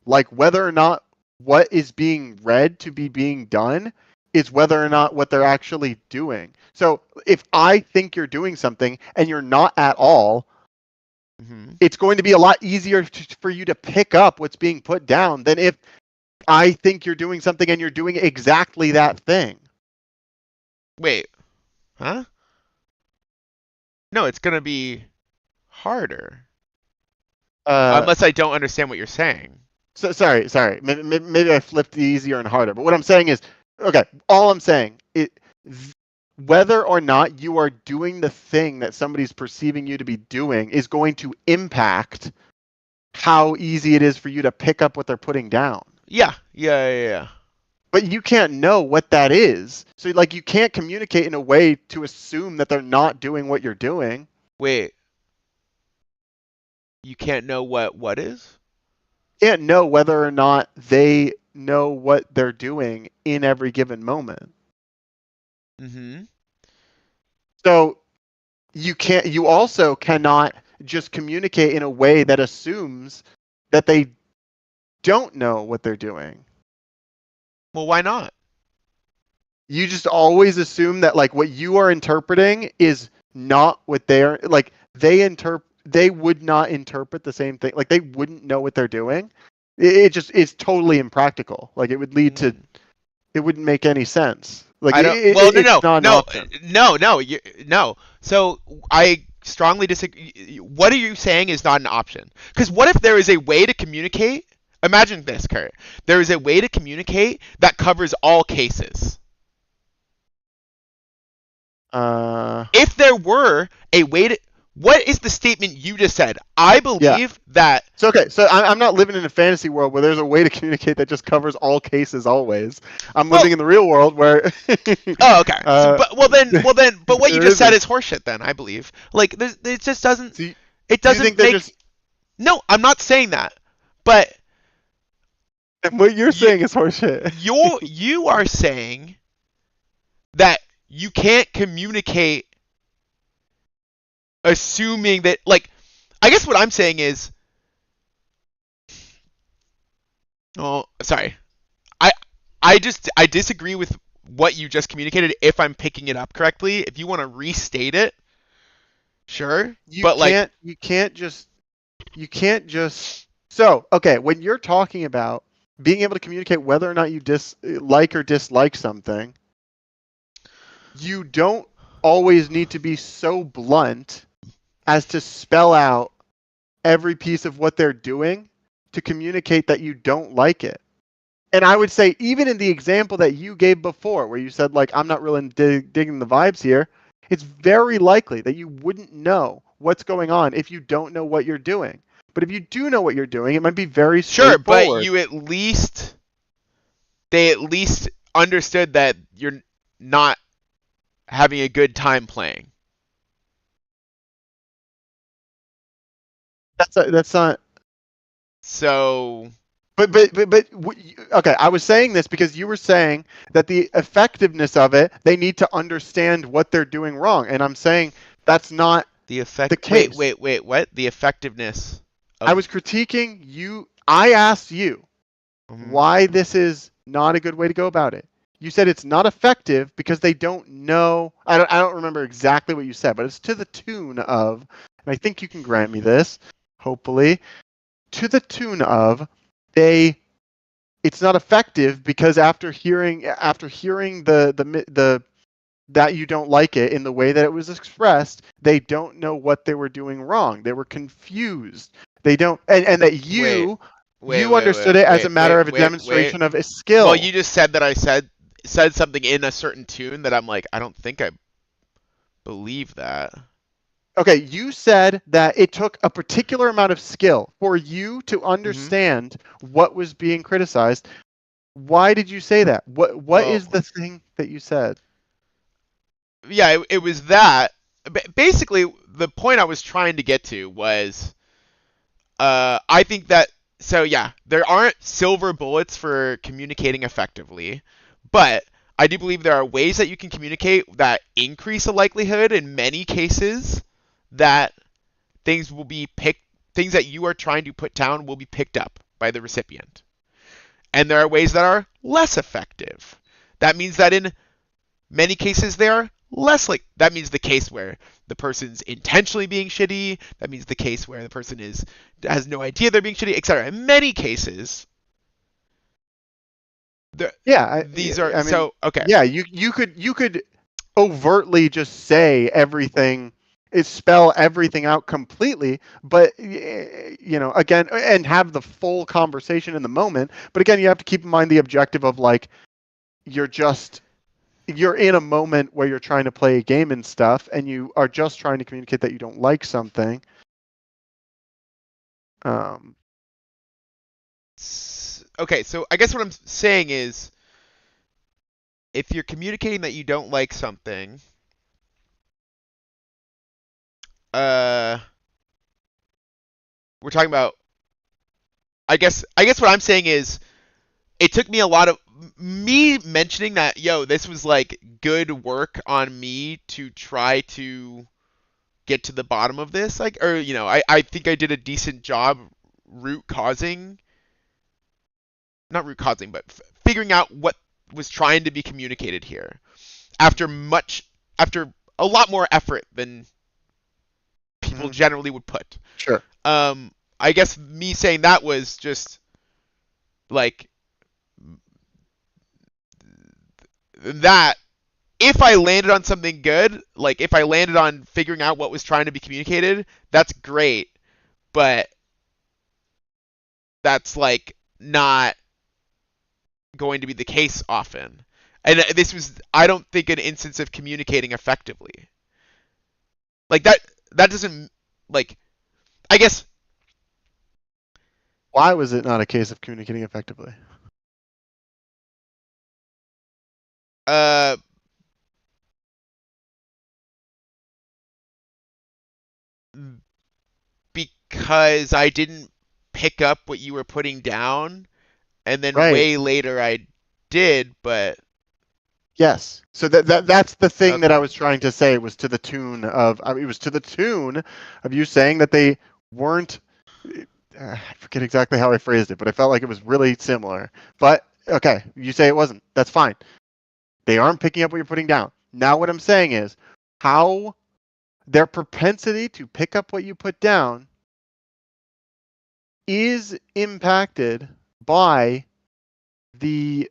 like whether or not what is being read to be being done is whether or not what they're actually doing. So if I think you're doing something and you're not at all, it's going to be a lot easier for you to pick up what's being put down than if I think you're doing something and you're doing exactly that thing. Wait. Huh? No, it's going to be harder. Unless I don't understand what you're saying. So sorry. Maybe I flipped the easier and harder. But what I'm saying is, okay, all I'm saying is whether or not you are doing the thing that somebody's perceiving you to be doing is going to impact how easy it is for you to pick up what they're putting down. Yeah. But you can't know what that is. So like you can't communicate in a way to assume that they're not doing what you're doing. Wait. You can't know what is? You can't know whether or not they know what they're doing in every given moment. So you also cannot just communicate in a way that assumes that they don't know what they're doing. Well, why not? You just always assume that like what you are interpreting is not what they're like. They would not interpret the same thing. Like they wouldn't know what they're doing. It just is totally impractical. Like it would lead to, it wouldn't make any sense. Like no. So I strongly disagree. What are you saying is not an option? Because what if there is a way to communicate? Imagine this, Kurt. There is a way to communicate that covers all cases. If there were a way to... What is the statement you just said? I believe that... So, okay, so I'm not living in a fantasy world where there's a way to communicate that just covers all cases always. I'm living in the real world where... Oh, okay. But what you just said is horseshit then, I believe. Like, it just doesn't... It doesn't make... No, I'm not saying that. But... What you're saying is horseshit. You are saying that you can't communicate assuming that, like, I guess what I'm saying is, sorry, I disagree with what you just communicated. If I'm picking it up correctly, if you want to restate it, sure. You can't just. So okay, when you're talking about being able to communicate whether or not you like or dislike something, you don't always need to be so blunt as to spell out every piece of what they're doing to communicate that you don't like it. And I would say, even in the example that you gave before, where you said, like, I'm not really digging the vibes here, it's very likely that you wouldn't know what's going on if you don't know what you're doing. But if you do know what you're doing, it might be very straightforward. Sure, but they at least understood that you're not having a good time playing. That's not. So. But okay, I was saying this because you were saying that the effectiveness of it, they need to understand what they're doing wrong, and I'm saying that's not the case. Wait, what? The effectiveness. I was critiquing you. I asked you why this is not a good way to go about it. You said it's not effective because they don't know. I don't remember exactly what you said, but it's to the tune of, and I think you can grant me this, hopefully, to the tune of it's not effective because after hearing the that you don't like it in the way that it was expressed, they don't know what they were doing wrong. They were confused. They don't, and that you understood it as a matter of a demonstration of a skill. Well, you just said that I said something in a certain tune that I'm like, I don't think I believe that. Okay, you said that it took a particular amount of skill for you to understand what was being criticized. Why did you say that? What is the thing that you said? Yeah, it was that. Basically, the point I was trying to get to was, I think that, so yeah, there aren't silver bullets for communicating effectively, but I do believe there are ways that you can communicate that increase the likelihood in many cases that things that you are trying to put down will be picked up by the recipient. And there are ways that are less effective. That means that in many cases they are less that means the case where the person's intentionally being shitty, that means the case where the person has no idea they're being shitty, etc. In many cases, okay. Yeah, you could overtly just say everything, spell everything out completely, but again, and have the full conversation in the moment. But again, you have to keep in mind the objective of like you're in a moment where you're trying to play a game and stuff, and you are just trying to communicate that you don't like something. Okay, so I guess what I'm saying is, if you're communicating that you don't like something, we're talking about, I guess what I'm saying is, it took me a lot of me mentioning that, this was like good work on me to try to get to the bottom of this, I think I did a decent job figuring out what was trying to be communicated here after a lot more effort than people generally would put. Sure. I guess me saying that was just like that. If I landed on something good, like if I landed on figuring out what was trying to be communicated, that's great, but that's like not going to be the case often. And this was, I don't think, an instance of communicating effectively. Like that doesn't, like, I guess. Why was it not a case of communicating effectively? Because I didn't pick up what you were putting down, and then way later I did, but yes. So that's the thing that I was trying to say was to the tune of you saying that they weren't. I forget exactly how I phrased it, but I felt like it was really similar. But okay, you say it wasn't. That's fine. They aren't picking up what you're putting down. Now what I'm saying is how their propensity to pick up what you put down is impacted by the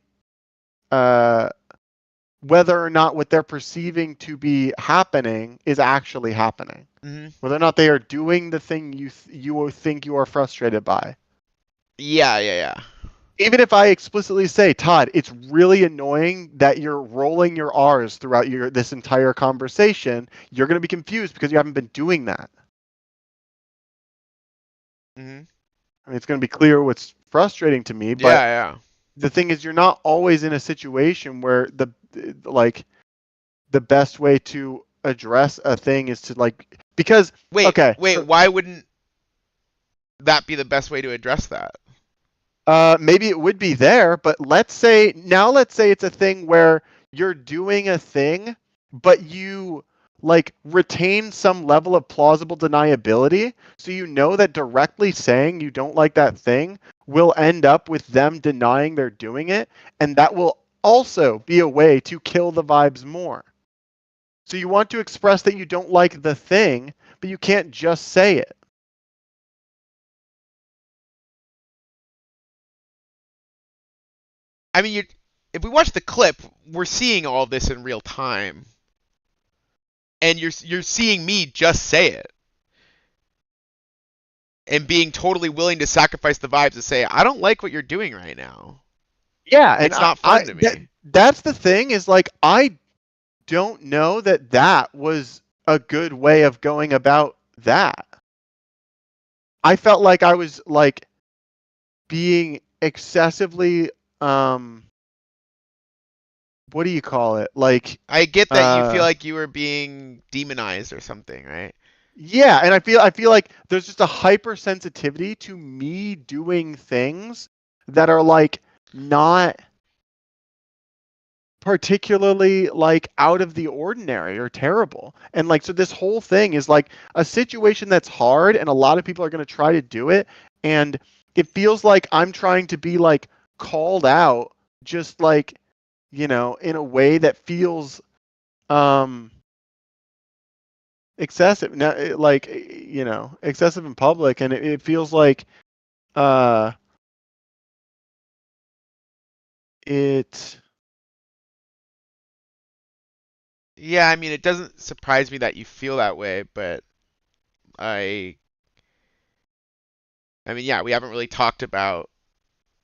whether or not what they're perceiving to be happening is actually happening. Mm-hmm. Whether or not they are doing the thing you think you are frustrated by. Yeah. even if I explicitly say, Todd, it's really annoying that you're rolling your R's throughout this entire conversation, you're going to be confused because you haven't been doing that. Mm-hmm. I mean, it's going to be clear what's frustrating to me, but Yeah. the thing is, you're not always in a situation where the best way to address a thing is to because Wait, okay, why wouldn't that be the best way to address that? maybe it would be there, but let's say it's a thing where you're doing a thing, but you retain some level of plausible deniability, so you know that directly saying you don't like that thing will end up with them denying they're doing it, and that will also be a way to kill the vibes more. So you want to express that you don't like the thing, but you can't just say it. I mean, if we watch the clip, we're seeing all this in real time, and you're seeing me just say it, and being totally willing to sacrifice the vibes to say, I don't like what you're doing right now. Yeah, and it's not fun to me. That's the thing is I don't know that was a good way of going about that. I felt like I was being excessively what do you call it? I get that you feel like you were being demonized or something, right? Yeah, and I feel like there's just a hypersensitivity to me doing things that are not particularly out of the ordinary or terrible. And so this whole thing is a situation that's hard, and a lot of people are going to try to do it, and it feels like I'm trying to be called out just in a way that feels excessive, excessive in public, and it feels like it. Yeah, I mean, it doesn't surprise me that you feel that way, but I mean, yeah, we haven't really talked about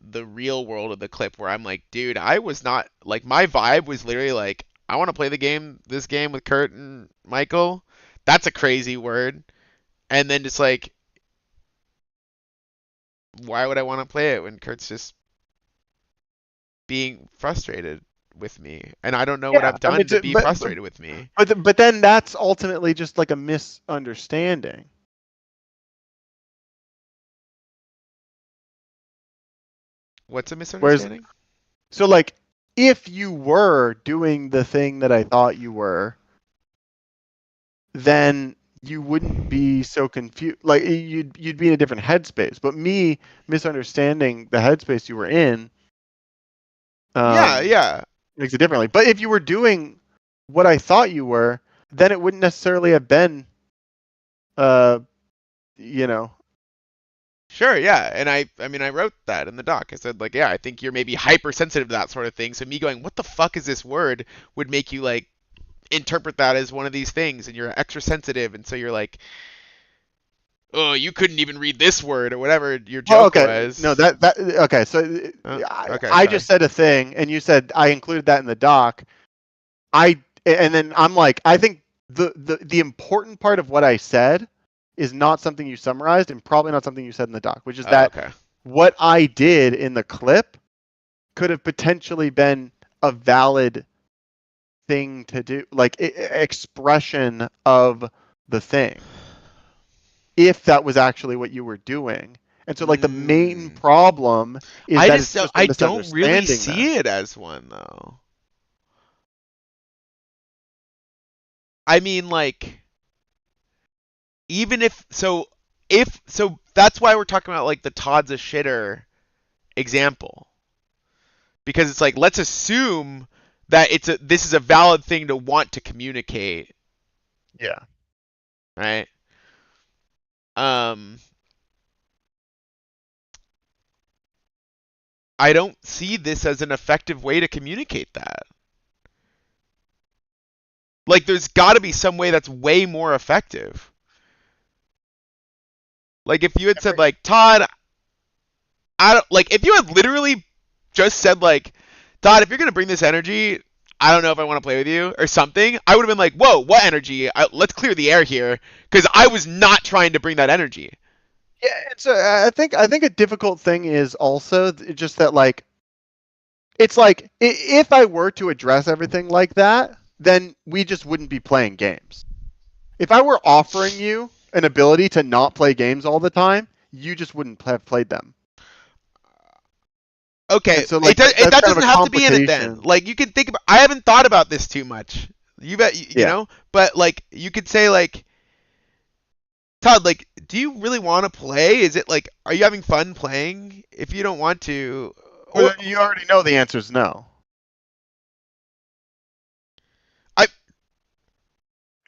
the real world of the clip where I'm like, dude, I was not my vibe was literally I want to play this game with Kurt and Michael. That's a crazy word. And then just why would I want to play it when Kurt's just being frustrated with me, and I don't know what I've done to be frustrated with me. But then that's ultimately just a misunderstanding. What's a misunderstanding? So if you were doing the thing that I thought you were, then you wouldn't be so confused. You'd be in a different headspace. But me misunderstanding the headspace you were in, yeah, makes it differently. But if you were doing what I thought you were, then it wouldn't necessarily have been, Sure, yeah, and I mean, I wrote that in the doc. I said yeah, I think you're maybe hypersensitive to that sort of thing. So me going, what the fuck is this word, would make you interpret that as one of these things, and you're extra sensitive, and so you're oh, you couldn't even read this word or whatever your joke was. No, okay. So I just said a thing, and you said I included that in the doc. And then I'm I think the important part of what I said is not something you summarized, and probably not something you said in the doc, which is what I did in the clip could have potentially been a valid thing to do, expression of the thing, if that was actually what you were doing. And so the main problem is I don't really see it as one, though. I mean, even if that's why we're talking about the Todd's a shitter example, because it's let's assume that this is a valid thing to want to communicate. Yeah. Right. I don't see this as an effective way to communicate that. There's got to be some way that's way more effective. If you had said Todd, I don't like if you had literally just said like, Todd, if you're gonna bring this energy, I don't know if I want to play with you or something. I would have been like, whoa, what energy? Let's clear the air here, because I was not trying to bring that energy. Yeah, it's I think a difficult thing is also just that like, it's like if I were to address everything like that, then we just wouldn't be playing games. If I were offering you an ability to not play games all the time, you just wouldn't have played them. Okay, so, like, that that's kind of doesn't a have to be in it then. complication. Like you can think about. I haven't thought about this too much. You bet. You Yeah. know, but like you could say like, Todd, like, do you really want to play? Is it like, are you having fun playing? If you don't want to, or Well, you already know the answer is no.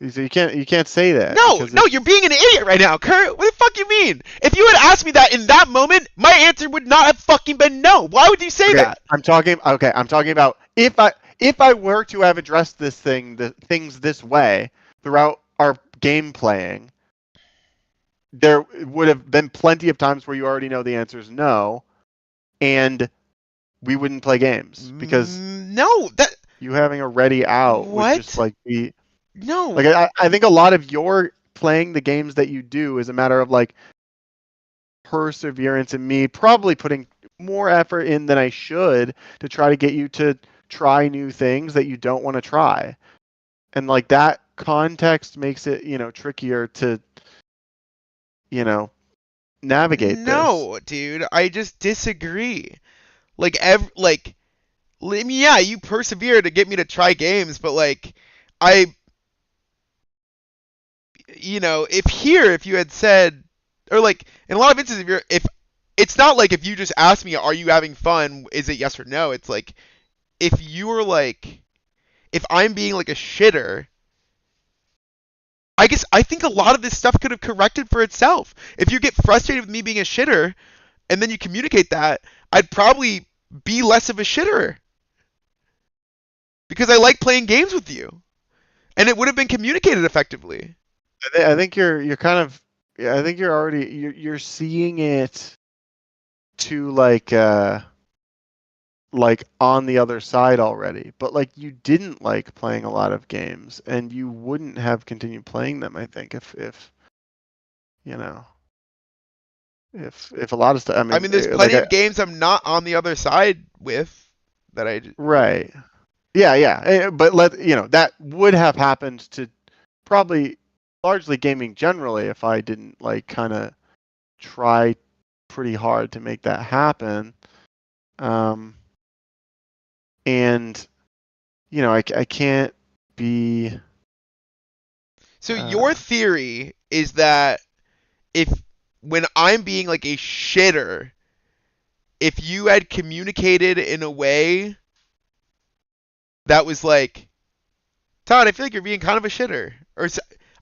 So you can't say that. no, because no, you're being an idiot right now, Kurt. What the fuck you mean? If you had asked me that in that moment, my answer would not have fucking been no. Why would you say Okay, that? I'm talking about if I were to have addressed the things this way throughout our game playing, there would have been plenty of times where you already know the answer is no, and we wouldn't play games because No, that you having a ready out What? would just like be no. like I think a lot of your playing the games that you do is a matter of like perseverance and me probably putting more effort in than I should to try to get you to try new things that you don't want to try. And like that context makes it, trickier to, navigate this. No, dude, I just disagree. Like yeah, you persevere to get me to try games, but like if you had said, or like in a lot of instances, if it's not like if you just asked me, are you having fun? Is it yes or no? It's like if you were like, if I'm being like a shitter, I think a lot of this stuff could have corrected for itself. If you get frustrated with me being a shitter, and then you communicate that, I'd probably be less of a shitter because I like playing games with you, and it would have been communicated effectively. I think you're kind of, I think you're already you're seeing it to like on the other side already, but like you didn't like playing a lot of games and you wouldn't have continued playing them, I think, if if a lot of stuff, I mean, there's plenty of games I'm not on the other side with that I right. Yeah, but that would have happened to probably largely gaming generally if I didn't like kind of try pretty hard to make that happen. And I can't be. So your theory is that when I'm being like a shitter, if you had communicated in a way that was like, Todd, I feel like you're being kind of a shitter, or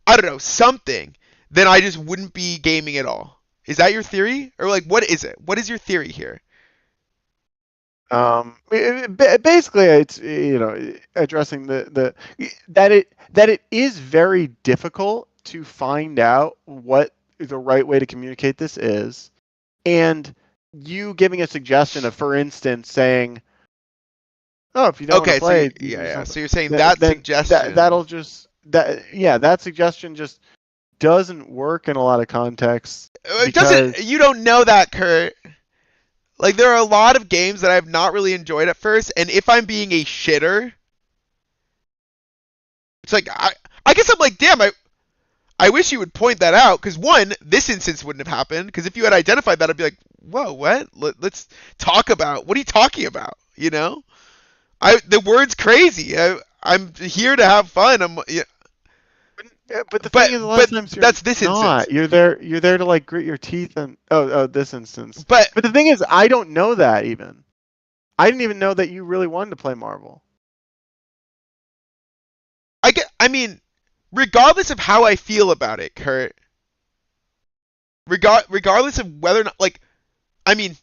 I don't know, something, then I just wouldn't be gaming at all. Is that your theory? Or like, what is it? What is your theory here? Basically, it's addressing that it is very difficult to find out what the right way to communicate this is, and you giving a suggestion of, for instance, saying, "Oh, if you don't want to play, so you're saying that suggestion that suggestion just doesn't work in a lot of contexts. It doesn't. You don't know that, Kurt. Like, there are a lot of games that I've not really enjoyed at first, and if I'm being a shitter, it's like, I guess I'm like, damn, I wish you would point that out, because one, this instance wouldn't have happened, because if you had identified that, I'd be like, whoa, what? Let's talk about, what are you talking about, The word's crazy. I'm here to have fun. But the thing is, a lot of times that's this not. instance. You're there to like grit your teeth and this instance. But the thing is, I don't know that even. I didn't even know that you really wanted to play Marvel. I mean, regardless of how I feel about it, Kurt. Regardless of whether or not, like, I mean,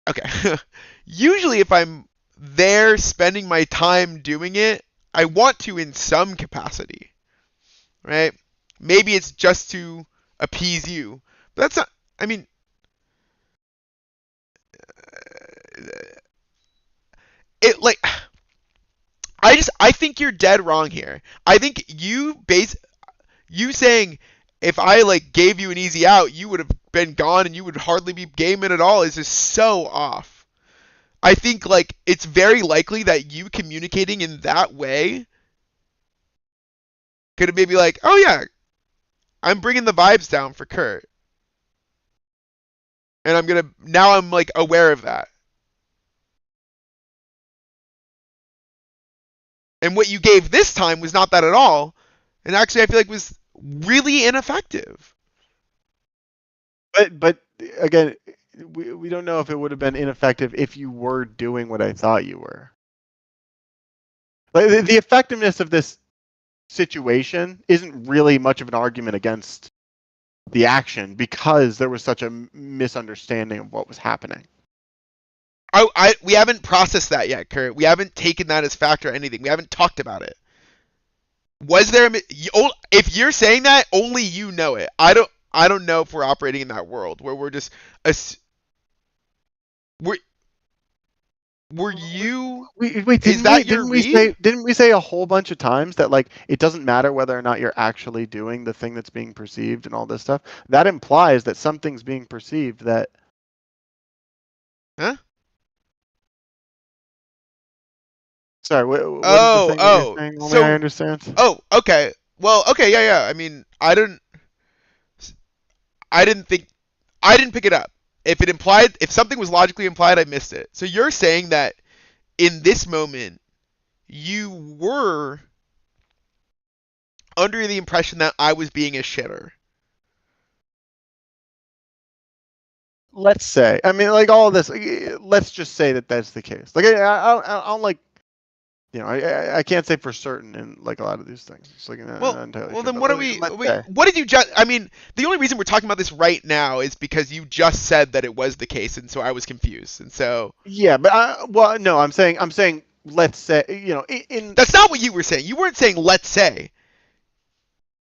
okay. Usually, if I'm there spending my time doing it, I want to in some capacity. Right? Maybe it's just to appease you. But that's not, I mean, it like I think you're dead wrong here. I think you saying if I like gave you an easy out, you would have been gone and you would hardly be gaming at all is just so off. I think like it's very likely that you communicating in that way could have maybe like, oh yeah, I'm bringing the vibes down for Kurt. And now I'm like aware of that. And what you gave this time was not that at all. And actually I feel like was really ineffective. But again, we don't know if it would have been ineffective if you were doing what I thought you were. Like the effectiveness of this situation isn't really much of an argument against the action because there was such a misunderstanding of what was happening. We haven't processed that yet, Kurt. We haven't taken that as factor or anything. We haven't talked about it. Was there if you're saying that, only you know it. I don't know if we're operating in that world where we're just were you wait didn't we say a whole bunch of times that like it doesn't matter whether or not you're actually doing the thing that's being perceived and all this stuff? That implies that something's being perceived that Huh? Sorry, what is the thing that you're saying? Only I understand. Oh, okay. Well, okay, yeah. I mean, I didn't pick it up. If something was logically implied, I missed it. So you're saying that in this moment, you were under the impression that I was being a shitter. Let's say. I mean, like all of this. Let's just say that that's the case. Like I don't like. You know, I can't say for certain in like a lot of these things. It's like not entirely well, sure, then what like, what did you just? I mean, the only reason we're talking about this right now is because you just said that it was the case, and so I was confused, and so. Yeah, but no, I'm saying, let's say, you know, in. That's not what you were saying. You weren't saying let's say.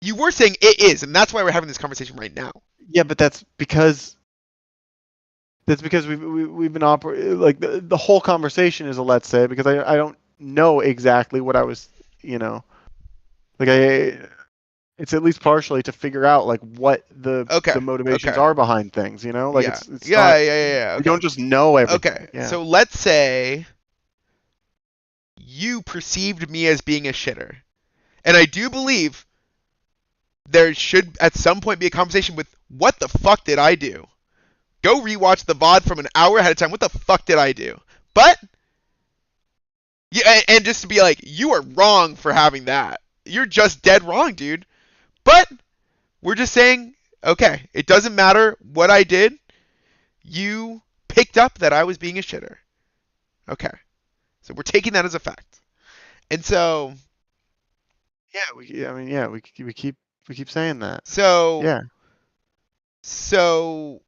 You were saying it is, and that's why we're having this conversation right now. Yeah, but that's because we've been operating like the whole conversation is a let's say because I don't know exactly what I was, you know, like it's at least partially to figure out like what the motivations are behind things, you know, like it's yeah. Not, Okay. You don't just know everything. Okay, yeah. So let's say you perceived me as being a shitter, and I do believe there should at some point be a conversation with what the fuck did I do? Go rewatch the VOD from an hour ahead of time. What the fuck did I do? But yeah, and just to be like, you are wrong for having that. You're just dead wrong, dude. But we're just saying, okay, it doesn't matter what I did. You picked up that I was being a shitter. Okay. So we're taking that as a fact. And so we keep saying that. So yeah. So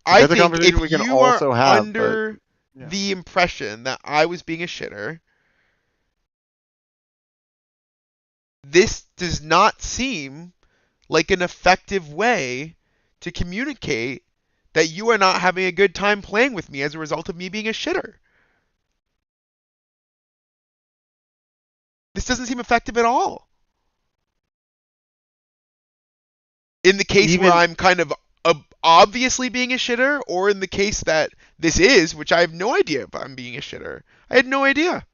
I think if you are under the impression that I was being a shitter, this does not seem like an effective way to communicate that you are not having a good time playing with me as a result of me being a shitter. This doesn't seem effective at all. In the case where I'm kind of obviously being a shitter, or in the case that this is, which I have no idea if I'm being a shitter. I had no idea.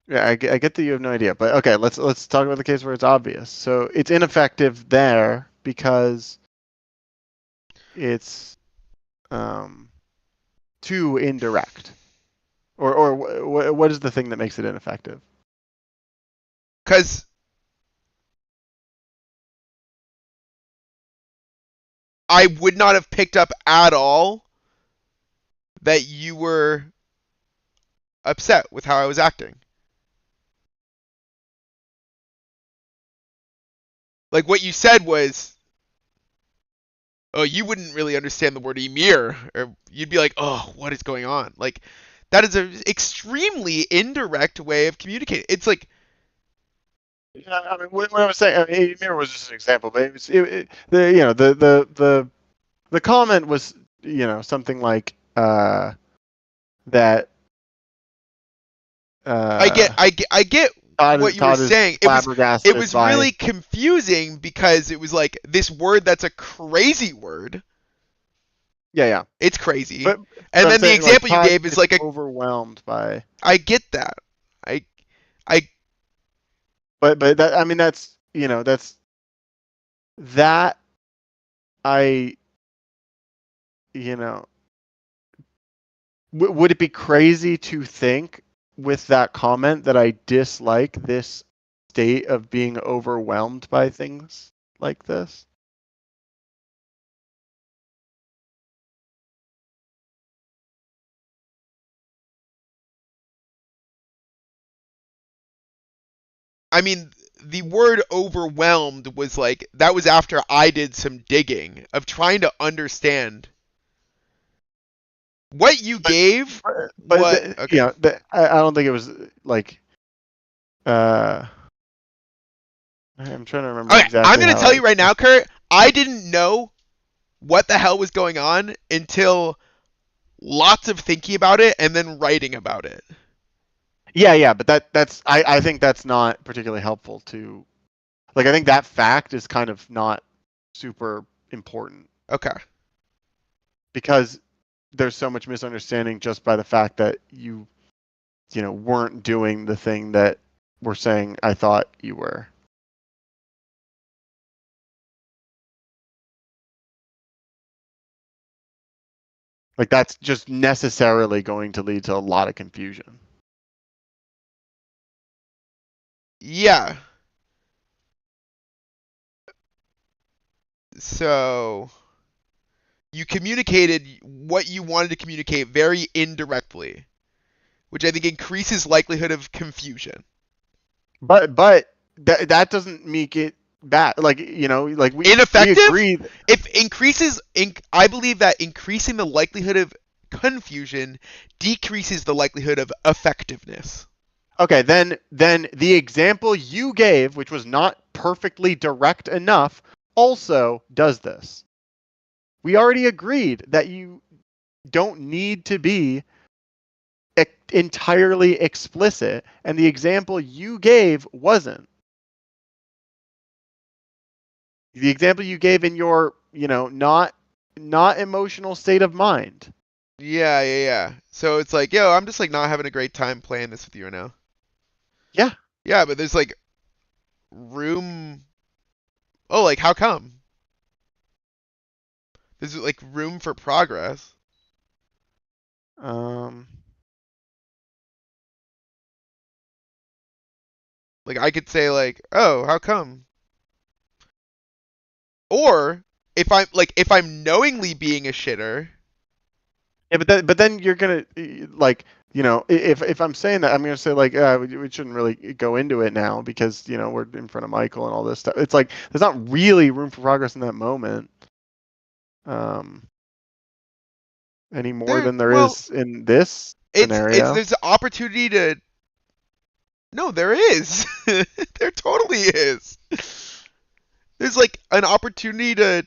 Yeah, I get that you have no idea, but okay, let's talk about the case where it's obvious. So it's ineffective there because it's too indirect. Or what is the thing that makes it ineffective? Because I would not have picked up at all that you were upset with how I was acting. Like what you said was, oh, you wouldn't really understand the word Ymir, or you'd be like, oh, what is going on? Like that is an extremely indirect way of communicating. It's like, yeah, I mean, what I was saying, I mean, Ymir was just an example, but the comment was something like that. I get what you were saying. It was really confusing because it was like this word that's a crazy word. Yeah. It's crazy. But and then the example you gave is like overwhelmed by. I get that. But that, I mean, that's that would it be crazy to think with that comment that I dislike this state of being overwhelmed by things like this? I mean, the word overwhelmed was like, that was after I did some digging of trying to understand what you gave. I don't think it was like, I'm trying to remember exactly. I'm going to tell you right now, Kurt, I didn't know what the hell was going on until lots of thinking about it and then writing about it. Yeah, but that's I think that's not particularly helpful to, like, I think that fact is kind of not super important. Okay. Because there's so much misunderstanding just by the fact that you weren't doing the thing that we're saying I thought you were. Like, that's just necessarily going to lead to a lot of confusion. Yeah. So you communicated what you wanted to communicate very indirectly, which I think increases likelihood of confusion. But that doesn't make it bad. Like, like we ineffective. We agree. I believe that increasing the likelihood of confusion decreases the likelihood of effectiveness. Okay, then the example you gave, which was not perfectly direct enough, also does this. We already agreed that you don't need to be entirely explicit, and the example you gave wasn't. The example you gave in your, not emotional state of mind. Yeah. So it's like, yo, I'm just like not having a great time playing this with you right now. Yeah. Yeah, but there's like room. Oh, like how come? There's like room for progress. Like I could say like, oh, how come? Or if I'm knowingly being a shitter. Yeah, but then you're gonna like, if I'm saying that, I'm gonna say like, we shouldn't really go into it now because we're in front of Michael and all this stuff. It's like there's not really room for progress in that moment, any more than there is in this scenario. There's an opportunity to. No, there is. There totally is. There's like an opportunity to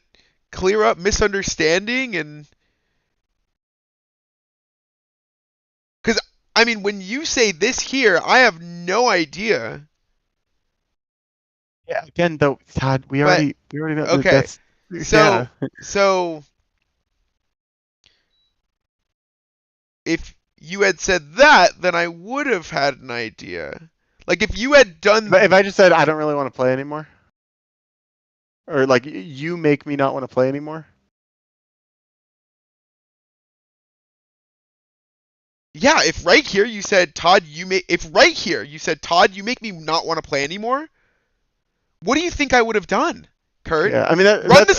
clear up misunderstanding and. Because, I mean, when you say this here, I have no idea. Yeah, again, though, Todd, we already know. Okay. So, if you had said that, then I would have had an idea. Like, if you had done... But if I just said, I don't really want to play anymore? Or, like, you make me not want to play anymore? Yeah, if right here you said, Todd, you make me not want to play anymore, what do you think I would have done, Kurt? Yeah, I mean, run the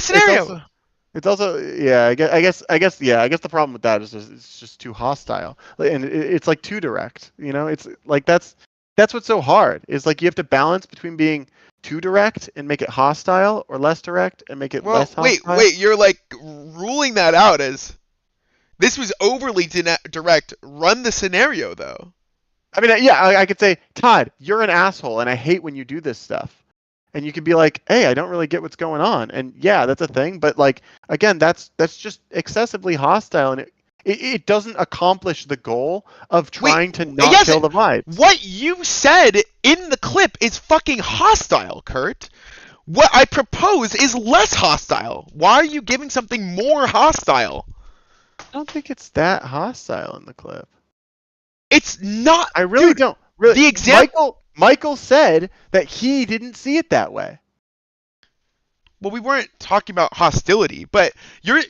scenario. It's also yeah. I guess the problem with that is it's just too hostile, and it's like too direct. It's like that's what's so hard. Is like you have to balance between being too direct and make it hostile, or less direct and make it less hostile. Wait, you're like ruling that out as this was overly direct. Run the scenario though. I mean, yeah, I could say, Todd, you're an asshole, and I hate when you do this stuff. and you can be like, hey, I don't really get what's going on, and yeah, that's a thing, but like again, that's just excessively hostile, and it doesn't accomplish the goal of trying to not kill the vibes. What you said in the clip is fucking hostile, Kurt. What I propose is less hostile. Why are you giving something more hostile? I don't think it's that hostile in the clip. It's not. I really don't. Really, the example. Michael said that he didn't see it that way. Well, we weren't talking about hostility, but you're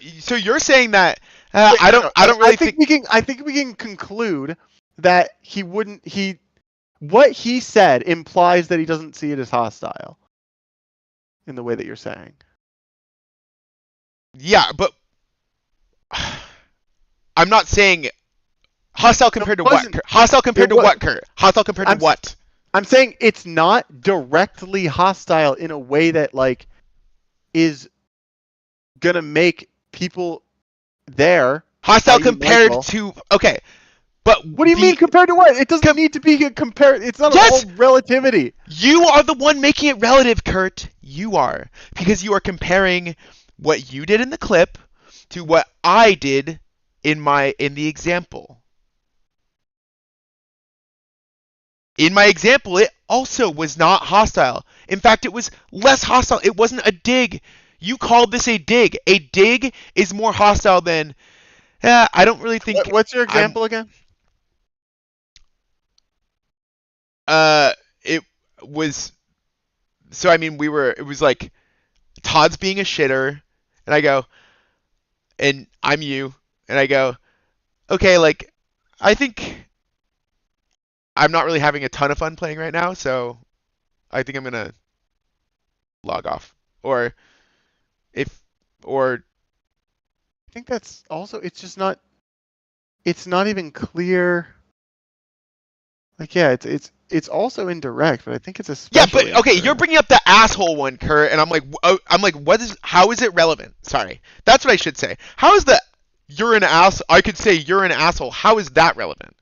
saying that I don't really think I think we can conclude that he wouldn't. What he said implies that he doesn't see it as hostile. In the way that you're saying. Yeah, but I'm not saying hostile compared to what? Hostile compared to what, Kurt? Hostile compared to what? I'm saying it's not directly hostile in a way that like is gonna make people there hostile compared to okay. But what do you mean compared to what? It doesn't need to be compared. It's not all relativity. You are the one making it relative, Kurt. You are. Because you are comparing what you did in the clip to what I did in the example. In my example, it also was not hostile. In fact, it was less hostile. It wasn't a dig. You called this a dig. A dig is more hostile than I don't really think. What's your example again? It was, so I mean, it was like, Todd's being a shitter, and I go, and I'm you, and I go, okay, like, I think I'm not really having a ton of fun playing right now, so I think I'm gonna log off, or I think that's also, it's not even clear. Like, yeah, it's also indirect, but I think it's especially. Yeah, but okay, you're bringing up the asshole one, Kurt, and I'm like, how is it relevant? Sorry, that's what I should say. How is you're an ass? I could say you're an asshole. How is that relevant?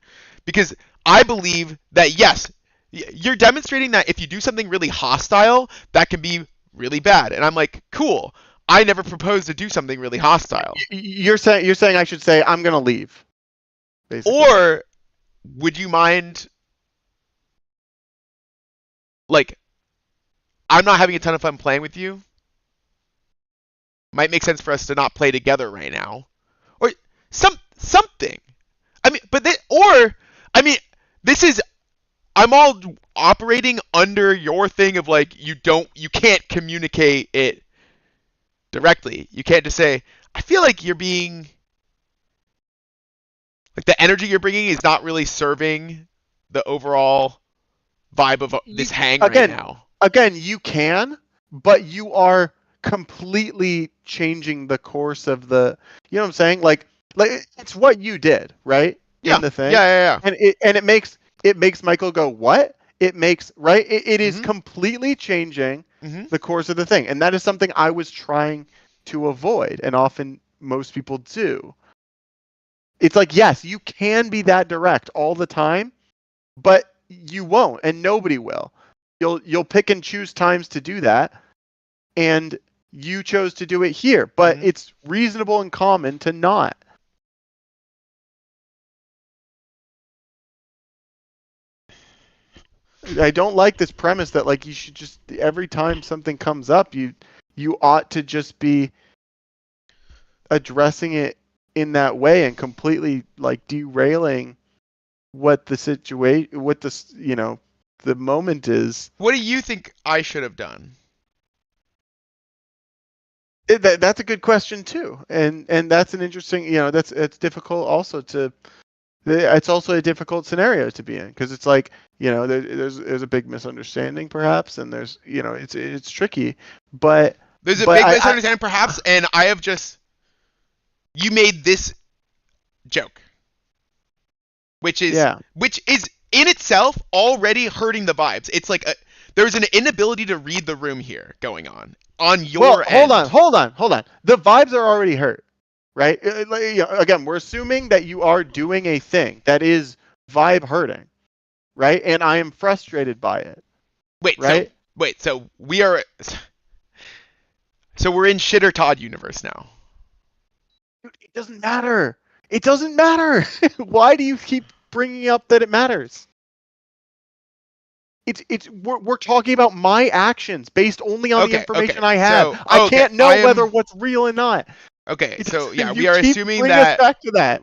Because I believe that yes, you're demonstrating that if you do something really hostile, that can be really bad, and I'm like, cool. I never proposed to do something really hostile. You're saying I should say I'm gonna leave. Basically. Or would you mind? Like, I'm not having a ton of fun playing with you. Might make sense for us to not play together right now, or something. I mean, this is. I'm all operating under your thing of like you can't communicate it directly. You can't just say, I feel like you're being. Like the energy you're bringing is not really serving the overall vibe of this hang right now. Again, you can, but you are completely changing the course of the. You know what I'm saying? Like it's what you did, right? Yeah. In the thing. Yeah. And it makes Michael go, what? It makes right. It is completely changing the course of the thing, and that is something I was trying to avoid, and often most people do. It's like, yes, you can be that direct all the time, but you won't, and nobody will. You'll pick and choose times to do that, and you chose to do it here. But it's reasonable and common to not. I don't like this premise that like you should just every time something comes up, you ought to just be addressing it in that way and completely like derailing what the situation, what the the moment is. What do you think I should have done? That's a good question too, and that's an interesting. It's difficult also to. It's also a difficult scenario to be in because it's like there's a big misunderstanding perhaps, and there's it's tricky, but there's a big misunderstanding perhaps, and I have just. You made this joke, which is in itself already hurting the vibes. It's like there's an inability to read the room here going on your end. Hold on. The vibes are already hurt, right? Again, we're assuming that you are doing a thing that is vibe hurting, right? And I am frustrated by it. Wait, right? Wait, so we are. So we're in Shitter Todd universe now. Dude, it doesn't matter. It doesn't matter. Why do you keep bringing up that it matters? We're talking about my actions based only on the information I have. So, I can't know whether what's real or not. Okay, so yeah, You we are keep assuming bringing that. us back to that.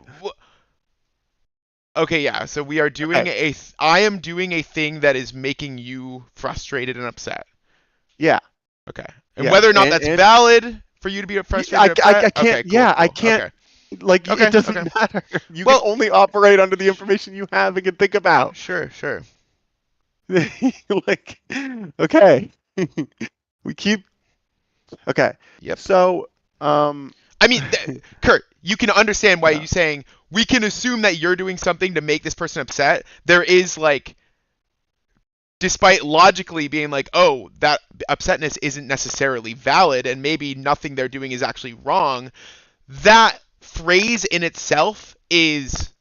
Okay, yeah. So we are doing I am doing a thing that is making you frustrated and upset. Yeah. Okay. And whether or not that's valid for you to be frustrated. I can't. Okay, cool, I cool. can't. Okay. Like it doesn't matter. You can only operate under the information you have and can think about. Sure. Like, okay. We keep. Okay. Yep. So, I mean, Kurt, you can understand why you're saying we can assume that you're doing something to make this person upset. There is like, despite logically being like, oh, that upsetness isn't necessarily valid and maybe nothing they're doing is actually wrong. That phrase in itself is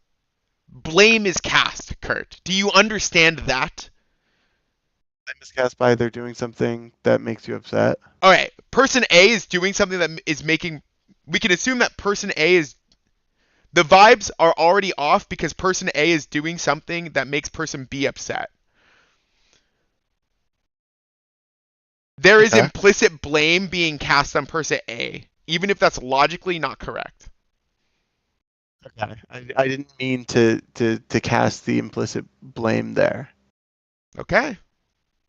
blame is cast, Kurt. Do you understand that? Blame is cast by they're doing something that makes you upset. All right, person A is doing something that is making. We can assume that person A is. The vibes are already off because person A is doing something that makes person B upset. There is implicit blame being cast on person A, even if that's logically not correct. Okay. I didn't mean to cast the implicit blame there. Okay.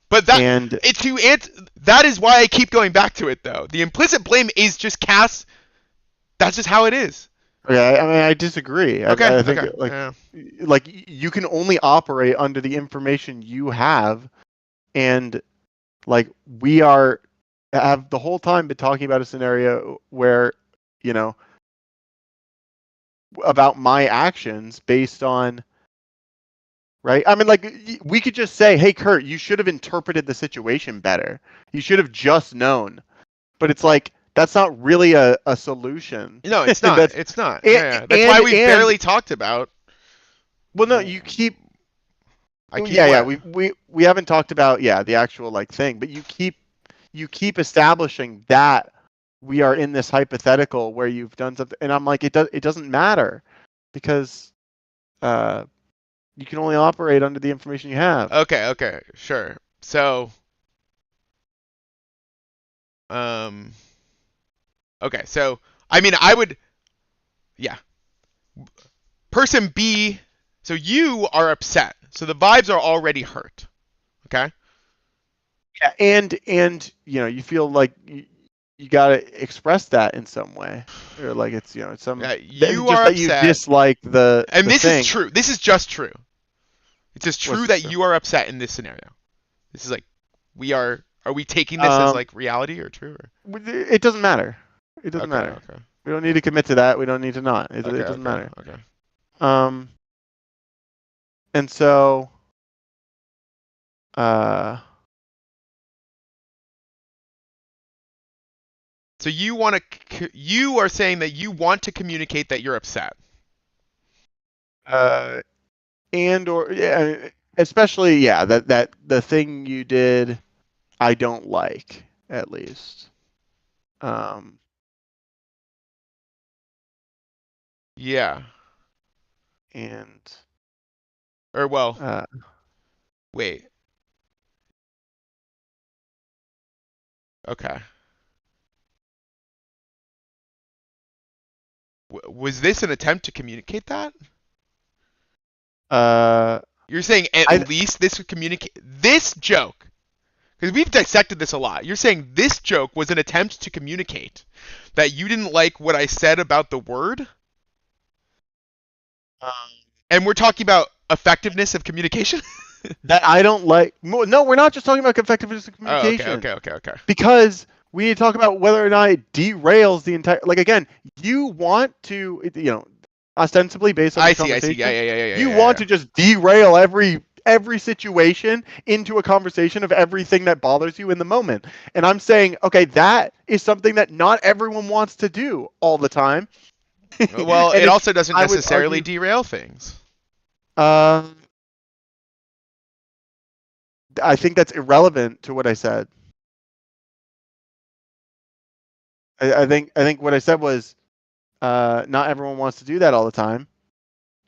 But that is why I keep going back to it though. The implicit blame is just cast. That's just how it is. Okay, I mean I disagree. Okay. I think like you can only operate under the information you have, and like we have the whole time been talking about a scenario where, you know, about my actions based on, right? I mean, like we could just say, hey, Kurt, you should have interpreted the situation better. You should have just known. But it's like, that's not really a solution. No, it's not. It's not. That's why we barely talked about. Well, no, you keep. We haven't talked about the actual like thing, but you keep establishing that we are in this hypothetical where you've done something, and I'm like, it doesn't matter because you can only operate under the information you have. Okay, sure. So okay, so I mean I would person B, so you are upset. So the vibes are already hurt. Okay? Yeah, and you know, you feel like you gotta express that in some way, or like it's it's some. You are upset. You dislike the. And the this thing. is true. This is just true. It's just true that you are upset in this scenario. This is like Are we taking this as like reality or true? Or? It doesn't matter. It doesn't matter. Okay. We don't need to commit to that. We don't need to not. It doesn't matter. Okay. And so. So you are saying that you want to communicate that you're upset. Especially that the thing you did, I don't like, at least. Yeah. And. Or well. Wait. Okay. Was this an attempt to communicate that? You're saying at least this would communicate this joke, because we've dissected this a lot. You're saying this joke was an attempt to communicate that you didn't like what I said about the word, and we're talking about effectiveness of communication. That I don't like. No, we're not just talking about effectiveness of communication. Oh, okay. Because we need to talk about whether or not it derails the entire. Like again, you want to, ostensibly based on the conversation. I see. Yeah. You want to just derail every situation into a conversation of everything that bothers you in the moment. And I'm saying, okay, that is something that not everyone wants to do all the time. Well, it also doesn't necessarily derail things. I think that's irrelevant to what I said. I think what I said was not everyone wants to do that all the time,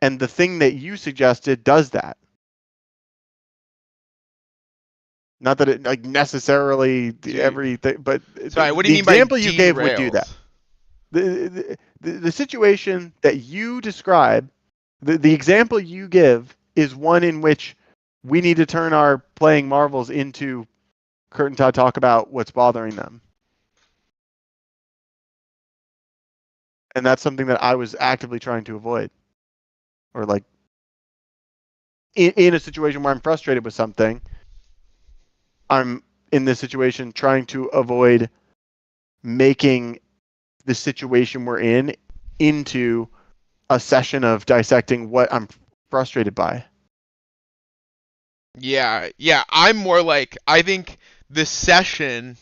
and the thing that you suggested does that. Not that it like necessarily everything, but sorry, what do you mean by example you gave would do that. The situation that you describe, the example you give is one in which we need to turn our playing Marvels into Kurt and Todd talk about what's bothering them. And that's something that I was actively trying to avoid. Or like in a situation where I'm frustrated with something, I'm in this situation trying to avoid making the situation we're in into a session of dissecting what I'm frustrated by. Yeah, I'm more like, I think the session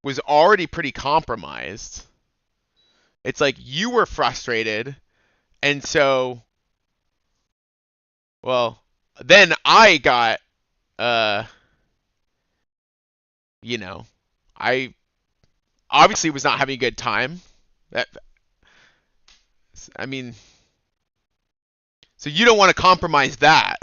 was already pretty compromised. It's like you were frustrated, and so, well, then I got, I obviously was not having a good time. I mean, so you don't want to compromise that.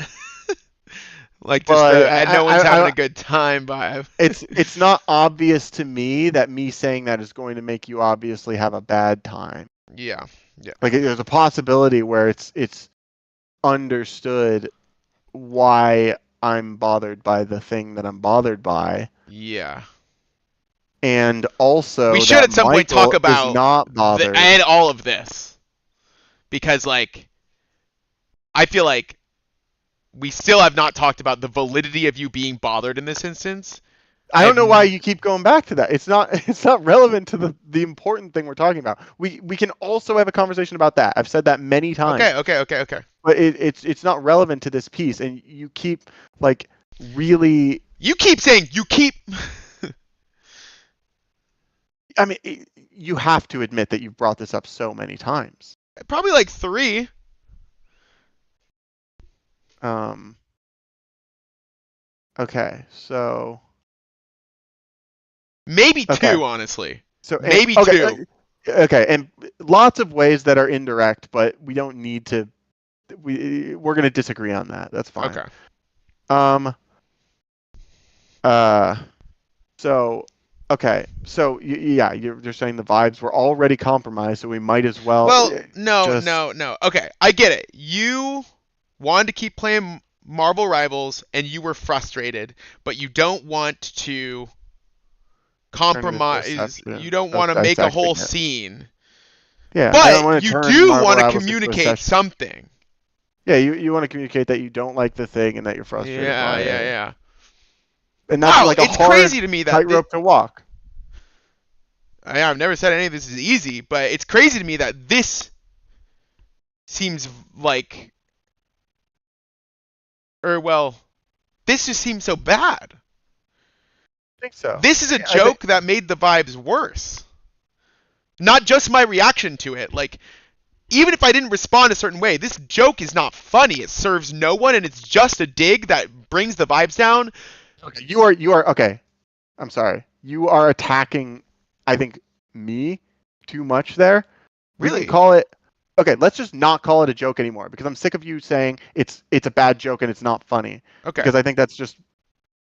Like just and no one's having a good time vibe. It's not obvious to me that me saying that is going to make you obviously have a bad time. Yeah. Like there's a possibility where it's understood why I'm bothered by the thing that I'm bothered by. Yeah. And also we should at some point talk about not bothered. And all of this, because like I feel like we still have not talked about the validity of you being bothered in this instance. I don't know why you keep going back to that. It's not relevant to the important thing we're talking about. We can also have a conversation about that. I've said that many times. Okay. But it's not relevant to this piece, and you keep like really. You keep saying you keep. I mean, you have to admit that you've brought this up so many times. Probably like 3. Okay, so maybe 2, honestly. So maybe 2. Okay, and lots of ways that are indirect, but we don't need to. We're going to disagree on that. That's fine. Okay. So yeah, you're saying the vibes were already compromised, so we might as well. Well, no. Okay, I get it. You wanted to keep playing Marvel Rivals, and you were frustrated, but you don't want to compromise. You don't want to make a whole scene. Yeah, but you do want to communicate something. Yeah, you want to communicate that you don't like the thing and that you're frustrated by it. Yeah. And that's like a it's hard crazy to me that tightrope to walk. I've never said any of this is easy, but it's crazy to me that this seems like, this just seems so bad. I think so. This is a joke that made the vibes worse. Not just my reaction to it. Like, even if I didn't respond a certain way, this joke is not funny. It serves no one, and it's just a dig that brings the vibes down. Okay, you are okay. I'm sorry. You are attacking, I think, me too much there. Really? We can call it. Okay, let's just not call it a joke anymore because I'm sick of you saying it's a bad joke and it's not funny. Okay. Because I think that's just.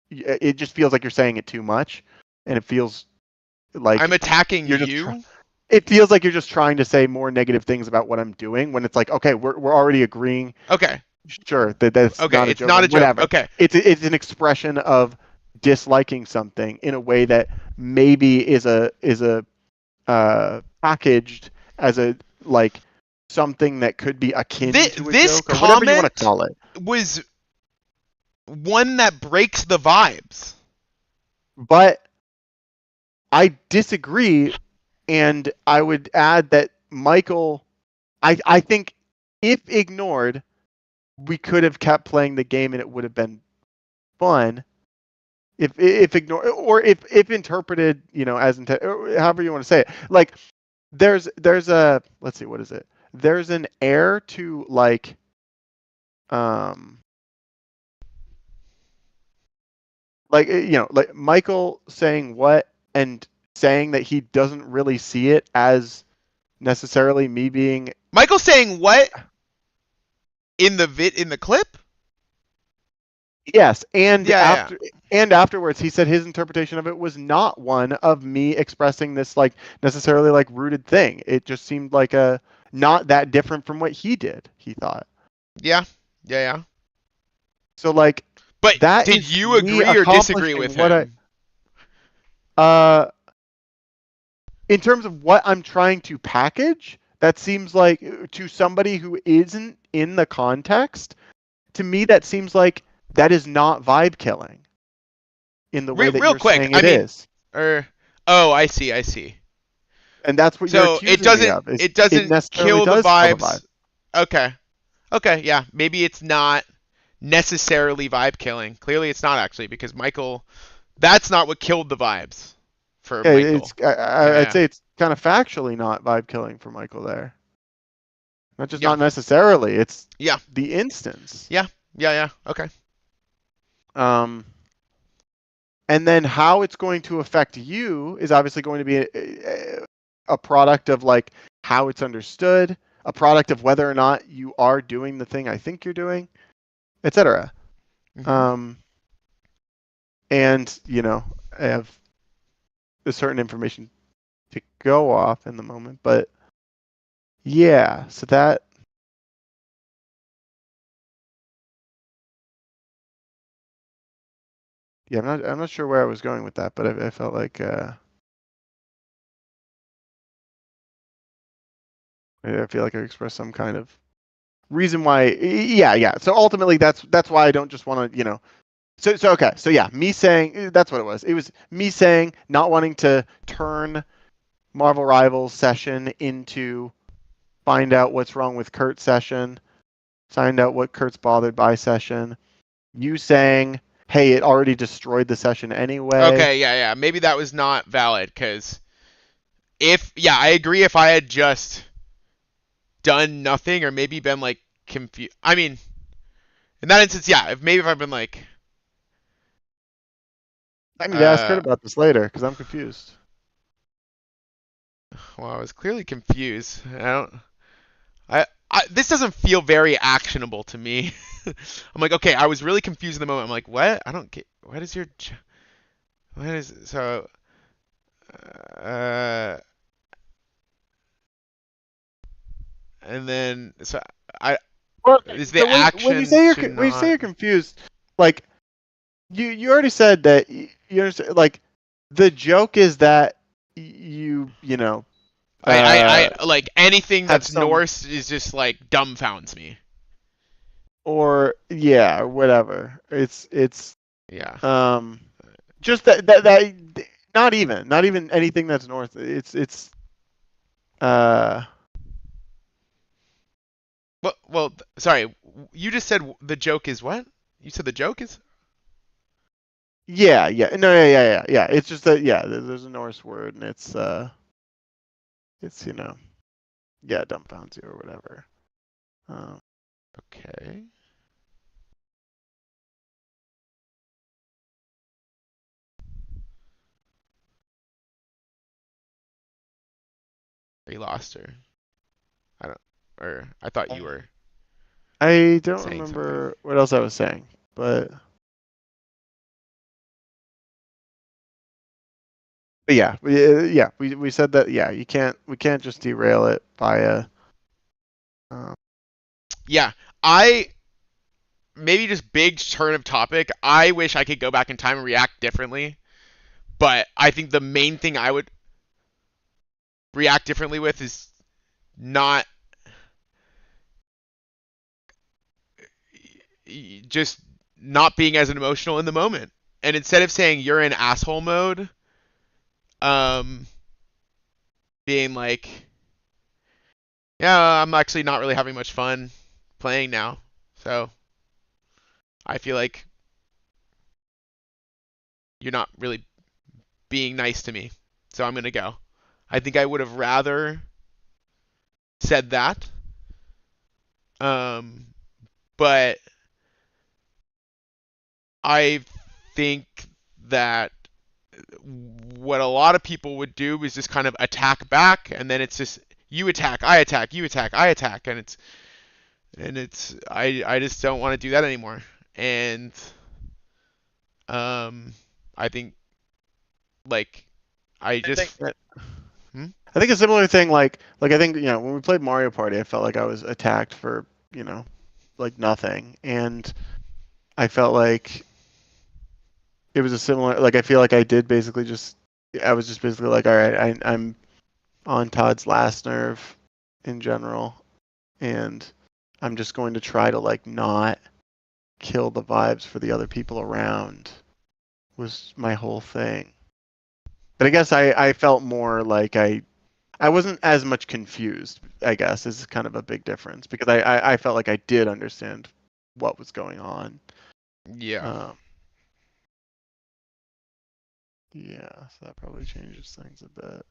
It just feels like you're saying it too much, and it feels like I'm attacking you. It feels like you're just trying to say more negative things about what I'm doing when it's like, okay, we're already agreeing. Okay. Sure, that's okay. Not a it's joke. not a joke. Whatever. Okay. It's an expression of disliking something in a way that maybe is packaged as a like something that could be akin to a this joke or whatever you want to call it. Was one that breaks the vibes. But I disagree, and I would add that Michael, I think if ignored, we could have kept playing the game and it would have been fun. If ignored or if interpreted, as however you want to say it. Like there's a, let's see, what is it? There's an air to like like like Michael saying what and saying that he doesn't really see it as necessarily me being Michael saying what in the clip? yes, and Yeah. afterwards he said his interpretation of it was not one of me expressing this like necessarily like rooted thing. It just seemed like a not that different from what he did, he thought. Yeah. Yeah. So like But that did is you me agree or disagree with accomplishing him? In terms of what I'm trying to package, that seems like to somebody who isn't in the context, to me that seems like that is not vibe killing in the way that Real you're quick, saying I it mean, is. Oh, I see. And that's what you're So accusing me of. it doesn't necessarily kill the does kill the vibes. vibe. Okay, yeah. Maybe it's not necessarily vibe killing. Clearly it's not actually, because Michael, that's not what killed the vibes for Yeah, Michael. I'd say it's kind of factually not vibe killing for Michael there. Not just Yeah. not necessarily. It's Yeah. the instance. Yeah. Okay. And then how it's going to affect you is obviously going to be a product of like how it's understood, a product of whether or not you are doing the thing I think you're doing, etc. Mhm. And I have a certain information to go off in the moment, but yeah, so that yeah, I'm not sure where I was going with that, but I felt like I feel like I expressed some kind of reason why. Yeah. So ultimately, that's why I don't just want to, So okay. So yeah, me saying that's what it was. It was me saying not wanting to turn Marvel Rivals session into find out what's wrong with Kurt session, find out what Kurt's bothered by session. You saying, hey, it already destroyed the session anyway. Okay, yeah. Maybe that was not valid, because I agree, if I had just done nothing or maybe been like confused. I mean, in that instance, yeah, if I've been like, I need to ask Kurt about this later because I'm confused. well, I was clearly confused. This doesn't feel very actionable to me. I'm like, okay, I was really confused in the moment. I'm like, what? I don't get. What is so? And then is the action when you say you're confused, like you already said that you understand, like the joke is that I like anything that's Norse is just like dumbfounds me. Or yeah, or whatever. It's yeah. Just that not even anything that's North. It's Well, sorry. You just said the joke is what? You said the joke is? Yeah. No, yeah. It's just that there's a Norse word and it's dumbfounds you or whatever. Okay. You lost her. I thought you were. I don't remember what else I was saying, but yeah, we said that we can't just derail it by a. Yeah, maybe just big turn of topic. I wish I could go back in time and react differently, but I think the main thing I would react differently with is not just not being as emotional in the moment. And instead of saying you're in asshole mode, being like, yeah, I'm actually not really having much fun playing now. So I feel like you're not really being nice to me. So I'm going to go. I think I would have rather said that. But I think that what a lot of people would do is just kind of attack back, and then it's just you attack, I attack, you attack, I attack, and I just don't want to do that anymore. And I think like I just I think a similar thing, like I think, you know, when we played Mario Party, I felt like I was attacked for, you know, like nothing, and I felt like it was a similar, like I feel like I did basically just, I was just basically like, all right, I'm on Todd's last nerve in general, and I'm just going to try to like not kill the vibes for the other people around, was my whole thing. But I guess I felt more like I wasn't as much confused, I guess, is kind of a big difference, because I felt like I did understand what was going on. yeah. Yeah, so that probably changes things a bit.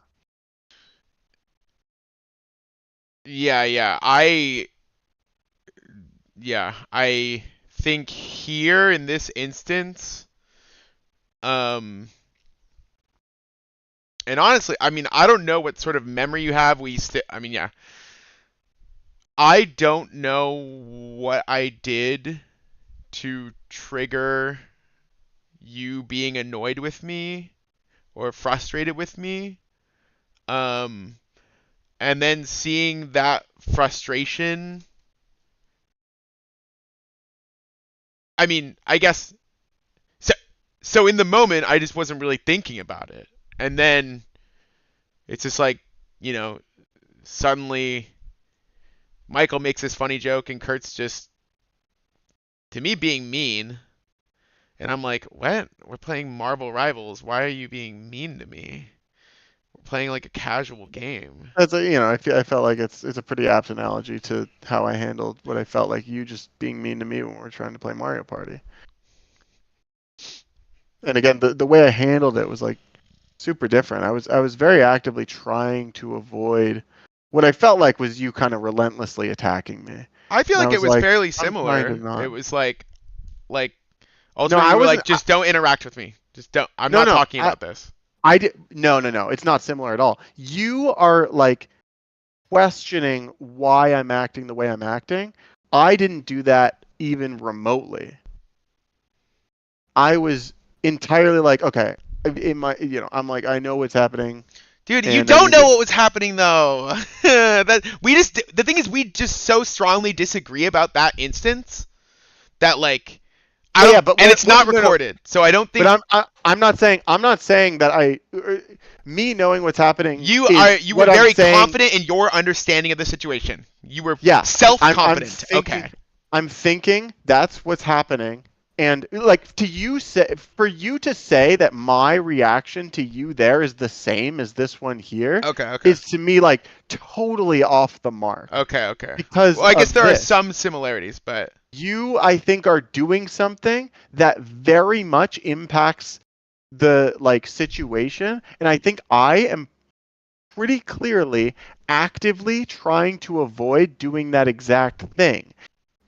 Yeah, I think here in this instance, and honestly, I mean, I don't know what sort of memory you have. I mean, yeah, I don't know what I did to trigger you being annoyed with me or frustrated with me. And then seeing that frustration, I mean, I guess so in the moment I just wasn't really thinking about it. And then it's just like, you know, suddenly Michael makes this funny joke and Kurt's just, to me, being mean. And I'm like, what? We're playing Marvel Rivals. Why are you being mean to me? We're playing like a casual game. That's a, you know, I felt like it's a pretty apt analogy to how I handled what I felt like you just being mean to me when we were trying to play Mario Party. And again, the way I handled it was like super different. I was very actively trying to avoid what I felt like was you kind of relentlessly attacking me. I feel And like I it was was like, fairly I'm trying similar. to not. It was like ultimately I you were wasn't- like, just don't interact with me. Just don't. I'm No, not no, talking about this. I did no. It's not similar at all. You are like questioning why I'm acting the way I'm acting. I didn't do that even remotely. I was entirely like, okay, in my, you know, I'm like, I know what's happening. Dude, And you I don't need know to- what was happening though. The thing is we just so strongly disagree about that instance that like I don't, Yeah, but and what- it's not no, no. recorded. So I don't think But I'm not saying that me knowing what's happening. you is were what I'm very saying- confident in your understanding of the situation. You were Yeah, self-confident. Okay. I'm thinking that's what's happening, and like for you to say that my reaction to you there is the same as this one here Okay. is to me like totally off the mark. Okay. Because Well, I guess of there are this. some similarities, but You, I think, are doing something that very much impacts the like situation, and I think I am pretty clearly actively trying to avoid doing that exact thing.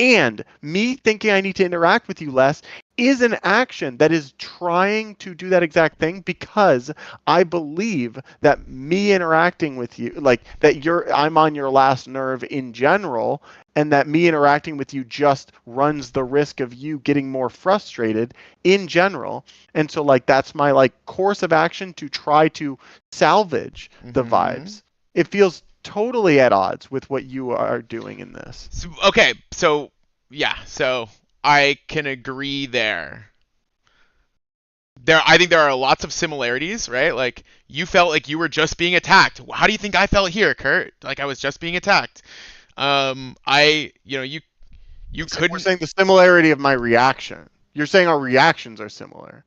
And me thinking I need to interact with you less is an action that is trying to do that exact thing, because I believe that me interacting with you, like that I'm on your last nerve in general, and that me interacting with you just runs the risk of you getting more frustrated in general. And so like that's my like course of action to try to salvage the vibes. It feels totally at odds with what you are doing in this. okay, so yeah, so I can agree there. I think there are lots of similarities, right? Like you felt like you were just being attacked. How do you think I felt here, Kurt? Like I was just being attacked. You couldn't. We're saying the similarity of my reaction. You're saying our reactions are similar.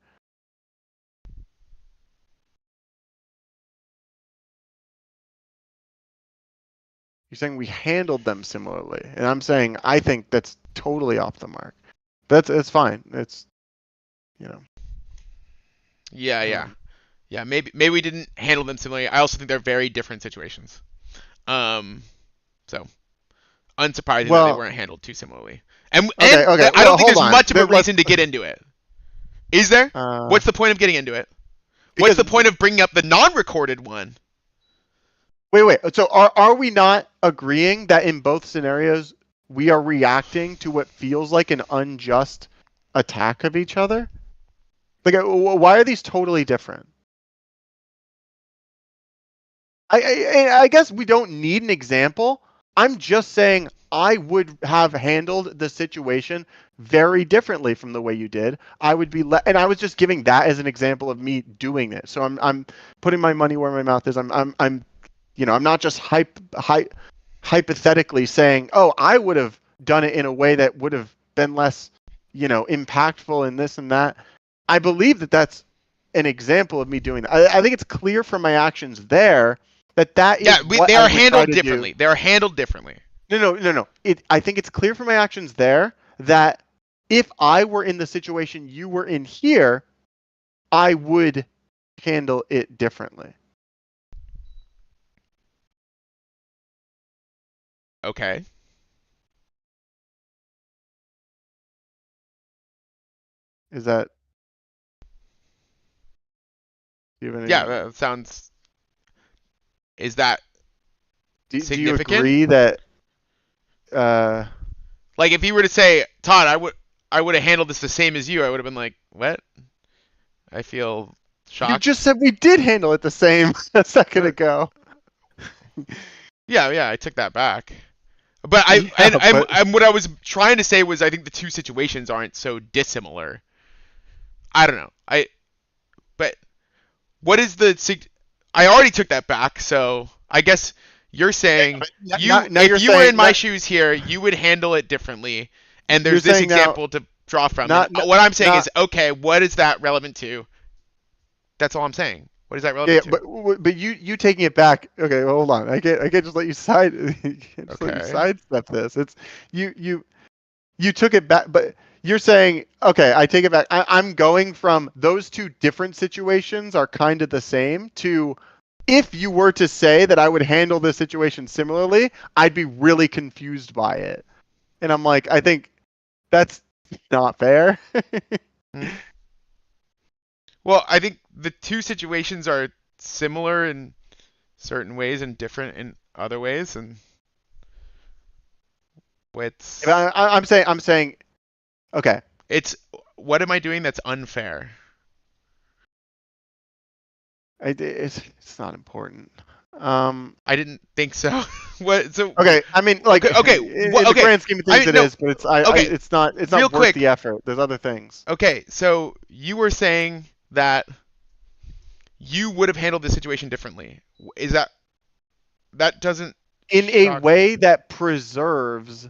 You're saying we handled them similarly, and I'm saying I think that's totally off the mark. That's fine. It's, you know. Yeah. Maybe we didn't handle them similarly. I also think they're very different situations. So unsurprising that they weren't handled too similarly. And Okay. I don't think there's much of a Let's- reason to get into it. Is there? What's the point of getting into it? What's the point of bringing up the non-recorded one? Wait. So are we not agreeing that in both scenarios we are reacting to what feels like an unjust attack of each other? Like, why are these totally different? I guess we don't need an example. I'm just saying I would have handled the situation very differently from the way you did. I would be and I was just giving that as an example of me doing it. So I'm putting my money where my mouth is. I'm not just hypothetically saying, "Oh, I would have done it in a way that would have been less, impactful in this and that." I believe that that's an example of me doing that. I think it's clear from my actions there that is what they I are would handled try to differently. do. They are handled differently. No. I think it's clear from my actions there that if I were in the situation you were in here, I would handle it differently. Okay. Is that? Do you have any? Yeah, that sounds. Is that Do you significant? agree that? Like, if you were to say, Todd, I would have handled this the same as you, I would have been like, what? I feel shocked. You just said we did handle it the same a second ago. Yeah, I took that back. But what I was trying to say was I think the two situations aren't so dissimilar. I don't know. But what is I already took that back, so I guess you're saying if you were in my shoes here, you would handle it differently, and there's this example to draw from. What I'm saying is, okay, what is that relevant to? That's all I'm saying. What is that relevant to? But you taking it back. Okay, hold on. I can't just let you sidestep this. It's you took it back, but you're saying, okay, I take it back. I'm going from those two different situations are kind of the same to if you were to say that I would handle this situation similarly, I'd be really confused by it. And I'm like, I think that's not fair. Well, I think the two situations are similar in certain ways and different in other ways, and I'm saying, okay. What am I doing that's unfair? It's not important. I didn't think so. Okay, I mean, like, in the grand scheme of things, is, but it's not Real worth quick. the effort. There's other things. Okay, so you were saying that you would have handled this situation differently. Is that doesn't in a way that preserves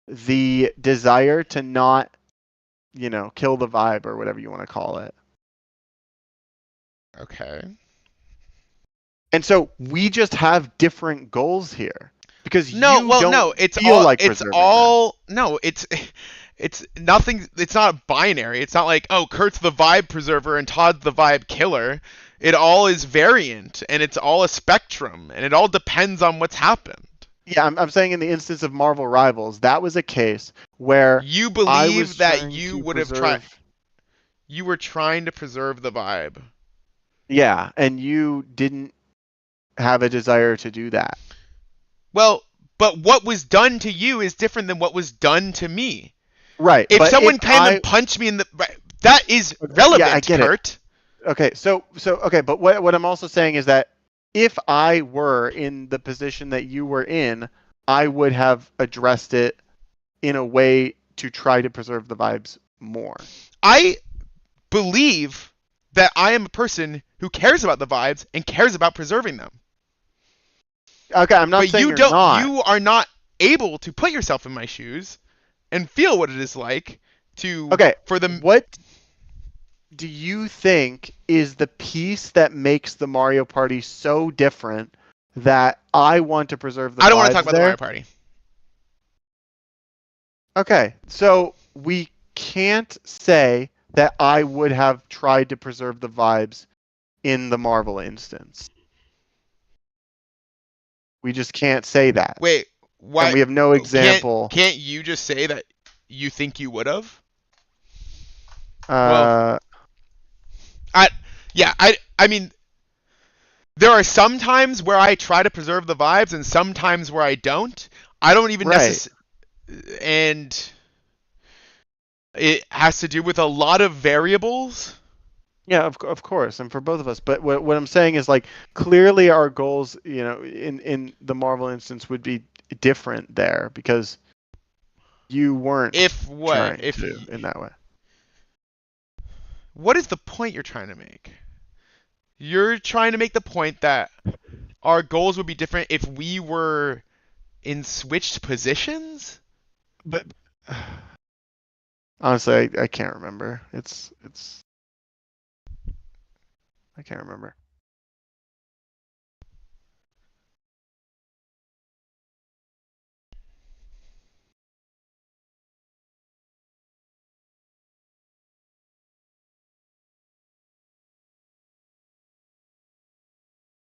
the desire to not, kill the vibe or whatever you want to call it. Okay. And so we just have different goals here because it's nothing. It's not binary. It's not like, oh, Kurt's the vibe preserver and Todd's the vibe killer. It all is variant and it's all a spectrum and it all depends on what's happened. Yeah, I'm saying in the instance of Marvel Rivals, that was a case where you believe that you would have tried. You were trying to preserve the vibe. Yeah, and you didn't have a desire to do that. Well, but what was done to you is different than what was done to me. Right. If someone came and punched me in the that is relevant, yeah, I get Kurt. It. Okay, so okay, but what I'm also saying is that if I were in the position that you were in, I would have addressed it in a way to try to preserve the vibes more. I believe that I am a person who cares about the vibes and cares about preserving them. Okay, I'm not saying you're not. You are not able to put yourself in my shoes and feel what it is like to. Okay. For them. What do you think is the piece that makes the Mario Party so different that I want to preserve the vibes? I don't want to talk about the Mario Party. Okay, so we can't say that I would have tried to preserve the vibes in the Marvel instance. We just can't say that. Wait, why? And we have no example. Can't you just say that you think you would have? I mean, there are some times where I try to preserve the vibes and some times where I don't. I don't even necessarily, and it has to do with a lot of variables. Yeah, of course, and for both of us. But what I'm saying is, like, clearly our goals, in the Marvel instance would be different there because you weren't trying to in that way. What is the point you're trying to make? You're trying to make the point that our goals would be different if we were in switched positions? But honestly, I can't remember. It's I can't remember.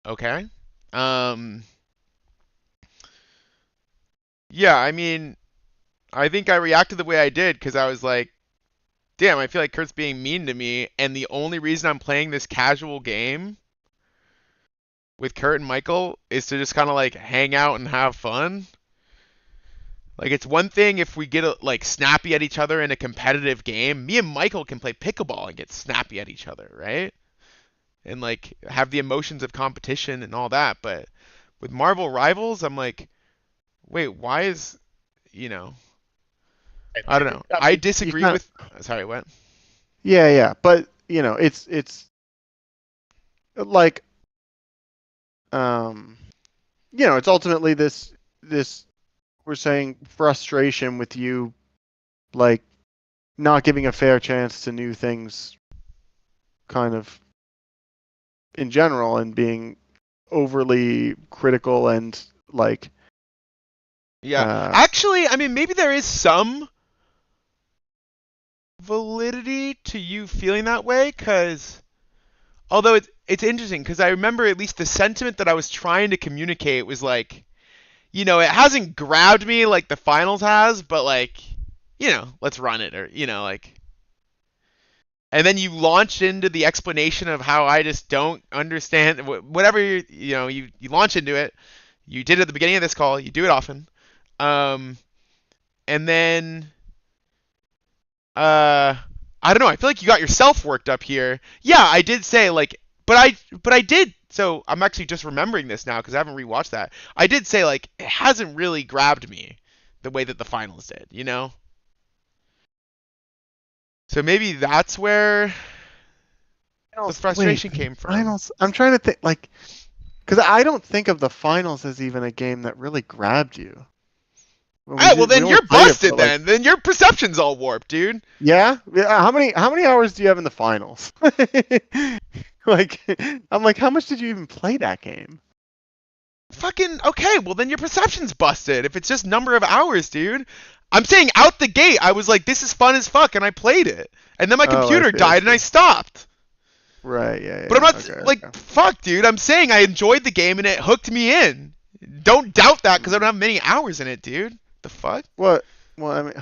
Okay. Yeah, I mean, I think I reacted the way I did because I was like, damn, I feel like Kurt's being mean to me, and the only reason I'm playing this casual game with Kurt and Michael is to just kind of like hang out and have fun. Like, it's one thing if we get like snappy at each other in a competitive game. Me and Michael can play pickleball and get snappy at each other, right? And like have the emotions of competition and all that. But with Marvel Rivals, I'm like, wait, why is, I don't know. I disagree with. Sorry, what? Yeah, but it's like, it's ultimately this we're saying frustration with you, like not giving a fair chance to new things, kind of in general, and being overly critical and like. Yeah, actually, I mean, maybe there is some validity to you feeling that way, because although it's interesting, because I remember at least the sentiment that I was trying to communicate was like, it hasn't grabbed me like the finals has, but like, let's run it, or like. And then you launched into the explanation of how I just don't understand whatever you launch into it. You did it at the beginning of this call. You do it often. And then I don't know. I feel like you got yourself worked up here. Yeah, I did say like, but I did. So I'm actually just remembering this now because I haven't rewatched that. I did say like it hasn't really grabbed me the way that the finals did, So maybe that's where the frustration came from. Finals. I'm trying to think, like, because I don't think of the finals as even a game that really grabbed you. Well, then you're busted. Then your perception's all warped, dude. Yeah. How many hours do you have in the finals? Like, I'm like, how much did you even play that game? Fucking okay. Well, then your perception's busted. If it's just number of hours, dude. I'm saying out the gate, I was like, this is fun as fuck, and I played it. And then my computer died, and I stopped. Right. Yeah. But I'm not fuck, dude. I'm saying I enjoyed the game and it hooked me in. Don't doubt that because I don't have many hours in it, dude. The fuck? What? Well, I mean,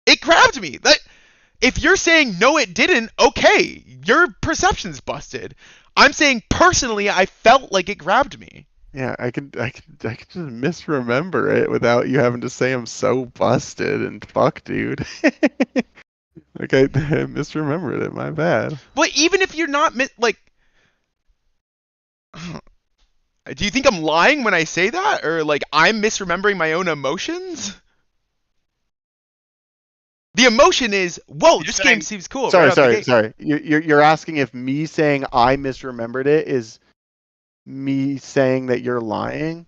it grabbed me. If you're saying no, it didn't. Okay, your perception's busted. I'm saying personally, I felt like it grabbed me. Yeah, I could just misremember it without you having to say I'm so busted and fuck, dude. Like I misremembered it. My bad. But even if you're not like. Do you think I'm lying when I say that? Or like I'm misremembering my own emotions? The emotion is, whoa, this game seems cool. Sorry. You're asking if me saying I misremembered it is me saying that you're lying?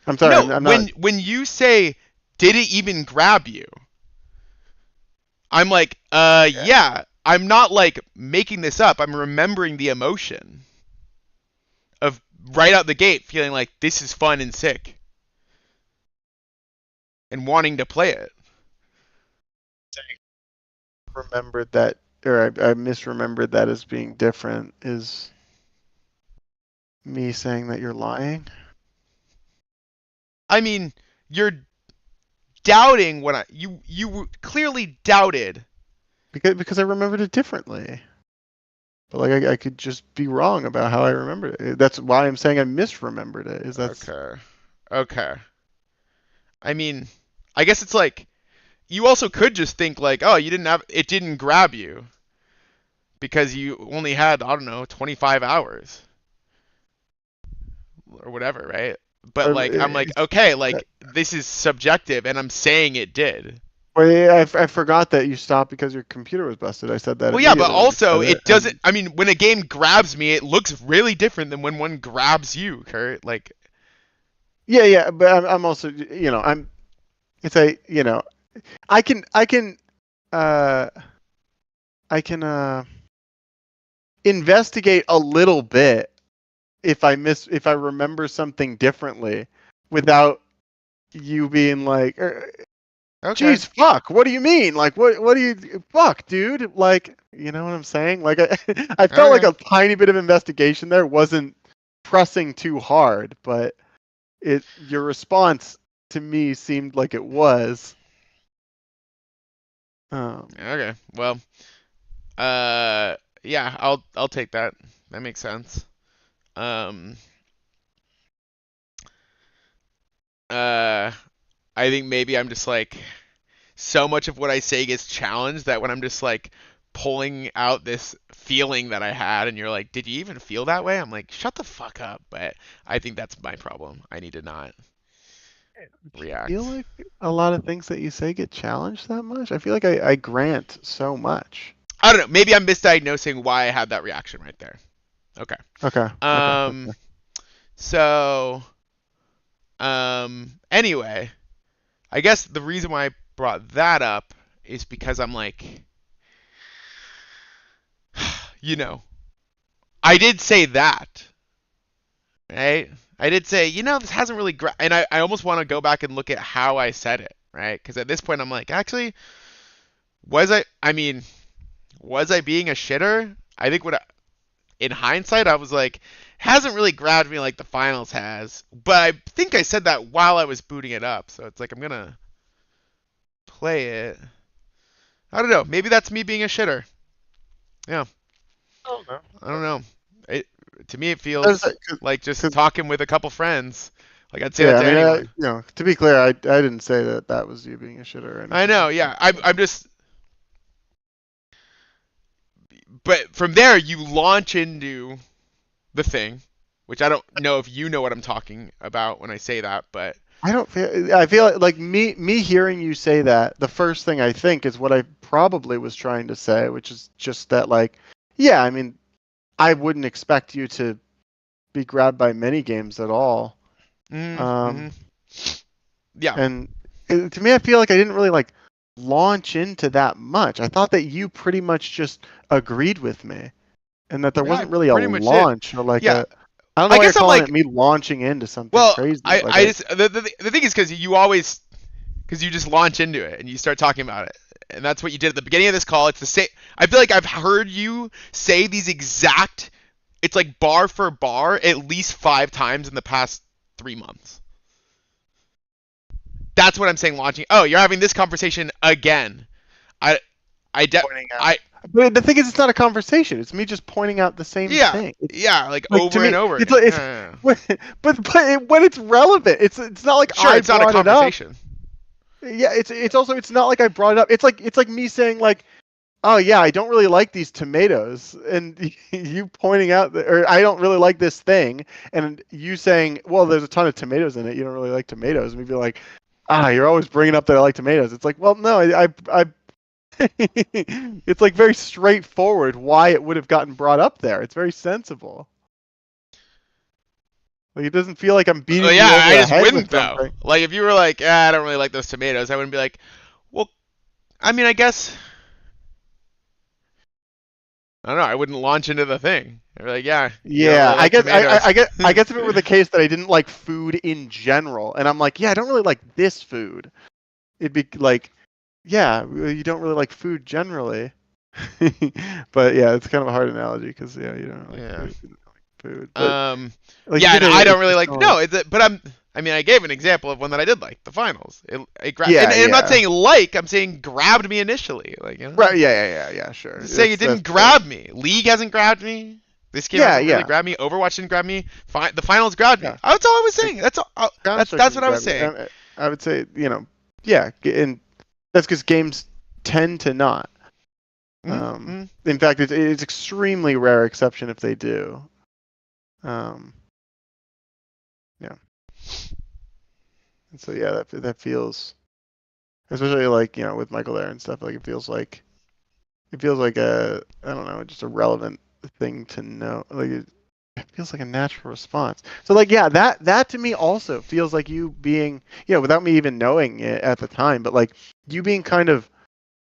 I'm sorry. No, when you say, did it even grab you? I'm like, yeah. I'm not like making this up. I'm remembering the emotion of right out the gate feeling like this is fun and sick and wanting to play it. Remembered that, or I misremembered that as being different is me saying that you're lying. I mean, you're doubting what you clearly doubted because I remembered it differently. But like I could just be wrong about how I remembered it. That's why I'm saying I misremembered it. Is that's Okay. I mean, I guess it's like you also could just think like, oh, it didn't grab you because you only had, I don't know, 25 hours or whatever, right? But like I'm like, okay, like this is subjective and I'm saying it did. Well, yeah, I forgot that you stopped because your computer was busted. I said that. Well, yeah, but also it doesn't. I mean, when a game grabs me, it looks really different than when one grabs you, Kurt. Like, yeah, but I'm also, it's a, I can investigate a little bit if I remember something differently, without you being like, okay. Jeez, fuck. What do you mean? Like, what do you, fuck, dude? Like, you know what I'm saying? Like, I felt like a tiny bit of investigation there wasn't pressing too hard, but your response to me seemed like it was. Okay. Well, yeah, I'll take that. That makes sense. I think maybe I'm just like, so much of what I say gets challenged that when I'm just like pulling out this feeling that I had and you're like, did you even feel that way? I'm like, shut the fuck up. But I think that's my problem. I need to not react. I feel like a lot of things that you say get challenged that much. I feel like I grant so much. I don't know. Maybe I'm misdiagnosing why I had that reaction right there. Okay. Okay. So, anyway, I guess the reason why I brought that up is because I'm like, I did say that, right? I did say, this hasn't really and I almost want to go back and look at how I said it, right? Because at this point I'm like, actually, was I being a shitter? I think in hindsight, I was like, hasn't really grabbed me like the finals has. But I think I said that while I was booting it up. So it's like, I'm going to play it. I don't know. Maybe that's me being a shitter. Yeah. I don't know. To me, it feels like just talking with a couple friends. Like I'd say that to anyone. To be clear, I didn't say that was you being a shitter or anything. I know, yeah. I'm just... But from there, you launch into the thing, which I don't know if you know what I'm talking about when I say that, but... I feel like me hearing you say that, the first thing I think is what I probably was trying to say, which is just that, like, yeah, I mean, I wouldn't expect you to be grabbed by many games at all. Yeah. And to me, I feel like I didn't really like launch into that much. I thought that you pretty much just agreed with me, and that there wasn't really a launch or like a. I don't know why you're calling it me launching into something crazy. The thing is because you just launch into it and you start talking about it, and that's what you did at the beginning of this call. It's the same. I feel like I've heard you say these exact. It's like bar for bar at least 5 times in the past 3 months. That's what I'm saying. Launching. Oh, you're having this conversation again. But the thing is, it's not a conversation. It's me just pointing out the same thing. Like over and over again. But when it's relevant, it's not like it's not a conversation. Yeah, it's also not like I brought it up. It's like me saying like, oh yeah, I don't really like these tomatoes, and you pointing out or I don't really like this thing, and you saying, well, there's a ton of tomatoes in it. You don't really like tomatoes, and me be like, you're always bringing up that I like tomatoes. It's like, well, no, I it's like very straightforward why it would have gotten brought up there. It's very sensible. Like it doesn't feel like I'm beating you over the head. I just wouldn't though. Like if you were like, I don't really like those tomatoes, I wouldn't be like, well, I mean, I guess I don't know. I wouldn't launch into the thing. I'd be like, yeah. Yeah, I guess if it were the case that I didn't like food in general, and I'm like, yeah, I don't really like this food. It'd be like, yeah, you don't really like food generally. But yeah, it's kind of a hard analogy because you don't really like food. food. But, like, yeah, and I don't really like. not... No, but I mean, I gave an example of one that I did like, the finals. It grabbed, Yeah, and I'm not saying like, I'm saying grabbed me initially, like, you know? Right? Yeah. Sure. I'm saying it didn't grab me. League hasn't grabbed me. This game hasn't really grabbed me. Overwatch didn't grab me. The finals grabbed me. That's all I was saying. That's all. That's what I was saying. I would say, yeah, and that's because games tend to not. In fact, it's extremely rare exception if they do. Yeah. And so yeah, that feels, especially like with Michael there and stuff, like it feels like a, I don't know, just a relevant thing to know. Like it feels like a natural response. So like yeah, that to me also feels like you being, without me even knowing it at the time, but like you being kind of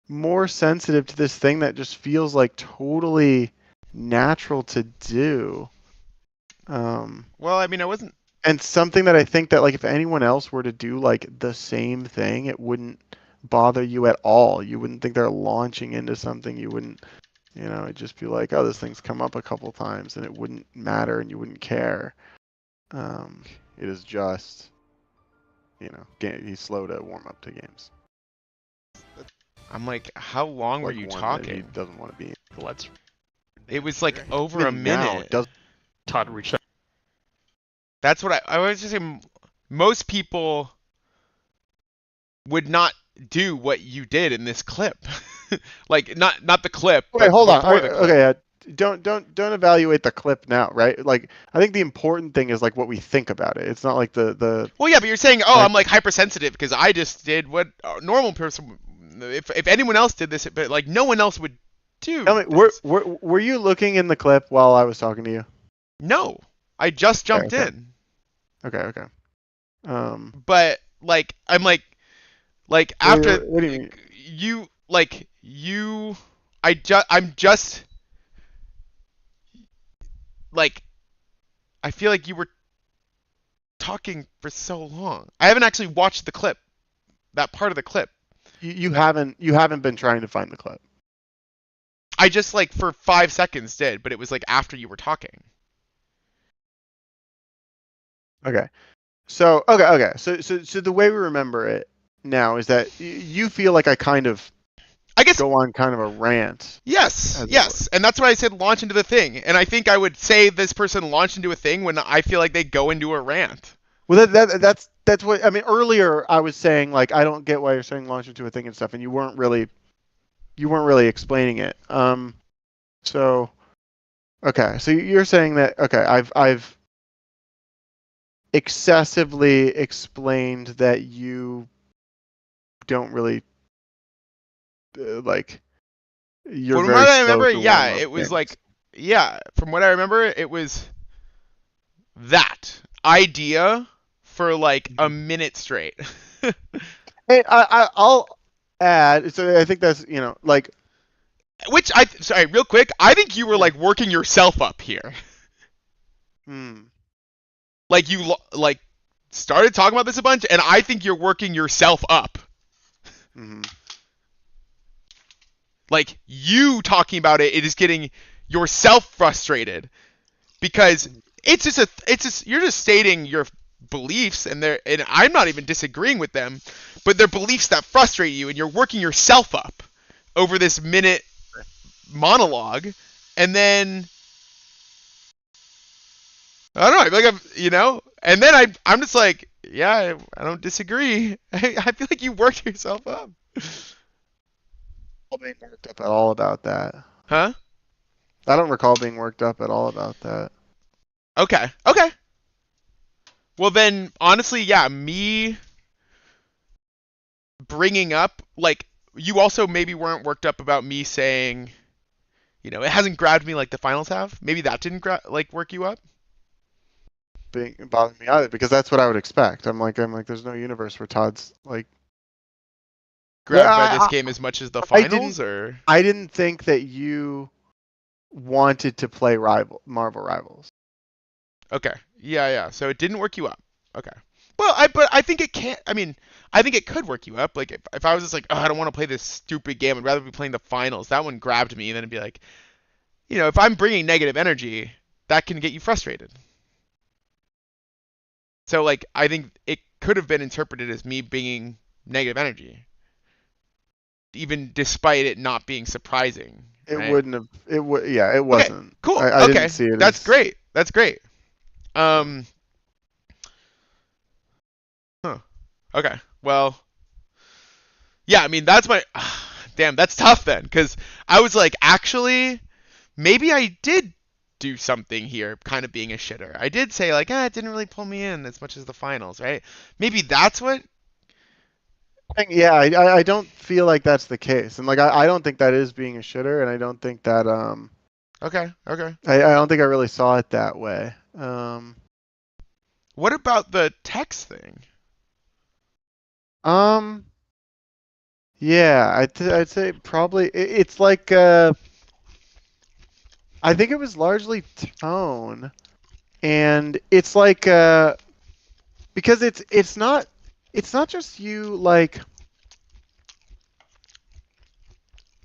more sensitive to this thing that just feels like totally natural to do. Well, I mean, I wasn't. And something that I think that like if anyone else were to do like the same thing, it wouldn't bother you at all. You wouldn't think they're launching into something. You wouldn't, it'd just be like, oh, this thing's come up a couple times, and it wouldn't matter, and you wouldn't care. It is just, he's slow to warm up to games. I'm like, how long were you talking? He doesn't want to be. It was like over a minute. Todd reached out. That's what I was just saying. Most people would not do what you did in this clip. Like not the clip. Wait, hold on. Okay, don't evaluate the clip now, right? Like I think the important thing is like what we think about it. It's not like the. Well, yeah, but you're saying, oh, I'm like hypersensitive because I just did what a normal person. If anyone else did this, but like no one else would do. Tell me, were you looking in the clip while I was talking to you? No, I just jumped in. Okay. But like I'm like after what do you mean? I'm just like I feel like you were talking for so long. I haven't actually watched the clip. That part of the clip. You haven't been trying to find the clip. I just like for 5 seconds did, but it was like after you were talking. Okay. So the way we remember it now is that you feel like I guess go on kind of a rant. Yes, and that's why I said launch into the thing. And I think I would say this person launched into a thing when I feel like they go into a rant. Well, that's what I mean. Earlier, I was saying like I don't get why you're saying launch into a thing and stuff, and you weren't really explaining it. So you're saying that I've excessively explained that you don't really like. You're from what I remember, yeah, it was like, yeah. From what I remember, it was that idea for like a minute straight. Hey, I'll add. So I think that's like. Which sorry, real quick. I think you were like working yourself up here. Like you like started talking about this a bunch, and I think you're working yourself up. Like you talking about it is getting yourself frustrated because it's just you're just stating your beliefs, and I'm not even disagreeing with them, but they're beliefs that frustrate you, and you're working yourself up over this minute monologue, and then I don't know. I feel like and then I'm just like, yeah, I don't disagree. I feel like you worked yourself up. Being worked up at all about that. Huh? I don't recall being worked up at all about that. Okay. Well then, honestly, yeah, me bringing up, like, you also maybe weren't worked up about me saying, it hasn't grabbed me like the finals have. Maybe that didn't work you up. Bother me either, because that's what I would expect. I'm like, there's no universe where Todd's like grabbed by this game as much as the finals, or I didn't think that you wanted to play Marvel Rivals. Okay. Yeah. So it didn't work you up. Okay. Well, I think it can't. I mean, I think it could work you up. Like if I was just like, oh, I don't want to play this stupid game. I'd rather be playing the finals. That one grabbed me. And then it'd be like, if I'm bringing negative energy, that can get you frustrated. So like I think it could have been interpreted as me being negative energy, even despite it not being surprising. It right? wouldn't have. It would. Yeah, it Okay, wasn't. cool. I okay, didn't see it. That's as... great. That's great. Huh. Okay. Well. Yeah. I mean, that's my. Damn. That's tough then, because I was like, actually, maybe I did do something here, kind of being a shitter. I did say like, it didn't really pull me in as much as the finals, right? Maybe that's what. Yeah, I don't feel like that's the case, and like I don't think that is being a shitter, and I don't think that Okay. I don't think I really saw it that way. What about the text thing? Yeah, I'd say probably it's like I think it was largely tone, and it's like because it's not just you like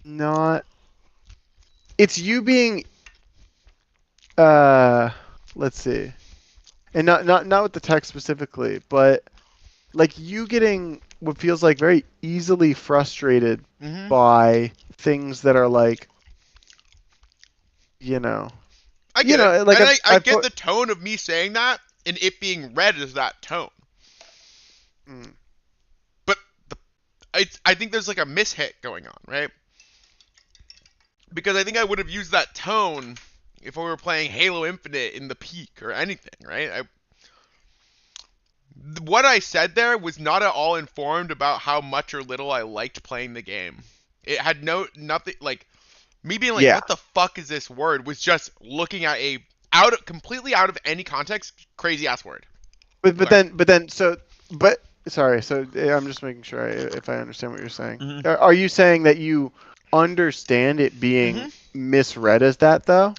not it's you being let's see, and not with the text specifically, but like you getting what feels like very easily frustrated Mm-hmm. by things that are like, you know, I get it. like and I get the tone of me saying that, and it being read as that tone. But I think there's like a mishit going on, right? Because I think I would have used that tone if we were playing Halo Infinite in the peak or anything, right? What I said there was not at all informed about how much or little I liked playing the game. It had nothing like me being like, what the fuck is this word? Was just looking at a completely out of any context, crazy ass word. But sorry. So I'm just making sure if I understand what you're saying. Mm-hmm. Are you saying that you understand it being misread as that though?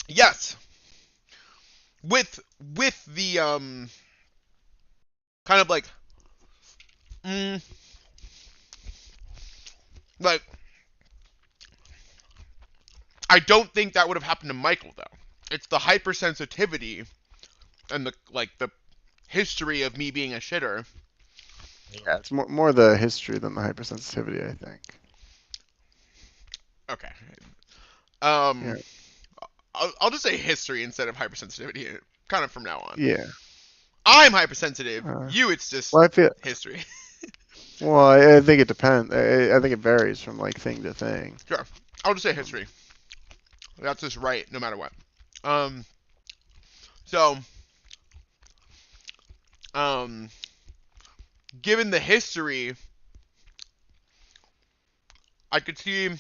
Yes. With the kind of like like I don't think that would have happened to Michael though. It's the hypersensitivity and the history of me being a shitter. Yeah, it's more the history than the hypersensitivity, I think. Okay. I'll just say history instead of hypersensitivity, kind of from now on. Yeah. I'm hypersensitive. It's just history. Well, I think it depends. I think it varies from like thing to thing. Sure. I'll just say history. That's just right, no matter what. Given the history, I could see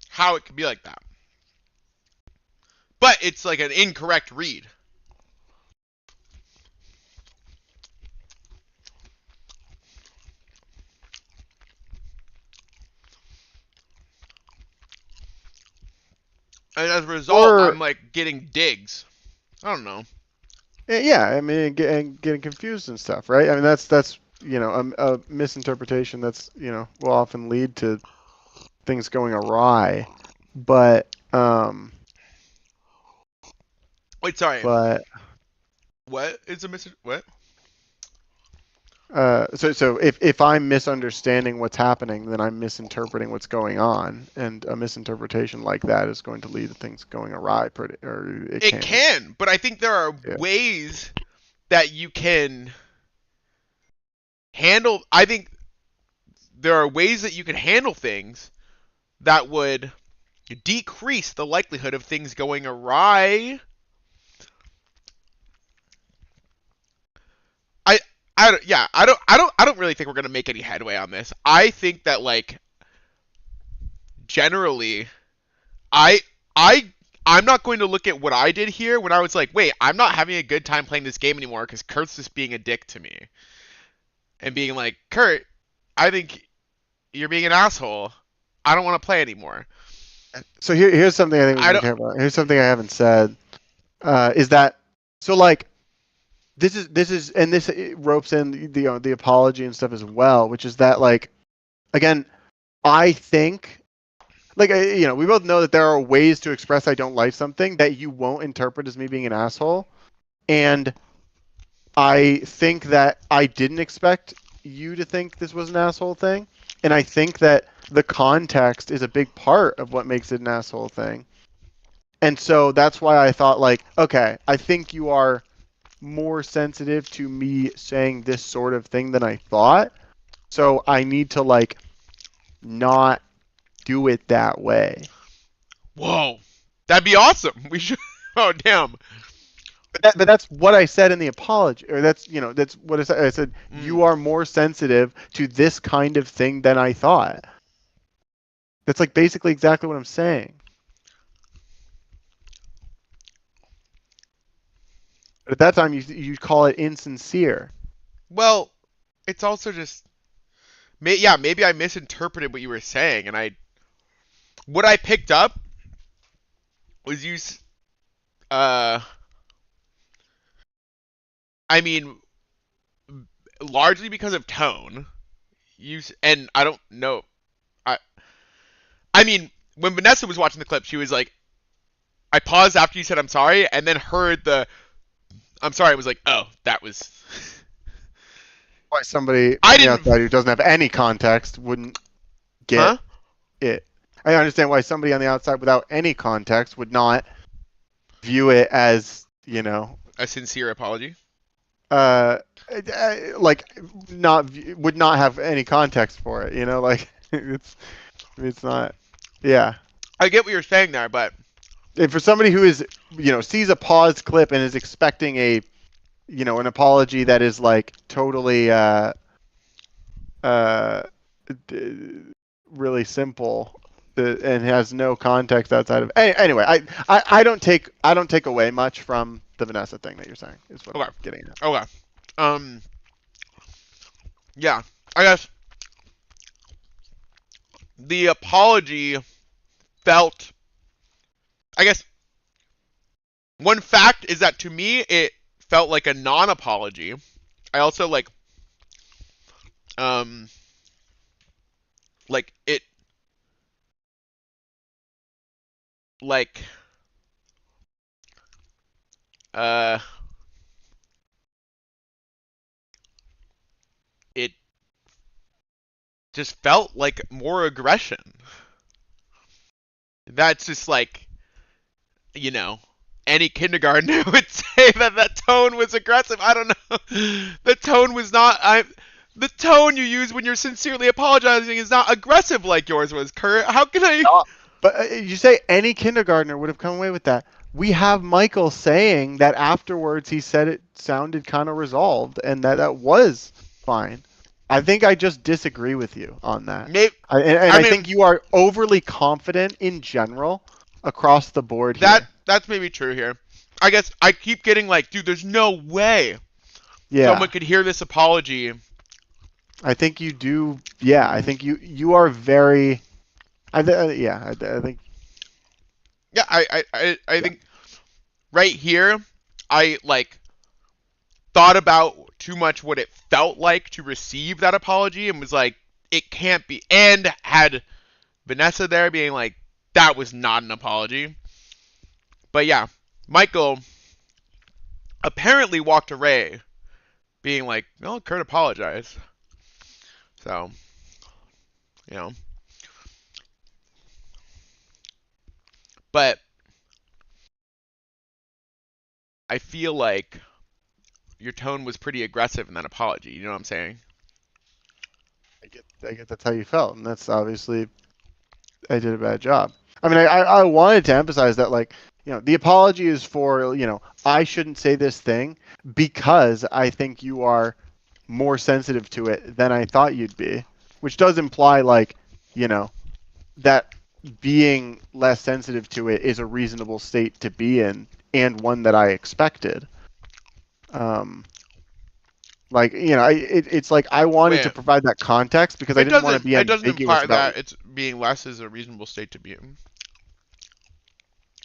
how it could be like that. But it's like an incorrect read. And as a result, I'm like getting digs. I don't know. Yeah, I mean, getting confused and stuff, right? I mean, that's a misinterpretation that's will often lead to things going awry. But wait, sorry. But what is a what? So if I'm misunderstanding what's happening, then I'm misinterpreting what's going on, and a misinterpretation like that is going to lead to things going awry. It can, but I think there are ways that you can handle. I think there are ways that you can handle things that would decrease the likelihood of things going awry. I don't really think we're gonna make any headway on this. I think that like generally, I'm not going to look at what I did here when I was like, wait, I'm not having a good time playing this game anymore because Kurt's just being a dick to me, and being like, Kurt, I think you're being an asshole. I don't want to play anymore. So here's something I think we can care about. Here's something I haven't said. Is that so? Like. This is and this ropes in the apology and stuff as well, which is that like, again, I think like we both know that there are ways to express I don't like something that you won't interpret as me being an asshole, and I think that I didn't expect you to think this was an asshole thing, and I think that the context is a big part of what makes it an asshole thing. And so that's why I thought, like, okay, I think you are more sensitive to me saying this sort of thing than I thought. So I need to, like, not do it that way. Whoa. That'd be awesome. We should. Oh, damn. But that's what I said in the apology, or that's what I said. I said you are more sensitive to this kind of thing than I thought. That's like basically exactly what I'm saying. But at that time, you call it insincere. Well, it's also just. Maybe I misinterpreted what you were saying, and what I picked up was you. I mean, largely because of tone. And I don't know. I mean, when Vanessa was watching the clip, she was like, I paused after you said I'm sorry, and then heard the I'm sorry. I was like, oh, that was. Why somebody on the outside who doesn't have any context wouldn't get it. I understand why somebody on the outside without any context would not view it as, a sincere apology. Like would not have any context for it. Like it's not. Yeah. I get what you're saying there, but if for somebody who is, sees a paused clip and is expecting an apology that is like totally really simple and has no context outside of anyway, I don't take away much from the Vanessa thing that you're saying is what I'm getting at. Okay. Yeah, I guess the apology felt, I guess one fact is that to me it felt like a non-apology. I also like it like it just felt like more aggression. That's just like, any kindergartner would say that tone was aggressive. I don't know. The tone was not. The tone you use when you're sincerely apologizing is not aggressive like yours was, Kurt. How can I? But you say any kindergartner would have come away with that. We have Michael saying that afterwards he said it sounded kind of resolved and that was fine. I think I just disagree with you on that. I think you are overly confident in general across the board here. That's maybe true here. I guess I keep getting like, dude, there's no way someone could hear this apology. I think you do. Yeah, I think you are very. I think. Yeah, I think right here, I like thought about too much what it felt like to receive that apology and was like, it can't be. And had Vanessa there being like, that was not an apology. But yeah, Michael apparently walked away being like, no, Kurt apologized. So, But I feel like your tone was pretty aggressive in that apology. You know what I'm saying? I get that's how you felt, and that's obviously I did a bad job. I mean, I wanted to emphasize that, like, the apology is for, I shouldn't say this thing because I think you are more sensitive to it than I thought you'd be, which does imply, like, that being less sensitive to it is a reasonable state to be in and one that I expected. Like, it's like I wanted to provide that context because I didn't want to be ambiguous. It doesn't imply that it's being less is a reasonable state to be in.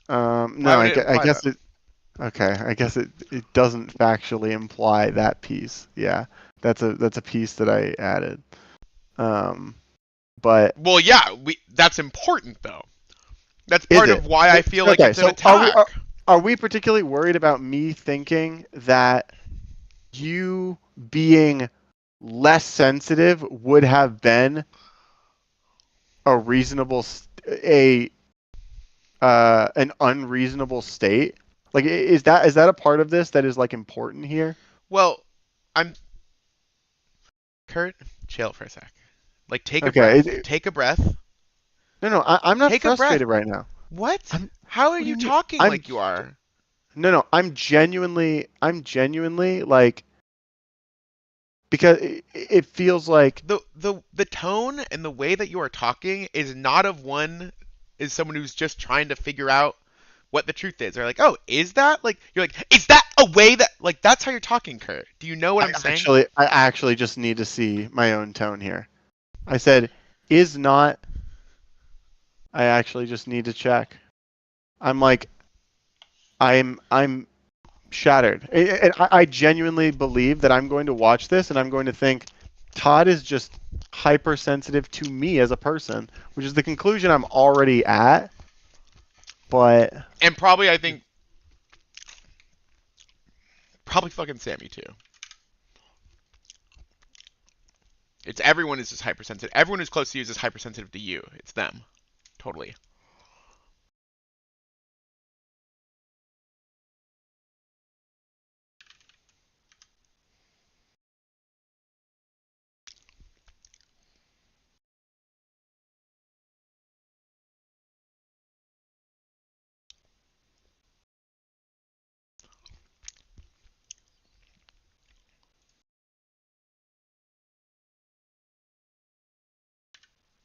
No, I guess it. Okay, I guess it doesn't factually imply that piece. Yeah, that's a piece that I added. but Well, yeah, that's important though. That's part of why I feel like it's an attack. Are we particularly worried about me thinking that you being less sensitive would have been a reasonable an unreasonable state? Like, is that a part of this that is like important here? Well, Kurt, chill for a sec. Like, take a breath. Take a breath. No, I'm not frustrated right now. What? How are you talking like you are? No, I'm genuinely like, because it feels like the tone and the way that you are talking is not of someone who's just trying to figure out what the truth is. Or like, oh, is that like, you're like, is that a way that, like, that's how you're talking, Kurt? Do you know what I'm saying? I actually just need to see my own tone here. I said, is not. I actually just need to check. I'm like, I'm shattered. And I genuinely believe that I'm going to watch this and I'm going to think Todd is just hypersensitive to me as a person, which is the conclusion I'm already at. But and probably, I think, probably fucking Sammy too. It's everyone is just hypersensitive. Everyone who's close to you is just hypersensitive to you. It's them. Totally.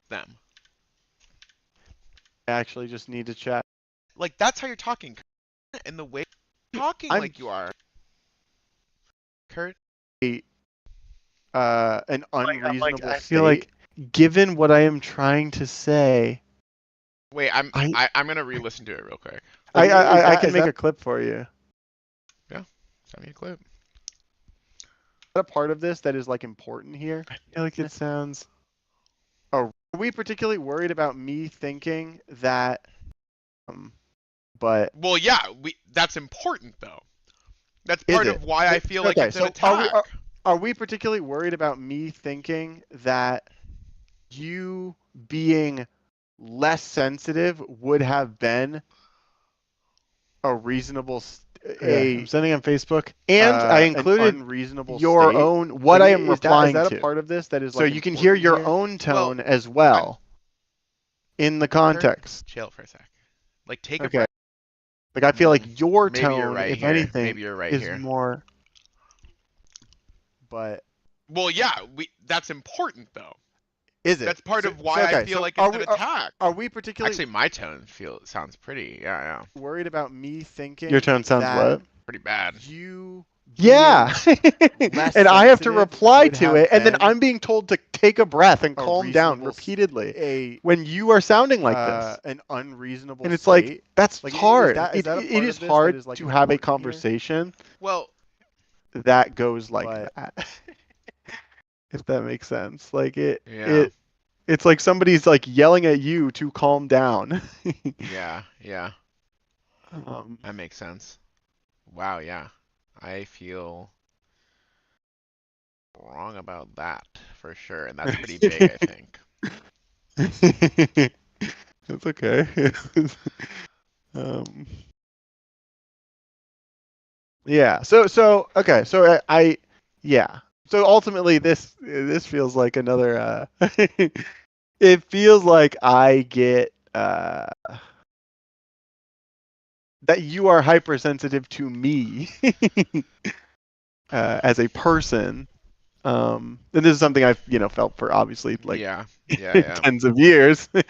Them. I actually just need to check. Like, that's how you're talking, Kurt. And the way you're talking like you are. Kurt? An unreasonable state. I feel like, given what I am trying to say... Wait, I'm gonna re-listen to it real quick. I can make a clip for you. Yeah, send me a clip. Is that a part of this that is, like, important here? I feel like it sounds... Oh, are we particularly worried about me thinking that... but... Well, yeah, that's important, though. That's part of why I feel like it's an attack. Are we particularly worried about me thinking that you being less sensitive would have been a reasonable I'm sending on Facebook, and I included your own what I am replying to. Is that a part of this that is like, so you can hear your own tone as well in the context? Chill for a sec. Like, take a breath. Like, I feel like your tone, right if here. anything, Maybe you're right is here. more. But well, yeah, that's important though. Is it? That's part of why I feel like it's an attack. Are we particularly? Actually, my tone sounds pretty. Yeah. Worried about me thinking. Your tone sounds what? Pretty bad. Yeah. And I have to reply to it, and then I'm being told to take a breath and calm down repeatedly when you are sounding like this. An unreasonable. And it's like, that's hard. It is hard to have a conversation. Well, that goes like that. If that makes sense. Like it's like somebody's like yelling at you to calm down. Yeah. That makes sense. Wow, yeah. I feel wrong about that for sure, and that's pretty big, I think. That's okay. Yeah. So okay. So So ultimately, this feels like another. It feels like I get that you are hypersensitive to me as a person. And this is something I've felt for obviously like tens of years, or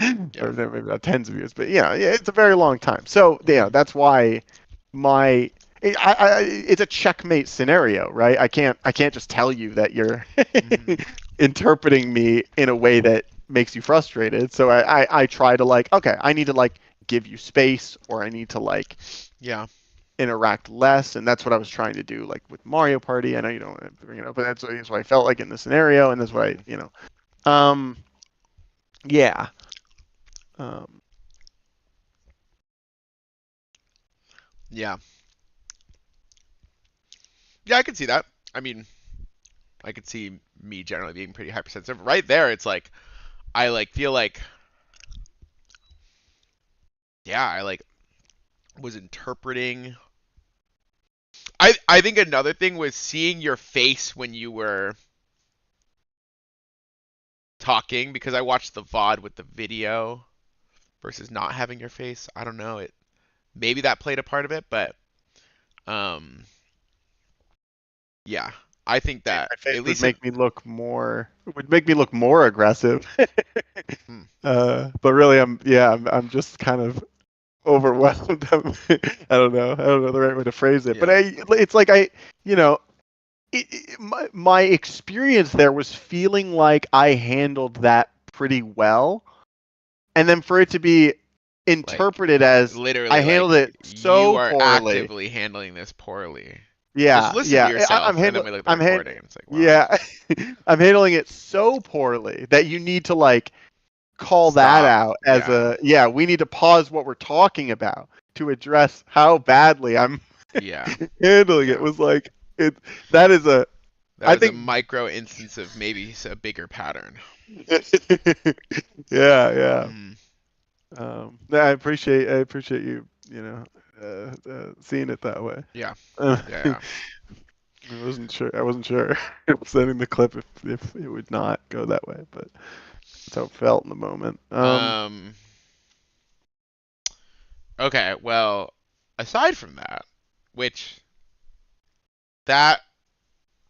maybe not tens of years, but it's a very long time. So that's why it's a checkmate scenario, right? I can't just tell you that you're interpreting me in a way that makes you frustrated. So I try to like, okay, I need to like give you space, or I need to like interact less, and that's what I was trying to do like with Mario Party. I know you don't want to bring it up, but that's what I felt like in the scenario, and that's what Yeah. Yeah. Yeah, I can see that. I mean, I could see me generally being pretty hypersensitive. Right there, it's like I like feel like yeah, I like was interpreting. I think another thing was seeing your face when you were talking because I watched the VOD with the video versus not having your face. I don't know. It maybe that played a part of it, but um yeah, I think My that face at would least make me look more aggressive. hmm, But really, I'm just kind of overwhelmed. I don't know. I don't know the right way to phrase it. But yeah. it's like you know, my experience there was feeling like I handled that pretty well, and then for it to be Like interpreted as I literally handled like it you so are poorly. actively handling this poorly. Just Yeah, listen to yeah. yourself and then we look at the I'm hand, recording and it's like, wow, yeah. I'm handling it so poorly that you need to like call that stop. out as Yeah. yeah, we need to pause what we're talking about to address how badly I'm Yeah. handling it. Yeah. Was like it that is a That I was a think micro instance of maybe a bigger pattern. yeah, yeah. Mm, I appreciate you, seeing it that way. yeah. Uh, Yeah. I wasn't sure sending the clip if it would not go that way, but that's how it felt in the moment. Okay, well, aside from that, which that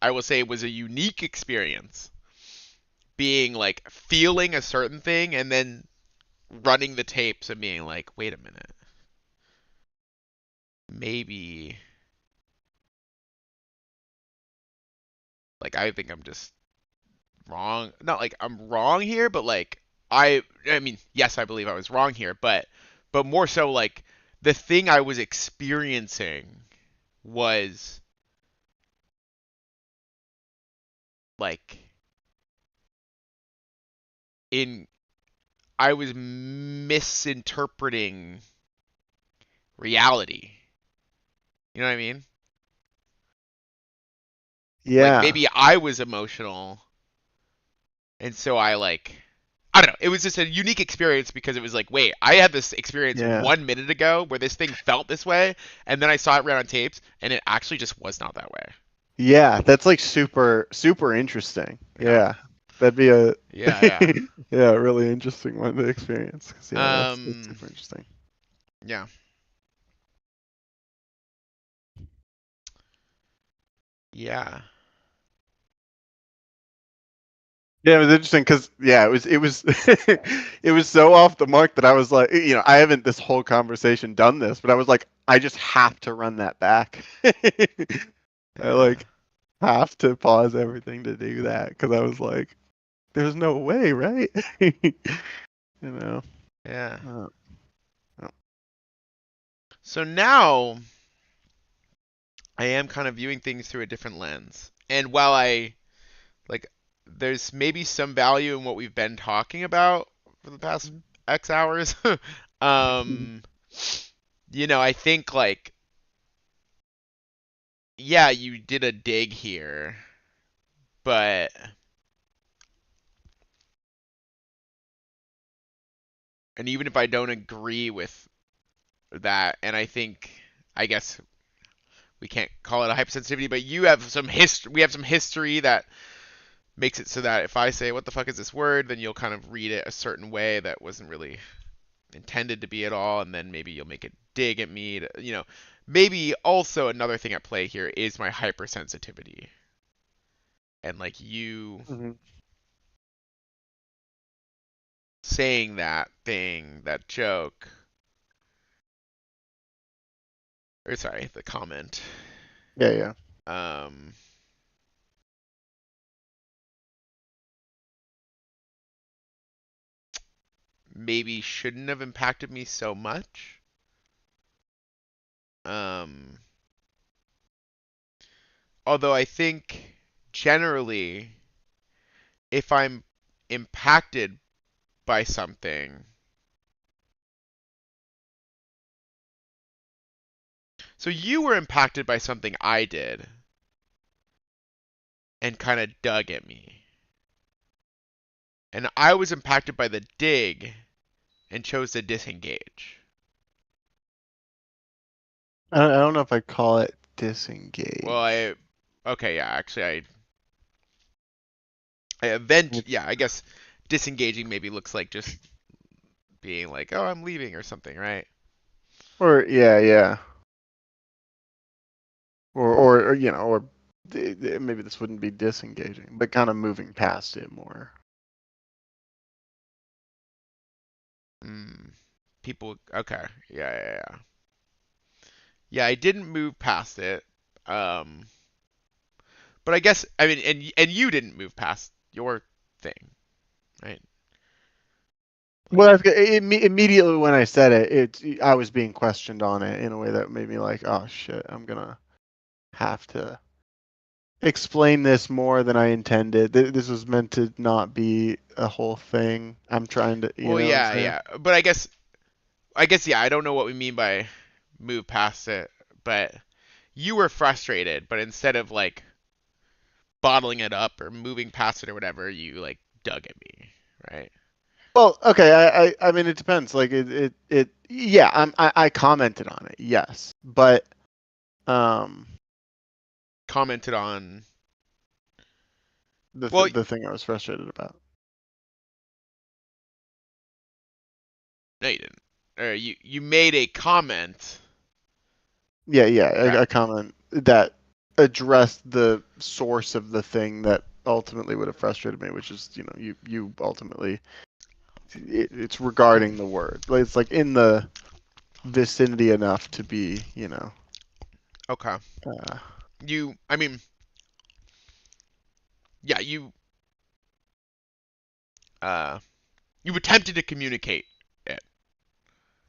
I will say was a unique experience, being like feeling a certain thing and then running the tapes and being like, wait a minute, maybe like I think I'm just wrong. Not like I'm wrong here, but like I mean, yes, I believe I was wrong here, but more so like the thing I was experiencing was like in I was misinterpreting reality. You know what I mean? Like Yeah, maybe I was emotional and so I don't know. It was just a unique experience because it was like, wait, I had this experience yeah, 1 minute ago where this thing felt this way, and then I saw it ran on tapes, and it actually just was not that way. yeah. That's like super interesting. Yeah, Yeah, that'd be a yeah, yeah, a really interesting one to experience. 'Cause, yeah, yeah. that's super interesting. Yeah, yeah, Yeah, it was interesting because yeah, it was it was so off the mark that I was like, I haven't this whole conversation done this, but I was like, I just have to run that back. I yeah, like have to pause everything to do that because I was like, there's no way, right? you know. yeah. Uh, So now I am kind of viewing things through a different lens, and while I like, there's maybe some value in what we've been talking about for the past X hours. um, I think like, yeah, you did a dig here, but and even if I don't agree with that, and I guess we can't call it a hypersensitivity, but you have some history. We have some history that makes it so that if I say what the fuck is this word, then you'll kind of read it a certain way that wasn't really intended to be at all, and then maybe you'll make it dig at me. Maybe also another thing at play here is my hypersensitivity, and like you mhm. saying that thing, that joke, or sorry, the comment. Yeah, yeah. Um, maybe shouldn't have impacted me so much. Um, although I think generally, if I'm impacted by something. So you were impacted by something I did and kind of dug at me. And I was impacted by the dig and chose to disengage. I don't know if I call it disengage. Well, okay, yeah, actually, yeah, I guess disengaging maybe looks like just being like, oh, I'm leaving or something, right? Or yeah. Or you know, or maybe this wouldn't be disengaging, but kind of moving past it more. People, okay, yeah. Yeah, I didn't move past it. But I guess, I mean, and you didn't move past your thing, right? Well, immediately when I said it, I was being questioned on it in a way that made me like, oh shit, I'm gonna have to explain this more than I intended. This was meant to not be a whole thing. I'm trying to, you Well, know what I'm saying? yeah. But I guess, yeah, I don't know what we mean by move past it, but you were frustrated, but instead of like bottling it up or moving past it or whatever, you like dug at me, right? Well, okay, I mean it depends. Like yeah, I commented on it, yes. But Commented on the thing I was frustrated about. No, you didn't. Or you made a comment. Yeah, Okay. a comment that addressed the source of the thing that ultimately would have frustrated me, which is, you know, you ultimately it's regarding the word. Like, it's like in the vicinity enough to be, you know. Okay. I mean, yeah, you attempted to communicate it.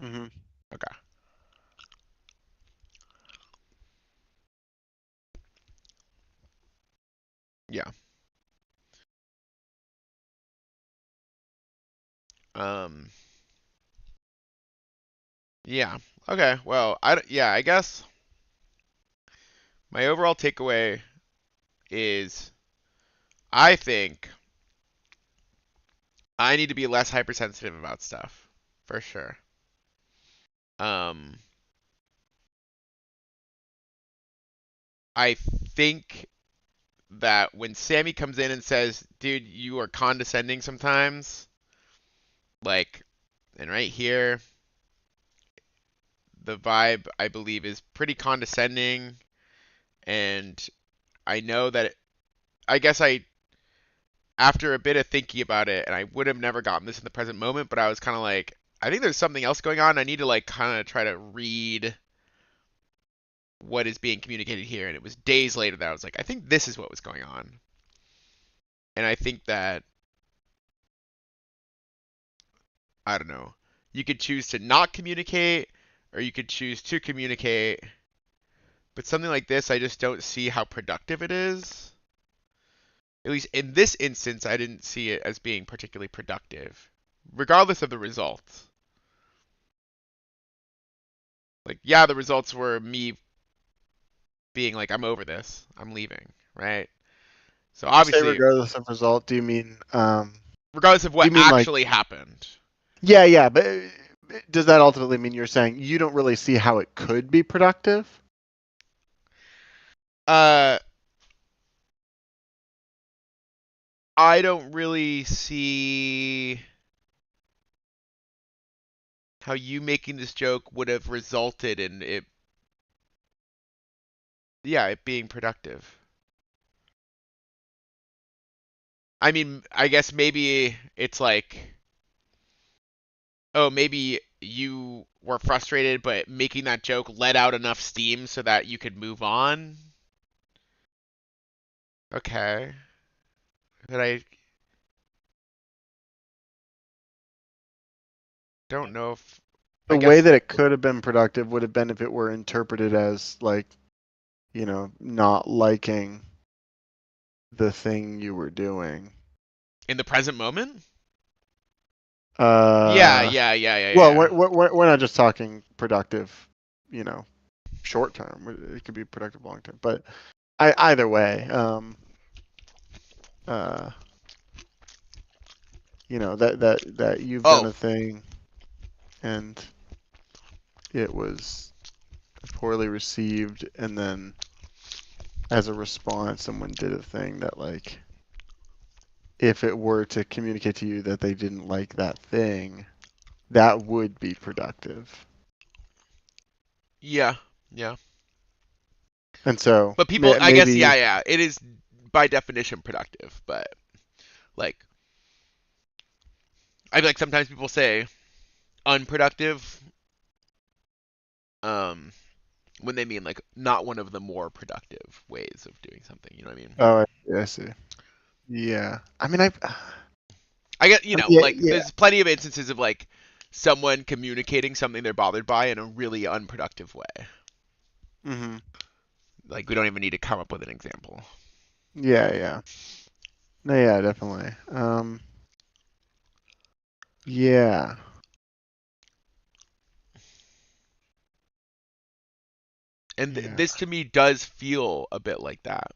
Mm-hmm. Okay. Yeah. Yeah. Okay. Well, I guess my overall takeaway is I think I need to be less hypersensitive about stuff, for sure. I think that when Sammy comes in and says, "Dude, you are condescending sometimes," like, and right here, the vibe I believe is pretty condescending, and I know that I guess after a bit of thinking about it, and I would have never gotten this in the present moment, but I was kind of like, I think there's something else going on. I need to like kind of try to read what is being communicated here. And it was days later that I was like, I think this is what was going on. And I think that, I don't know, you could choose to not communicate or you could choose to communicate. But something like this, I just don't see how productive it is. At least in this instance, I didn't see it as being particularly productive, regardless of the results. Like, yeah, the results were me being like, I'm over this, I'm leaving, right? So obviously, say regardless of result, do you mean regardless of what actually like, happened. Yeah, but does that ultimately mean you're saying you don't really see how it could be productive? I don't really see how you making this joke would have resulted in it, yeah, it being productive. I mean, I guess maybe it's like, oh, maybe you were frustrated, but making that joke let out enough steam so that you could move on. Okay. But I don't know if The way that it could have been productive would have been if it were interpreted as like, you know, not liking the thing you were doing in the present moment. Yeah. Well, we're not just talking productive, you know, short term. It could be productive long term. But either way, you know, that you've done a thing and it was poorly received, and then as a response, someone did a thing that, like, if it were to communicate to you that they didn't like that thing, that would be productive. Yeah. And so, But people, I maybe, guess, it is by definition productive. But like, I feel like sometimes people say unproductive, when they mean like not one of the more productive ways of doing something. You know what I mean? Oh, I see. Yeah. I mean, I get, you know, yeah, like there's plenty of instances of like someone communicating something they're bothered by in a really unproductive way. Mm-hmm. Like we don't even need to come up with an example. Yeah. No, yeah, definitely. Yeah. And Yeah. this to me does feel a bit like that.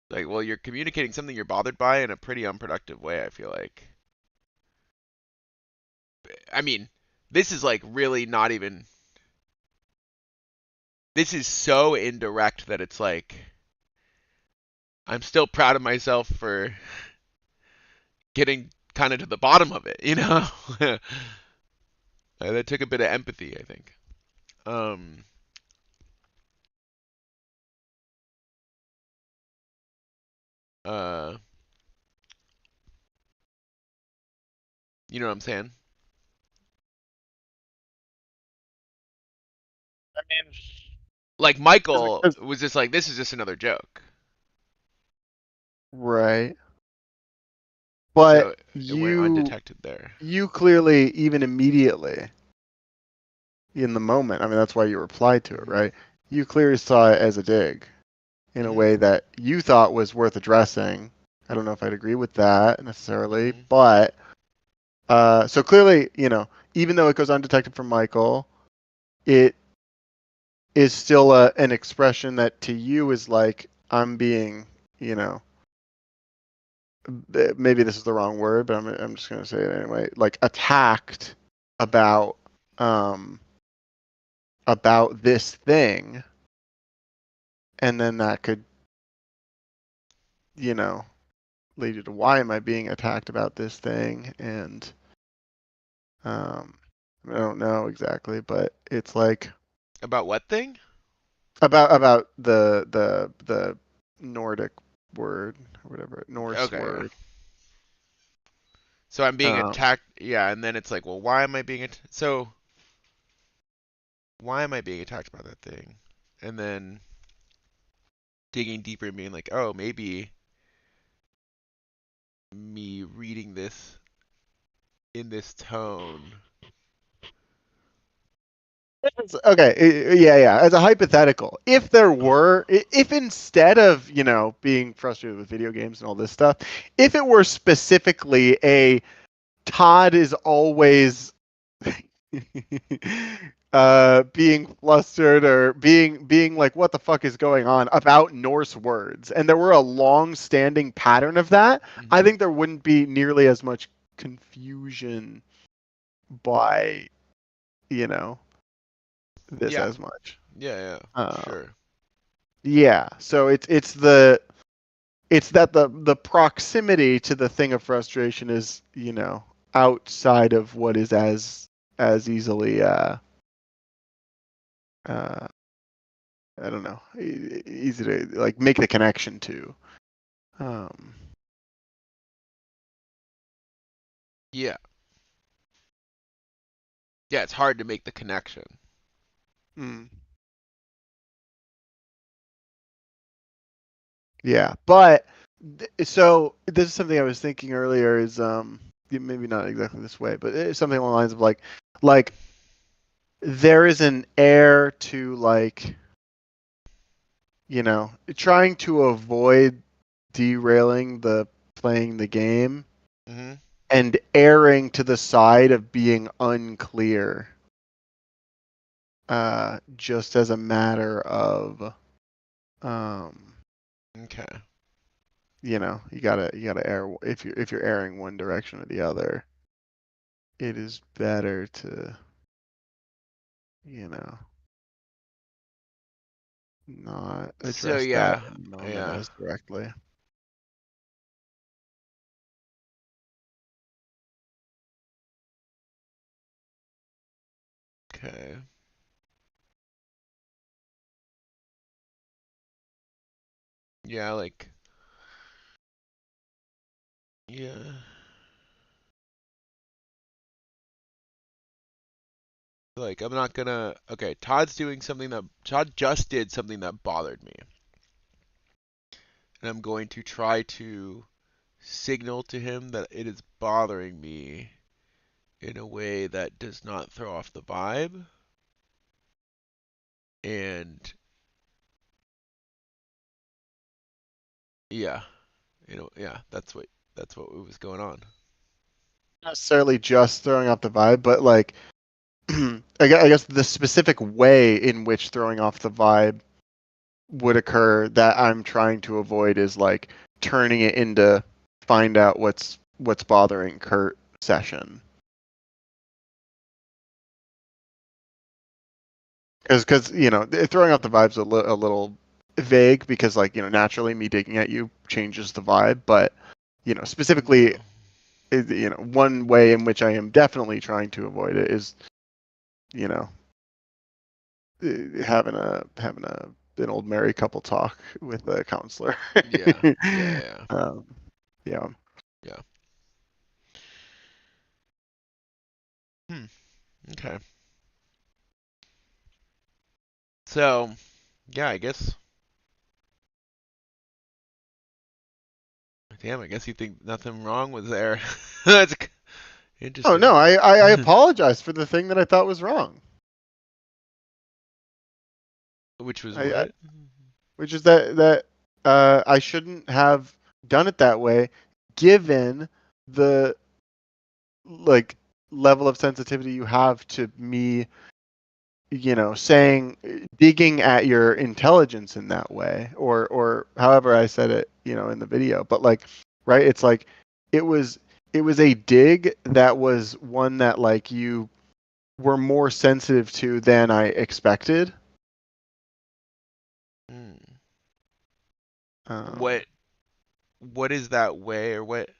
Like, well, you're communicating something you're bothered by in a pretty unproductive way, I feel like. I mean, this is like really not even. This is so indirect that it's like. I'm still proud of myself for getting kind of to the bottom of it, you know? That took a bit of empathy, I think. You know what I'm saying? I mean, like Michael was just like, this is just another joke. Right. But so it went undetected there. You clearly, even immediately, in the moment, I mean, that's why you replied to it, right? You clearly saw it as a dig in a way that you thought was worth addressing. I don't know if I'd agree with that necessarily, but so clearly, you know, even though it goes undetected from Michael, it is still an expression that to you is like, I'm being, you know, maybe this is the wrong word, but I'm just going to say it anyway, like attacked about this thing, and then that could, you know, lead you to why am I being attacked about this thing, and I don't know exactly, but it's like about what thing? About the Nordic word or whatever, Norse word. So I'm being attacked, and then it's like, well, why am I being attacked? So why am I being attacked by that thing? And then digging deeper and being like, oh, maybe me reading this in this tone. Okay, yeah. As a hypothetical, if instead of, you know, being frustrated with video games and all this stuff, if it were specifically a Todd is always being flustered or being like, what the fuck is going on about Norse words, and there were a long-standing pattern of that, I think there wouldn't be nearly as much confusion by, you know, this as much. Sure. Yeah, so it's that the proximity to the thing of frustration is, you know, outside of what is as easily I don't know, easy to like make the connection to. Yeah, it's hard to make the connection. Yeah, but so this is something I was thinking earlier is maybe not exactly this way, but it's something along the lines of like there is an air to, like, you know, trying to avoid derailing the playing the game Mm-hmm. and erring to the side of being unclear. Just as a matter of, Okay. you gotta err if you're erring one direction or the other. It is better to, not So address yeah, that in the moment yeah. as directly. Okay. Yeah, like. Yeah. Like, I'm not gonna. Okay, Todd just did something that bothered me. And I'm going to try to signal to him that it is bothering me in a way that does not throw off the vibe. And yeah, that's what was going on. Not necessarily just throwing off the vibe, but like, I guess the specific way in which throwing off the vibe would occur that I'm trying to avoid is like turning it into find out what's bothering Kurt session. Because throwing off the vibe's a little vague because like naturally me digging at you changes the vibe, but specifically one way in which I am definitely trying to avoid it is having an old married couple talk with a counselor. Yeah. Yeah. Yeah. Okay. So, yeah, I guess. Damn, I guess you think nothing wrong was there. That's interesting. Oh no, I apologize for the thing that I thought was wrong. Which was I, what? which is that I shouldn't have done it that way, given the like level of sensitivity you have to me, saying digging at your intelligence in that way, or however I said it, in the video. But like, right? It's like it was a dig that was one that like you were more sensitive to than I expected. What is that way, or what?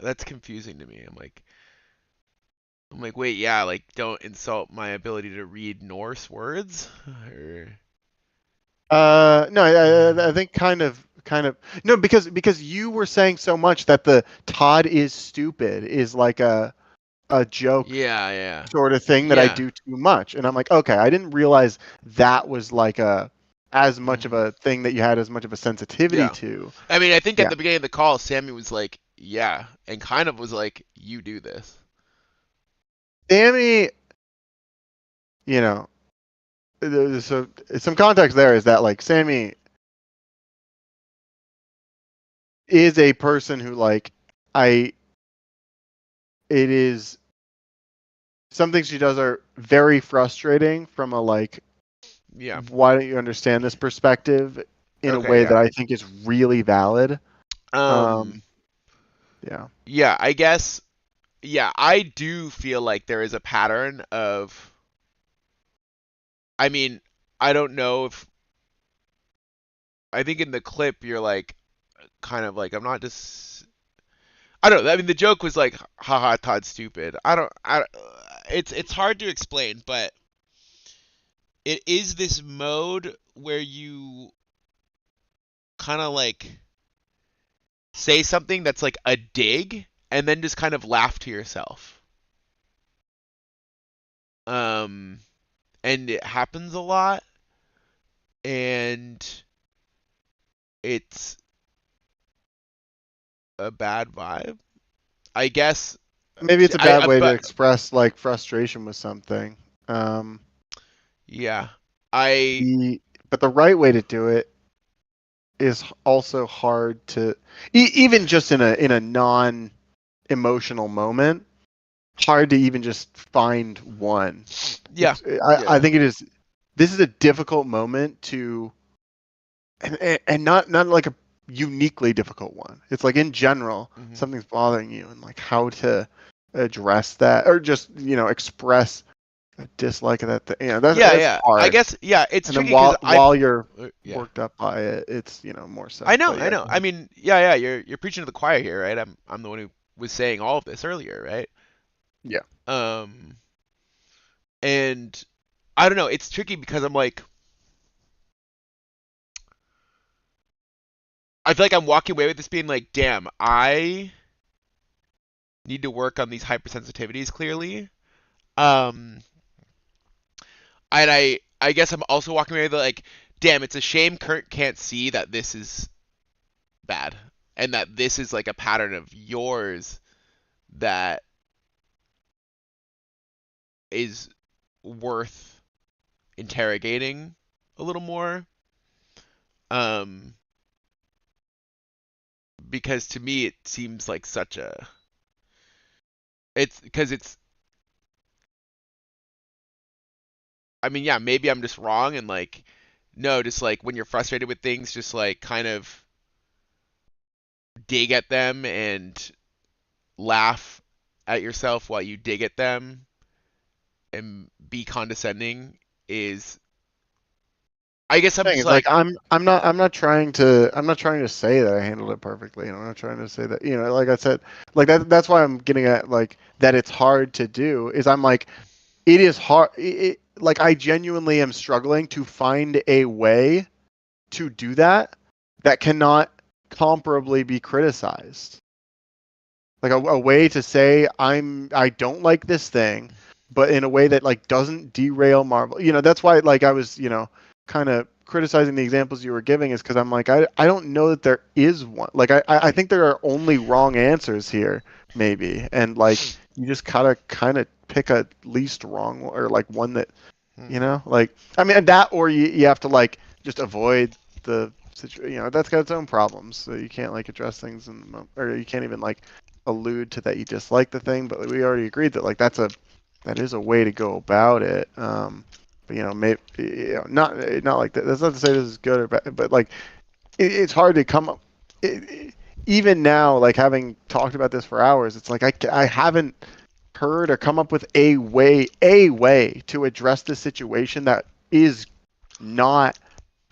That's confusing to me. I'm like, wait, yeah, like don't insult my ability to read Norse words. Or... No, I think kind of no, because you were saying so much that the Todd is stupid is like a joke Yeah. sort of thing that I do too much, and I'm like, okay, I didn't realize that was like as much of a thing that you had as much of a sensitivity to. I mean, I think at the beginning of the call, Sammy was like, yeah, and kind of was like, you do this. Sammy, so some context there is that like Sammy is a person who like it is some things she does are very frustrating from a like why don't you understand this perspective in a way that I think is really valid. Yeah, I guess. Yeah, I do feel like there is a pattern of. I mean, I don't know if. I think in the clip you're like, kind of like, I'm not just. I don't know. I mean, the joke was like, haha, Todd's stupid. It's hard to explain, but it is this mode where you kind of like say something that's like a dig and then just kind of laugh to yourself. And it happens a lot, and it's a bad vibe, I guess. Maybe it's a bad way to express like frustration with something. Yeah, but the right way to do it is also hard to even just in a non emotional moment, hard to even just find one. Yeah. I think it is. This is a difficult moment to, and not like a uniquely difficult one. It's like in general, something's bothering you, and like how to address that, or just express a dislike of that thing. That's hard. I guess it's and tricky then while you're yeah. worked up by it, it's more so. I know. I mean, you're preaching to the choir here, right? I'm the one who was saying all of this earlier, right? Yeah. And I don't know, it's tricky because I'm like, I feel like I'm walking away with this being like, damn, I need to work on these hypersensitivities clearly. And I guess I'm also walking away with like, damn, it's a shame Kurt can't see that this is bad and that this is like a pattern of yours that is worth interrogating a little more. Because to me it seems like such a I mean, yeah, maybe I'm just wrong and like no, just like when you're frustrated with things, just like kind of dig at them and laugh at yourself while you dig at them and be condescending is, I guess I'm just like I'm not trying to say that I handled it perfectly. I'm not trying to say that, like I said, like that's why I'm getting at like that it's hard to do is I'm like, it is hard. Like I genuinely am struggling to find a way to do that cannot comparably be criticized. Like a way to say I don't like this thing, but in a way that like doesn't derail Marvel. That's why like I was, kind of criticizing the examples you were giving is because I'm like, I don't know that there is one. Like I think there are only wrong answers here, maybe. And like you just gotta kind of pick a least wrong or like one that like I mean that, or you have to like just avoid the situation. That's got its own problems. So you can't like address things or you can't even like allude to that you dislike the thing. But we already agreed that like that is a way to go about it. Maybe not like that. That's not to say this is good or bad, but like it's hard to come up. Even now, like having talked about this for hours, it's like I haven't heard or come up with a way to address this situation that is not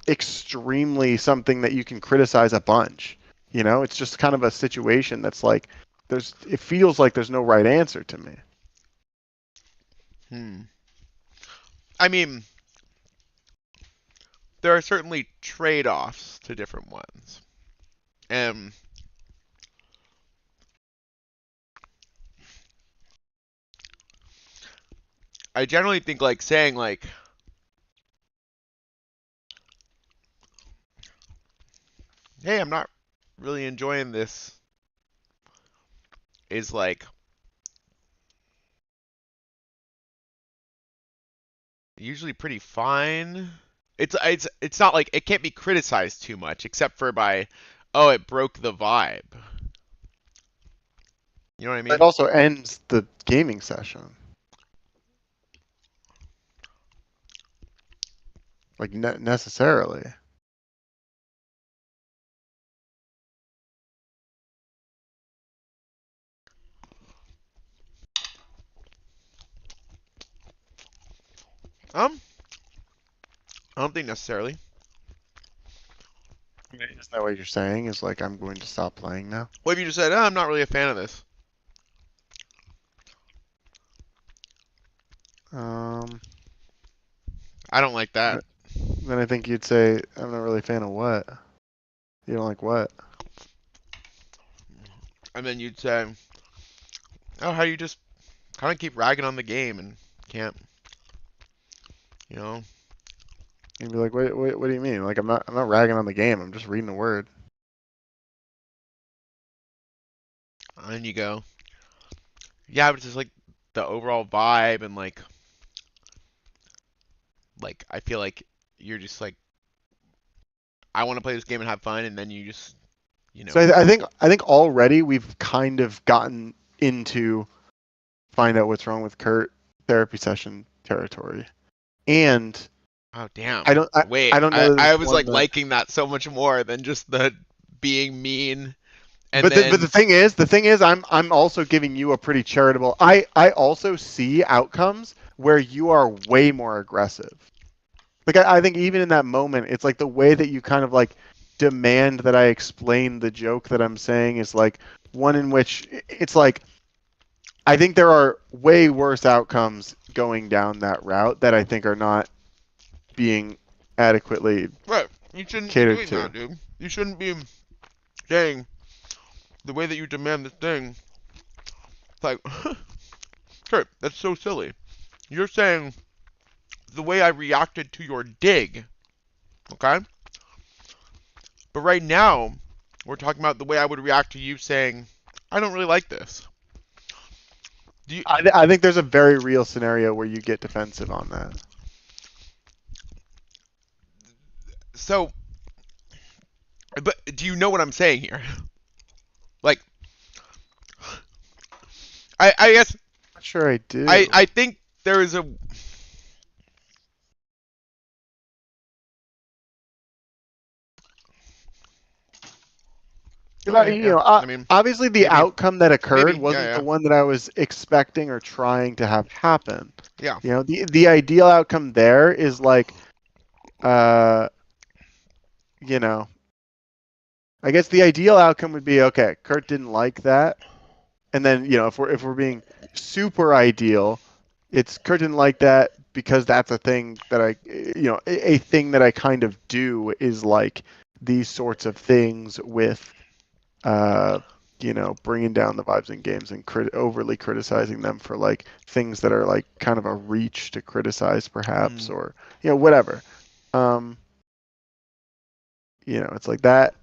extremely something that you can criticize a bunch. It's just kind of a situation that's like it feels like there's no right answer to me. I mean, there are certainly trade-offs to different ones. I generally think like saying like, hey, I'm not really enjoying this is like usually pretty fine. It's not like it can't be criticized too much except for by, oh, it broke the vibe. You know what I mean? It also ends the gaming session. Like necessarily. I don't think necessarily. Isn't that what you're saying? Is like I'm going to stop playing now? What if you just said, oh, I'm not really a fan of this? I don't like that. Then I think you'd say I'm not really a fan of what? You don't like what? And then you'd say, oh, how you just kind of keep ragging on the game and can't, You'd be like, what do you mean? Like I'm not ragging on the game. I'm just reading the word. And then you go, yeah, but it's just like the overall vibe and like I feel like you're just like, I want to play this game and have fun, and then you just, So I think already we've kind of gotten into find out what's wrong with Kurt therapy session territory. And oh damn! I don't know. I was like liking that so much more than just the being mean. And but the thing is, I'm also giving you a pretty charitable. I also see outcomes where you are way more aggressive. Like I think even in that moment, it's like the way that you kind of like demand that I explain the joke that I'm saying is like one in which it's like I think there are way worse outcomes going down that route that I think are not being adequately you shouldn't catered be doing to. that, dude. You shouldn't be saying the way that you demand this thing. It's like, Kurt, that's so silly. You're saying the way I reacted to your dig, okay? But right now, we're talking about the way I would react to you saying, I don't really like this. I think there's a very real scenario where you get defensive on that. So, but do you know what I'm saying here? Like, I guess. Not sure I do. I think there is a. Okay, you know, I mean, obviously the outcome that occurred wasn't the one that I was expecting or trying to have happen. Yeah. You know, the ideal outcome there is like, you know, I guess the ideal outcome would be okay. Kurt didn't like that, and then you know, if we're being super ideal, it's Kurt didn't like that because that's a thing that a thing that I kind of do is like these sorts of things with. You know, bringing down the vibes in games and overly criticizing them for like things that are like kind of a reach to criticize, perhaps, or you know, whatever. You know, it's like that.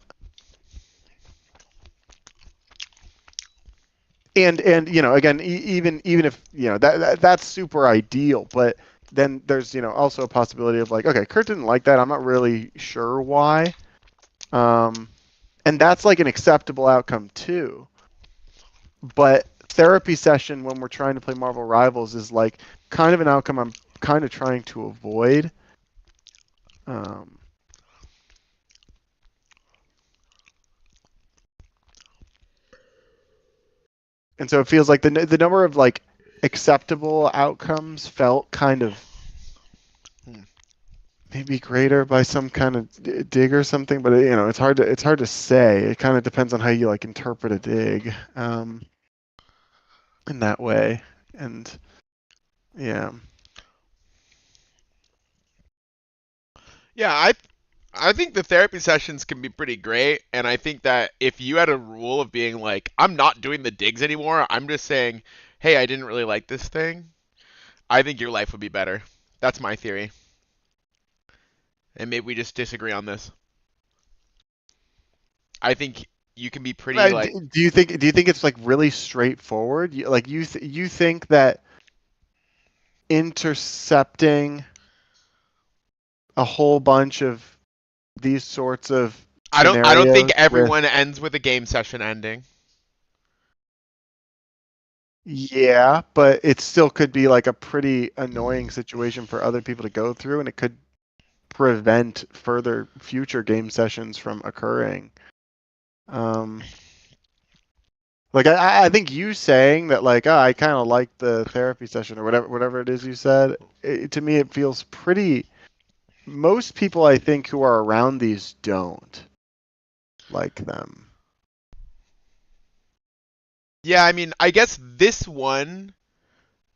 And you know, again, even if you know that's super ideal, but then there's you know also a possibility of like, okay, Kurt didn't like that. I'm not really sure why. And that's like an acceptable outcome too. But therapy session when we're trying to play Marvel Rivals is like kind of an outcome I'm kind of trying to avoid. And so it feels like the number of like acceptable outcomes felt kind of maybe greater by some kind of dig or something, but you know, it's hard to say. It kind of depends on how you like interpret a dig in that way. And yeah. Yeah, I think the therapy sessions can be pretty great, and I think that if you had a rule of being like, I'm not doing the digs anymore, I'm just saying, hey, I didn't really like this thing, I think your life would be better. That's my theory. And maybe we just disagree on this. I think you can be pretty like. Do you think it's like really straightforward? You think that intercepting a whole bunch of these sorts of I don't think everyone ends with a game session ending. Yeah, but it still could be like a pretty annoying situation for other people to go through, and it could prevent further future game sessions from occurring. Like I think you saying that like I kind of like the therapy session or whatever it is you said, to me it feels pretty. Most people I think who are around these don't like them. Yeah, I mean, I guess this one,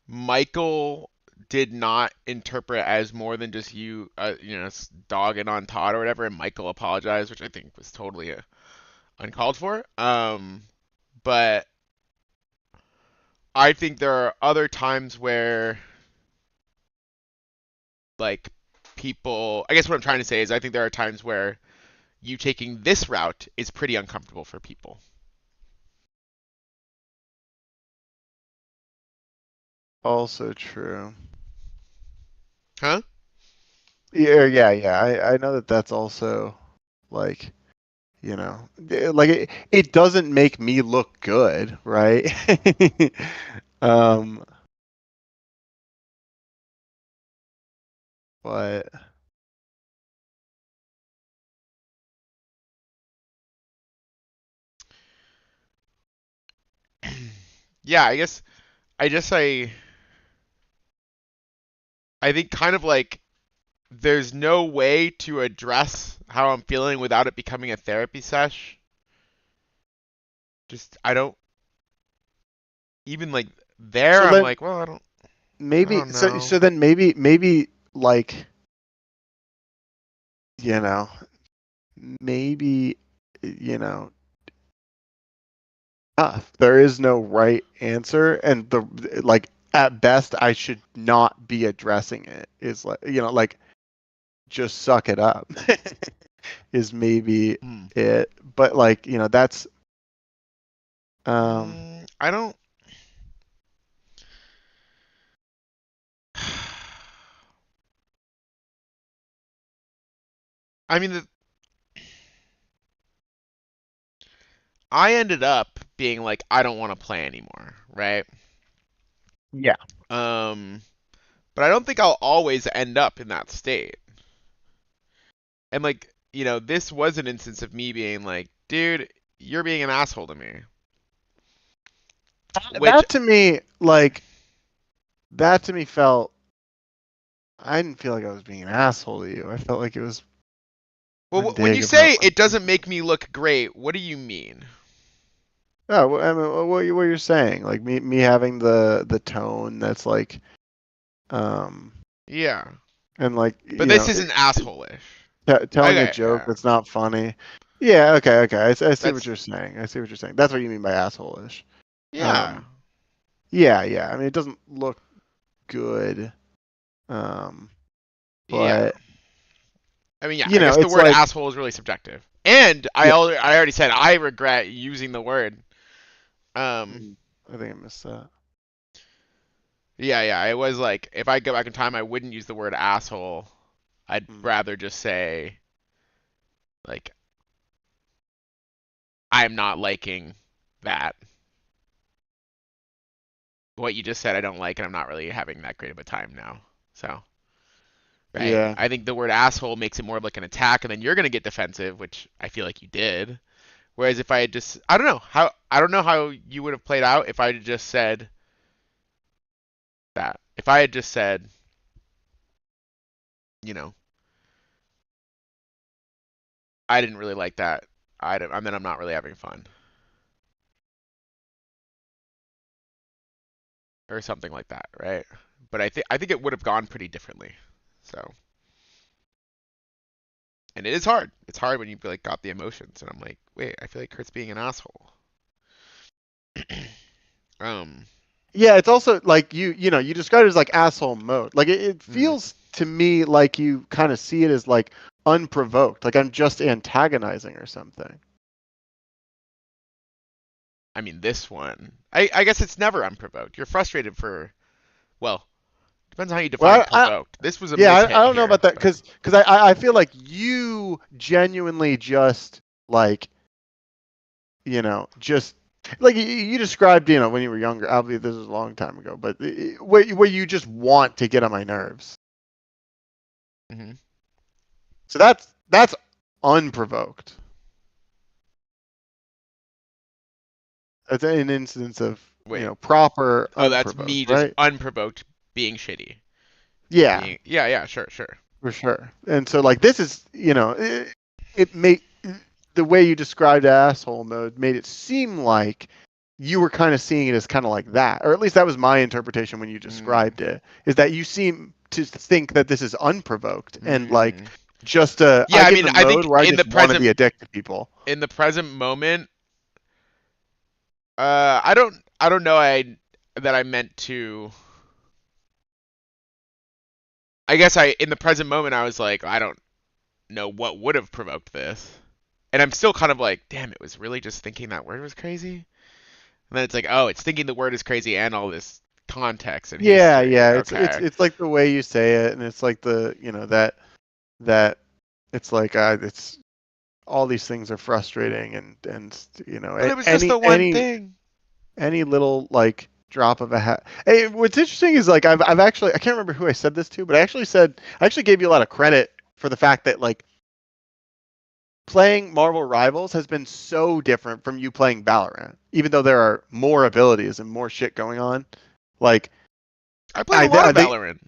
Michael did not interpret as more than just you, you know, dogging on Todd or whatever, and Michael apologized, which I think was totally uncalled for. But I think there are other times where, like, people, I guess what I'm trying to say is I think there are times where you taking this route is pretty uncomfortable for people. Also true. Huh? Yeah. I know that that's also like you know, like it doesn't make me look good, right? um, but Yeah, I think kind of like there's no way to address how I'm feeling without it becoming a therapy sesh. Just I don't even like there. so I'm then like, well, I maybe don't know. so then maybe like, you know, maybe, you know, there is no right answer, and the like at best I should not be addressing it. Is like, you know, like just suck it up is maybe it. But like, you know, that's I don't. I mean, I ended up being like, I don't want to play anymore, right? yeah. But I don't think I'll always end up in that state. And like, this was an instance of me being like, dude, you're being an asshole to me. Which, That to me, like, that to me felt. I didn't feel like I was being an asshole to you. I felt like it was. well, when you say it doesn't make me look great, what do you mean? Oh, I mean, what you're saying, like me having the tone that's like, Yeah. and like, But this isn't asshole-ish. Telling Okay, a joke yeah. that's not funny. Yeah, okay. I see That's- what you're saying. I see what you're saying. That's what you mean by asshole-ish. Yeah. Yeah. I mean, it doesn't look good. Yeah. But I mean, yeah, you I know, guess the it's word like, asshole is really subjective. And I yeah. already said I regret using the word. I think I missed that. Yeah. It was like, if I go back in time, I wouldn't use the word asshole. I'd rather just say, like, I'm not liking that. What you just said, I don't like, and I'm not really having that great of a time now. So, right? Yeah. I think the word asshole makes it more of like an attack, and then you're gonna get defensive, which I feel like you did. Whereas if I had just, I don't know how you would have played out if I had just said that. If I had just said, you know, I didn't really like that item, and then I'm not really having fun, or something like that, right? But I think it would have gone pretty differently. So, and it is hard. It's hard when you like got the emotions, and I'm like, wait, I feel like Kurt's being an asshole. Yeah, it's also like you know, you described it as like asshole mode. Like it feels to me like you kind of see it as like unprovoked, like I'm just antagonizing or something. I mean, this one, I guess it's never unprovoked. You're frustrated for, well, depends on how you define provoked. This was a yeah, mishit I don't know here, about that but- because I feel like you genuinely just like, you know, just like you described, you know, when you were younger. Obviously, this is a long time ago, but where you just want to get on my nerves. Mhm. So that's unprovoked. That's an instance of Wait. you know, proper. Oh, that's me just right? unprovoked being shitty. Yeah, Yeah, sure. for sure. And so like this is, you know, it made the way you described asshole mode made it seem like you were kind of seeing it as kind of like that, or at least that was my interpretation when you described it. Is that you seem to think that this is unprovoked and like just Yeah, I mean, I think where I in just the want to present be a dick to people. in the present moment, I don't know that I meant to. I guess in the present moment I was like, I don't know what would have provoked this. And I'm still kind of like, damn, it was really just thinking that word was crazy. And then it's like, oh, it's thinking the word is crazy and all this context and history. It's like the way you say it, and it's like the, you know, that it's like it's all these things are frustrating, and you know, But it was just the one thing. Any little like drop of a hat. Hey, what's interesting is like I've actually, I can't remember who I said this to, but I actually gave you a lot of credit for the fact that like playing Marvel Rivals has been so different from you playing Valorant, even though there are more abilities and more shit going on. Like I played a lot of Valorant.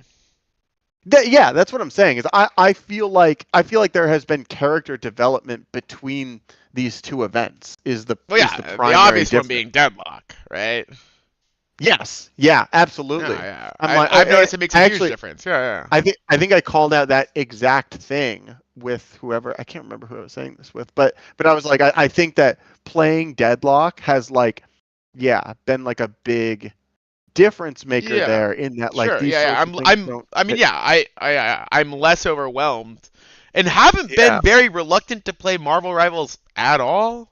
Yeah, that's what I'm saying. Is I feel like there has been character development between these two events. Is the primary obvious difference. one being Deadlock, right? Yes. Yeah. Absolutely. Yeah. I've noticed it makes a huge difference. Yeah. I think I called out that exact thing with whoever. I can't remember who I was saying this with, but I was like, I think that playing Deadlock has like, been like a big difference maker there in that like these I'm less overwhelmed and haven't been very reluctant to play Marvel Rivals at all.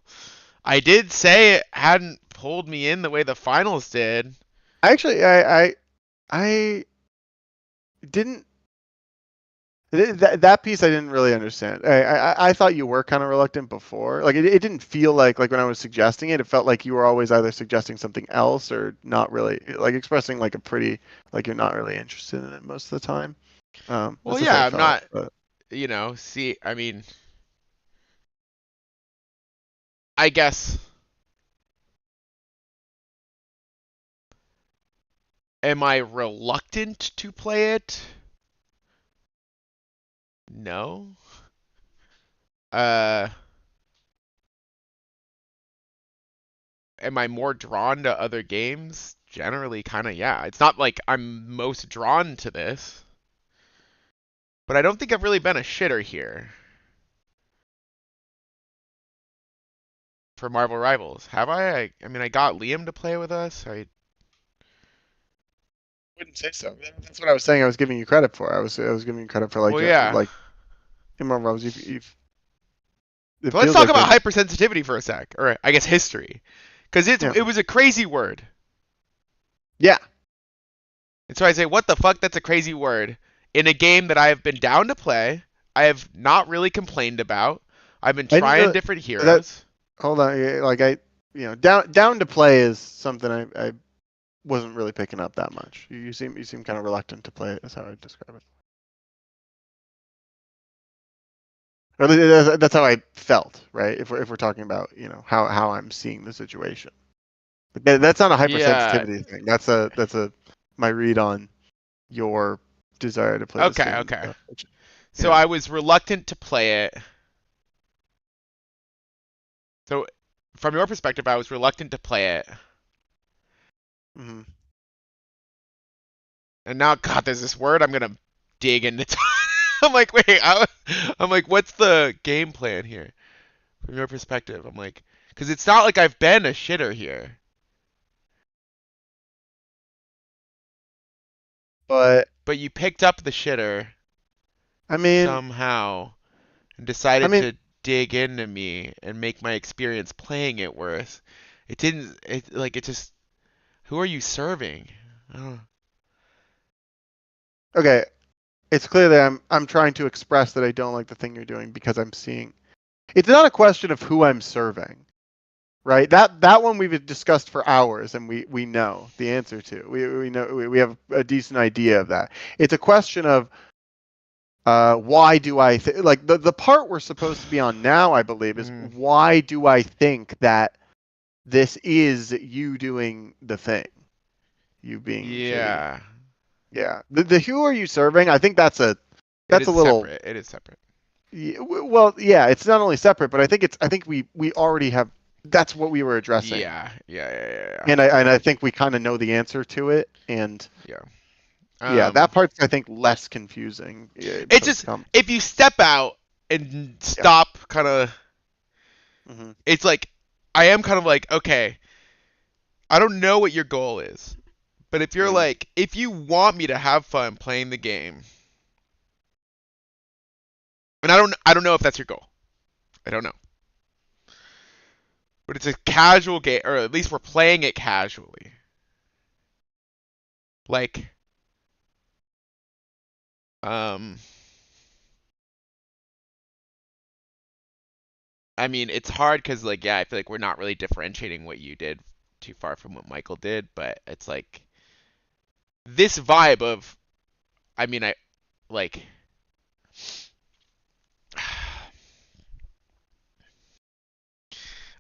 I did say it hadn't pulled me in the way the finals did. Actually, I didn't. That piece I didn't really understand. I thought you were kind of reluctant before. Like it didn't feel like when I was suggesting it, it felt like you were always either suggesting something else or not really, like expressing like a pretty, like you're not really interested in it most of the time. Well, yeah, I'm not. But... You know, see, I mean, I guess. Am I reluctant to play it? No. Am I more drawn to other games? Generally, kind of, yeah. It's not like I'm most drawn to this. But I don't think I've really been a shitter here. For Marvel Rivals. Have I? I mean, I got Liam to play with us. I wouldn't say so. That's what I was saying. I was giving you credit for. I was giving you credit for like, like in Marvel Rivals, so let's talk about hypersensitivity for a sec, or I guess history, because it was a crazy word. Yeah. And so I say, what the fuck? That's a crazy word in a game that I have been down to play. I have not really complained about. I've been trying different heroes. Hold on, like down to play is something I wasn't really picking up that much. You seem kind of reluctant to play it. That's how I describe it. Or that's how I felt, right? If we're talking about how I'm seeing the situation, but that's not a hypersensitivity thing. That's my read on your desire to play. Okay. So I was reluctant to play it. So from your perspective, I was reluctant to play it. Mm-hmm. And now, God, there's this word I'm gonna dig into. I'm like, wait, I'm like, what's the game plan here? From your perspective, I'm like, because it's not like I've been a shitter here. But you picked up the shitter. I mean, somehow, and decided to dig into me and make my experience playing it worse. It didn't. It just. Who are you serving? I don't know. Okay. It's clear that I'm trying to express that I don't like the thing you're doing because I'm seeing. It's not a question of who I'm serving, right? That one we've discussed for hours and we know the answer to. We know we have a decent idea of that. It's a question of why do I like the part we're supposed to be on now, I believe, is why do I think that this is you doing the thing, you being shitty. Yeah. The who are you serving? I think that's a little separate. It is separate. Yeah, well, yeah, it's not only separate, but I think we already have. That's what we were addressing. Yeah. And I think we kind of know the answer to it, and that part's I think less confusing. It's just if you step out and stop, kind of. Mm-hmm. It's like I am kind of like, okay, I don't know what your goal is. But if you're like, if you want me to have fun playing the game, and I don't know if that's your goal. I don't know. But it's a casual game, or at least we're playing it casually. Like, I mean, it's hard because, like, yeah, I feel like we're not really differentiating what you did too far from what Michael did, but it's like this vibe of, I mean, I like,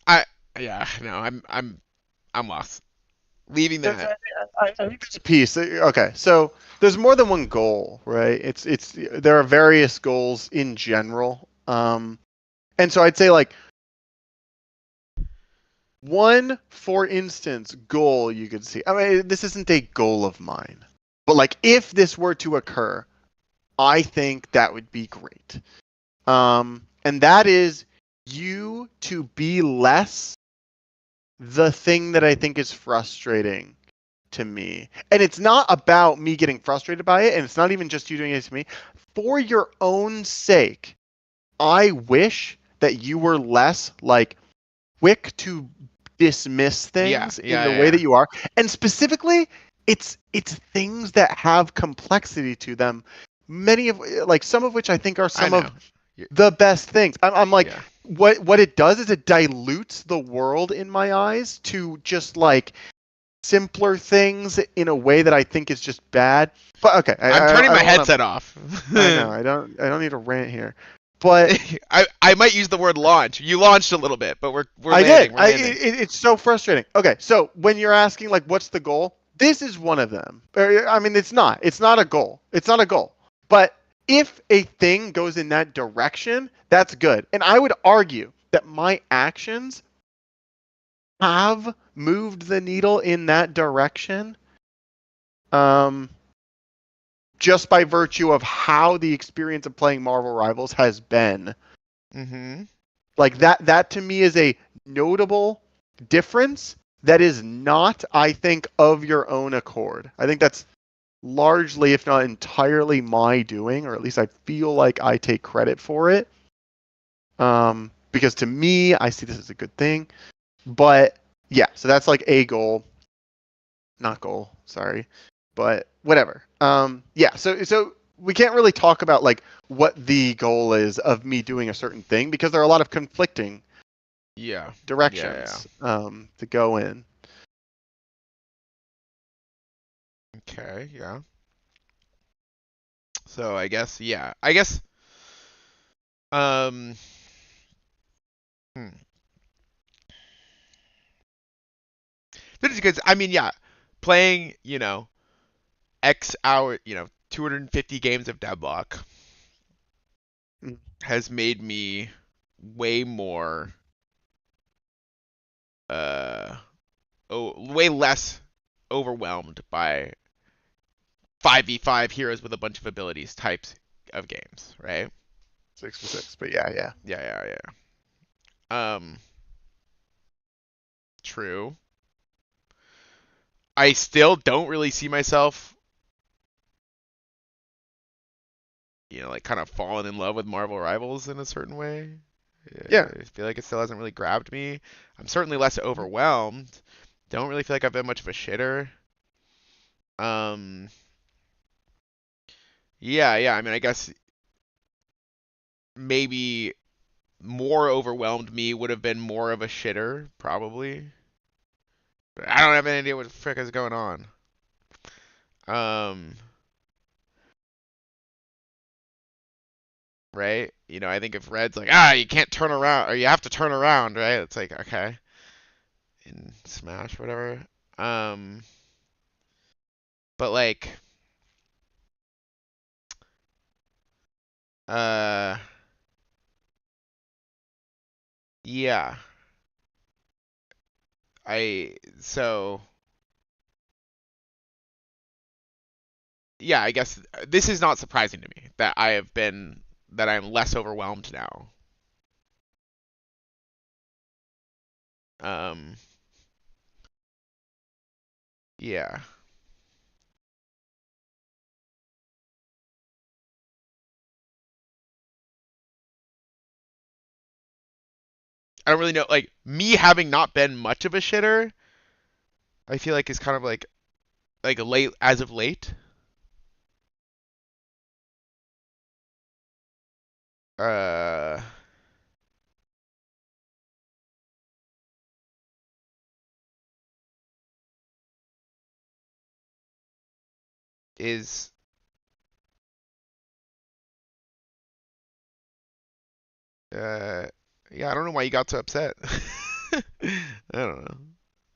I yeah, no, I'm lost. Leaving that. I think there's a piece. Okay, so there's more than one goal, right? It's there are various goals in general. And so I'd say like one, for instance, goal you could see. I mean, this isn't a goal of mine, but like if this were to occur, I think that would be great. And that is you to be less the thing that I think is frustrating to me. And it's not about me getting frustrated by it, and it's not even just you doing it to me. For your own sake, I wish that you were less like quick to dismiss things in the way that you are. And specifically, it's things that have complexity to them. Many of like some of which I think are some of the best things. I'm like what it does is it dilutes the world in my eyes to just like simpler things in a way that I think is just bad. But okay, I'm turning my headset off. I know. I don't need to rant here. But I might use the word launch. You launched a little bit, but we're I landing. did. We're landing. It's so frustrating. Okay, so when you're asking like what's the goal, this is one of them. I mean, it's not a goal. It's not a goal. But if a thing goes in that direction, that's good. And I would argue that my actions have moved the needle in that direction. Just by virtue of how the experience of playing Marvel Rivals has been. Mm-hmm. Like that to me is a notable difference that is not, I think, of your own accord. I think that's largely, if not entirely, my doing, or at least I feel like I take credit for it. Because to me, I see this as a good thing. But yeah, so that's like a goal. Not goal, sorry. But whatever. Yeah, so we can't really talk about like what the goal is of me doing a certain thing because there are a lot of conflicting directions to go in. Okay, yeah. So I guess because I mean, yeah, playing, X hour, 250 games of Deadlock has made me way more way less overwhelmed by 5v5 heroes with a bunch of abilities types of games, right? 6v6, but yeah. True. I still don't really see myself, like kind of falling in love with Marvel Rivals in a certain way. Yeah. I feel like it still hasn't really grabbed me. I'm certainly less overwhelmed. Don't really feel like I've been much of a shitter. Yeah. I mean, I guess maybe more overwhelmed me would have been more of a shitter, probably. But I don't have any idea what the frick is going on. Right? I think if Red's like, you can't turn around, or you have to turn around, right? It's like, okay. In Smash, whatever. But like, yeah. Yeah, I guess this is not surprising to me that I'm less overwhelmed now. Yeah. I don't really know, like, me having not been much of a shitter, I feel like is kind of like late, as of late. is yeah, I don't know why you got so upset. I don't know.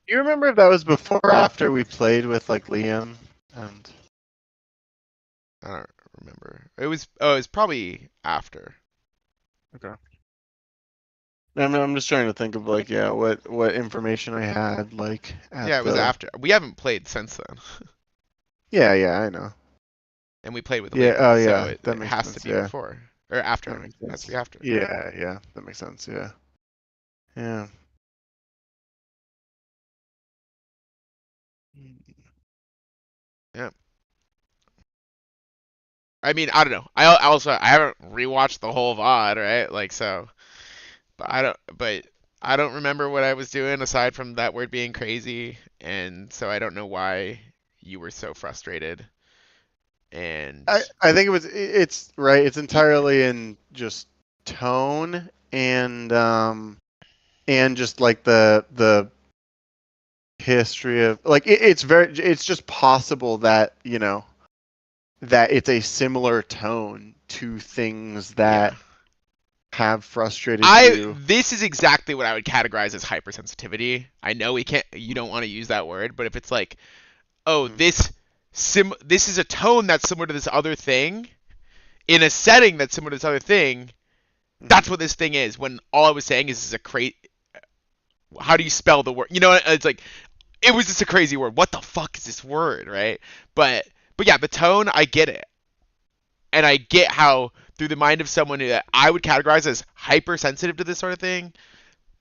You remember if that was before or after we played with like Liam and I don't remember. It was probably after. I'm just trying to think of like what information I had like at Yeah, it was the... after. We haven't played since then. Yeah, I know. And we played with Yeah, Liam, oh so yeah, it that makes has sense, to be yeah. before or after. That makes It has sense. to be after. Yeah, that makes sense, yeah. Yeah. Yeah. I mean, I don't know. I haven't rewatched the whole VOD, right? Like so, but I don't remember what I was doing aside from that word being crazy, and so I don't know why you were so frustrated. And I think it's right, it's entirely in just tone and just like the history of like it's just possible that, you know, that it's a similar tone to things that yeah. have frustrated you. This is exactly what I would categorize as hypersensitivity. I know you don't want to use that word, but if it's like, oh, this is a tone that's similar to this other thing in a setting that's similar to this other thing, that's what this thing is. When all I was saying is this is a crazy. How do you spell the word? You know, it's like it was just a crazy word. What the fuck is this word, right? But yeah, the tone, I get it, and I get how through the mind of someone that I would categorize as hypersensitive to this sort of thing.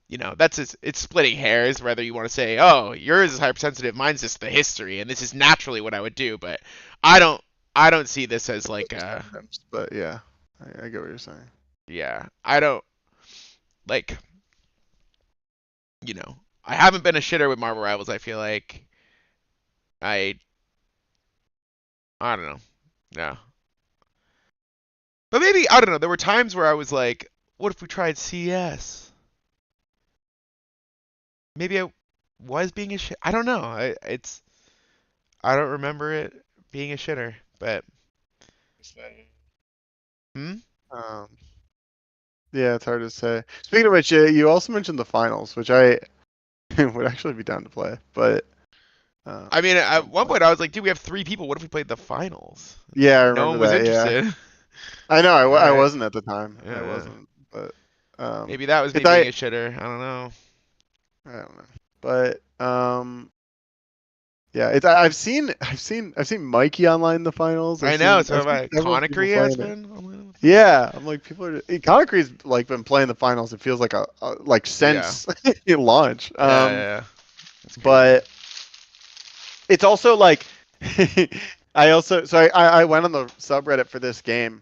You know, it's splitting hairs whether you want to say, oh, yours is hypersensitive, mine's just the history, and this is naturally what I would do. But I don't see this as like But yeah, I get what you're saying. Yeah, I don't like. You know, I haven't been a shitter with Marvel Rivals. I feel like I don't know. No. But maybe I don't know. There were times where I was like, what if we tried CS? Maybe I was being a shit. I don't know. I don't remember it being a shitter, but Um, yeah, it's hard to say. Speaking of which, you also mentioned the finals, which I would actually be down to play. But I mean, at one point I was like, dude, we have 3 people. What if we played the finals? yeah, I No remember one was that. Yeah, interested. I know. I Right. wasn't at the time. I Yeah. wasn't. But Maybe that was me if I- being a shitter. I don't know. I don't know. But yeah, I've seen Mikey online in the finals. I know. So have I. Conakry has been. Yeah, I'm like people are. Conakry's like been playing the finals. It feels like a like since launch. Yeah. But it's also like I went on the subreddit for this game.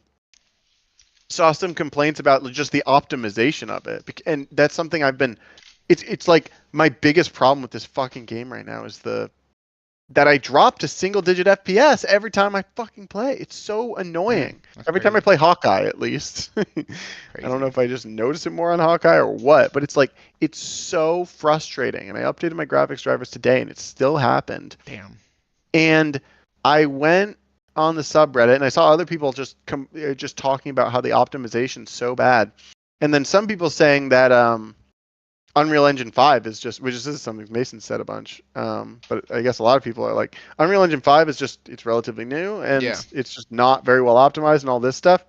Saw some complaints about just the optimization of it, and that's something I've been. It's like my biggest problem with this fucking game right now is that I drop to single-digit FPS every time I fucking play. It's so annoying. Every time I play Hawkeye, at least. I don't know if I just notice it more on Hawkeye or what, but it's like it's so frustrating. And I updated my graphics drivers today, and it still happened. Damn. And I went on the subreddit, and I saw other people just talking about how the optimization's so bad, and then some people saying that Unreal Engine 5 is just, which is something Mason said a bunch, but I guess a lot of people are like, Unreal Engine 5 is just, it's relatively new, and it's just not very well optimized and all this stuff.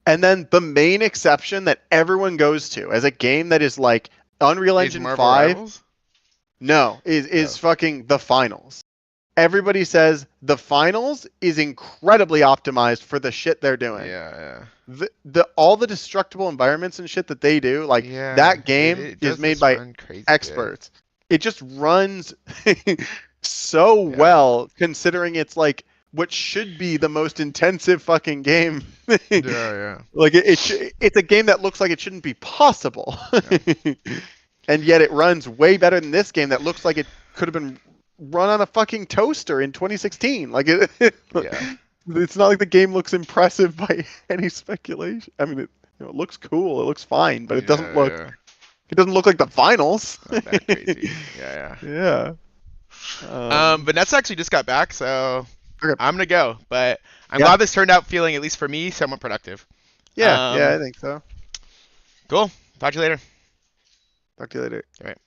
And then the main exception that everyone goes to as a game that is like Unreal Engine 5, Rivals? No, is fucking the finals. Everybody says the finals is incredibly optimized for the shit they're doing. Yeah. All the destructible environments and shit that they do, like that game is made by experts. Good. It just runs so well, considering it's like what should be the most intensive fucking game. Yeah. Like it's a game that looks like it shouldn't be possible, and yet it runs way better than this game that looks like it could have been run on a fucking toaster in 2016. Like it's not like the game looks impressive by any speculation. I mean, it looks cool, it looks fine, but it doesn't look. Yeah. It doesn't look like the finals. Not that crazy. Yeah. Yeah. But Nets actually just got back, so Okay. I'm gonna go, but I'm Yeah. glad this turned out feeling, at least for me, somewhat productive. Yeah, I think so. Cool. Talk to you later. Talk to you later. All right.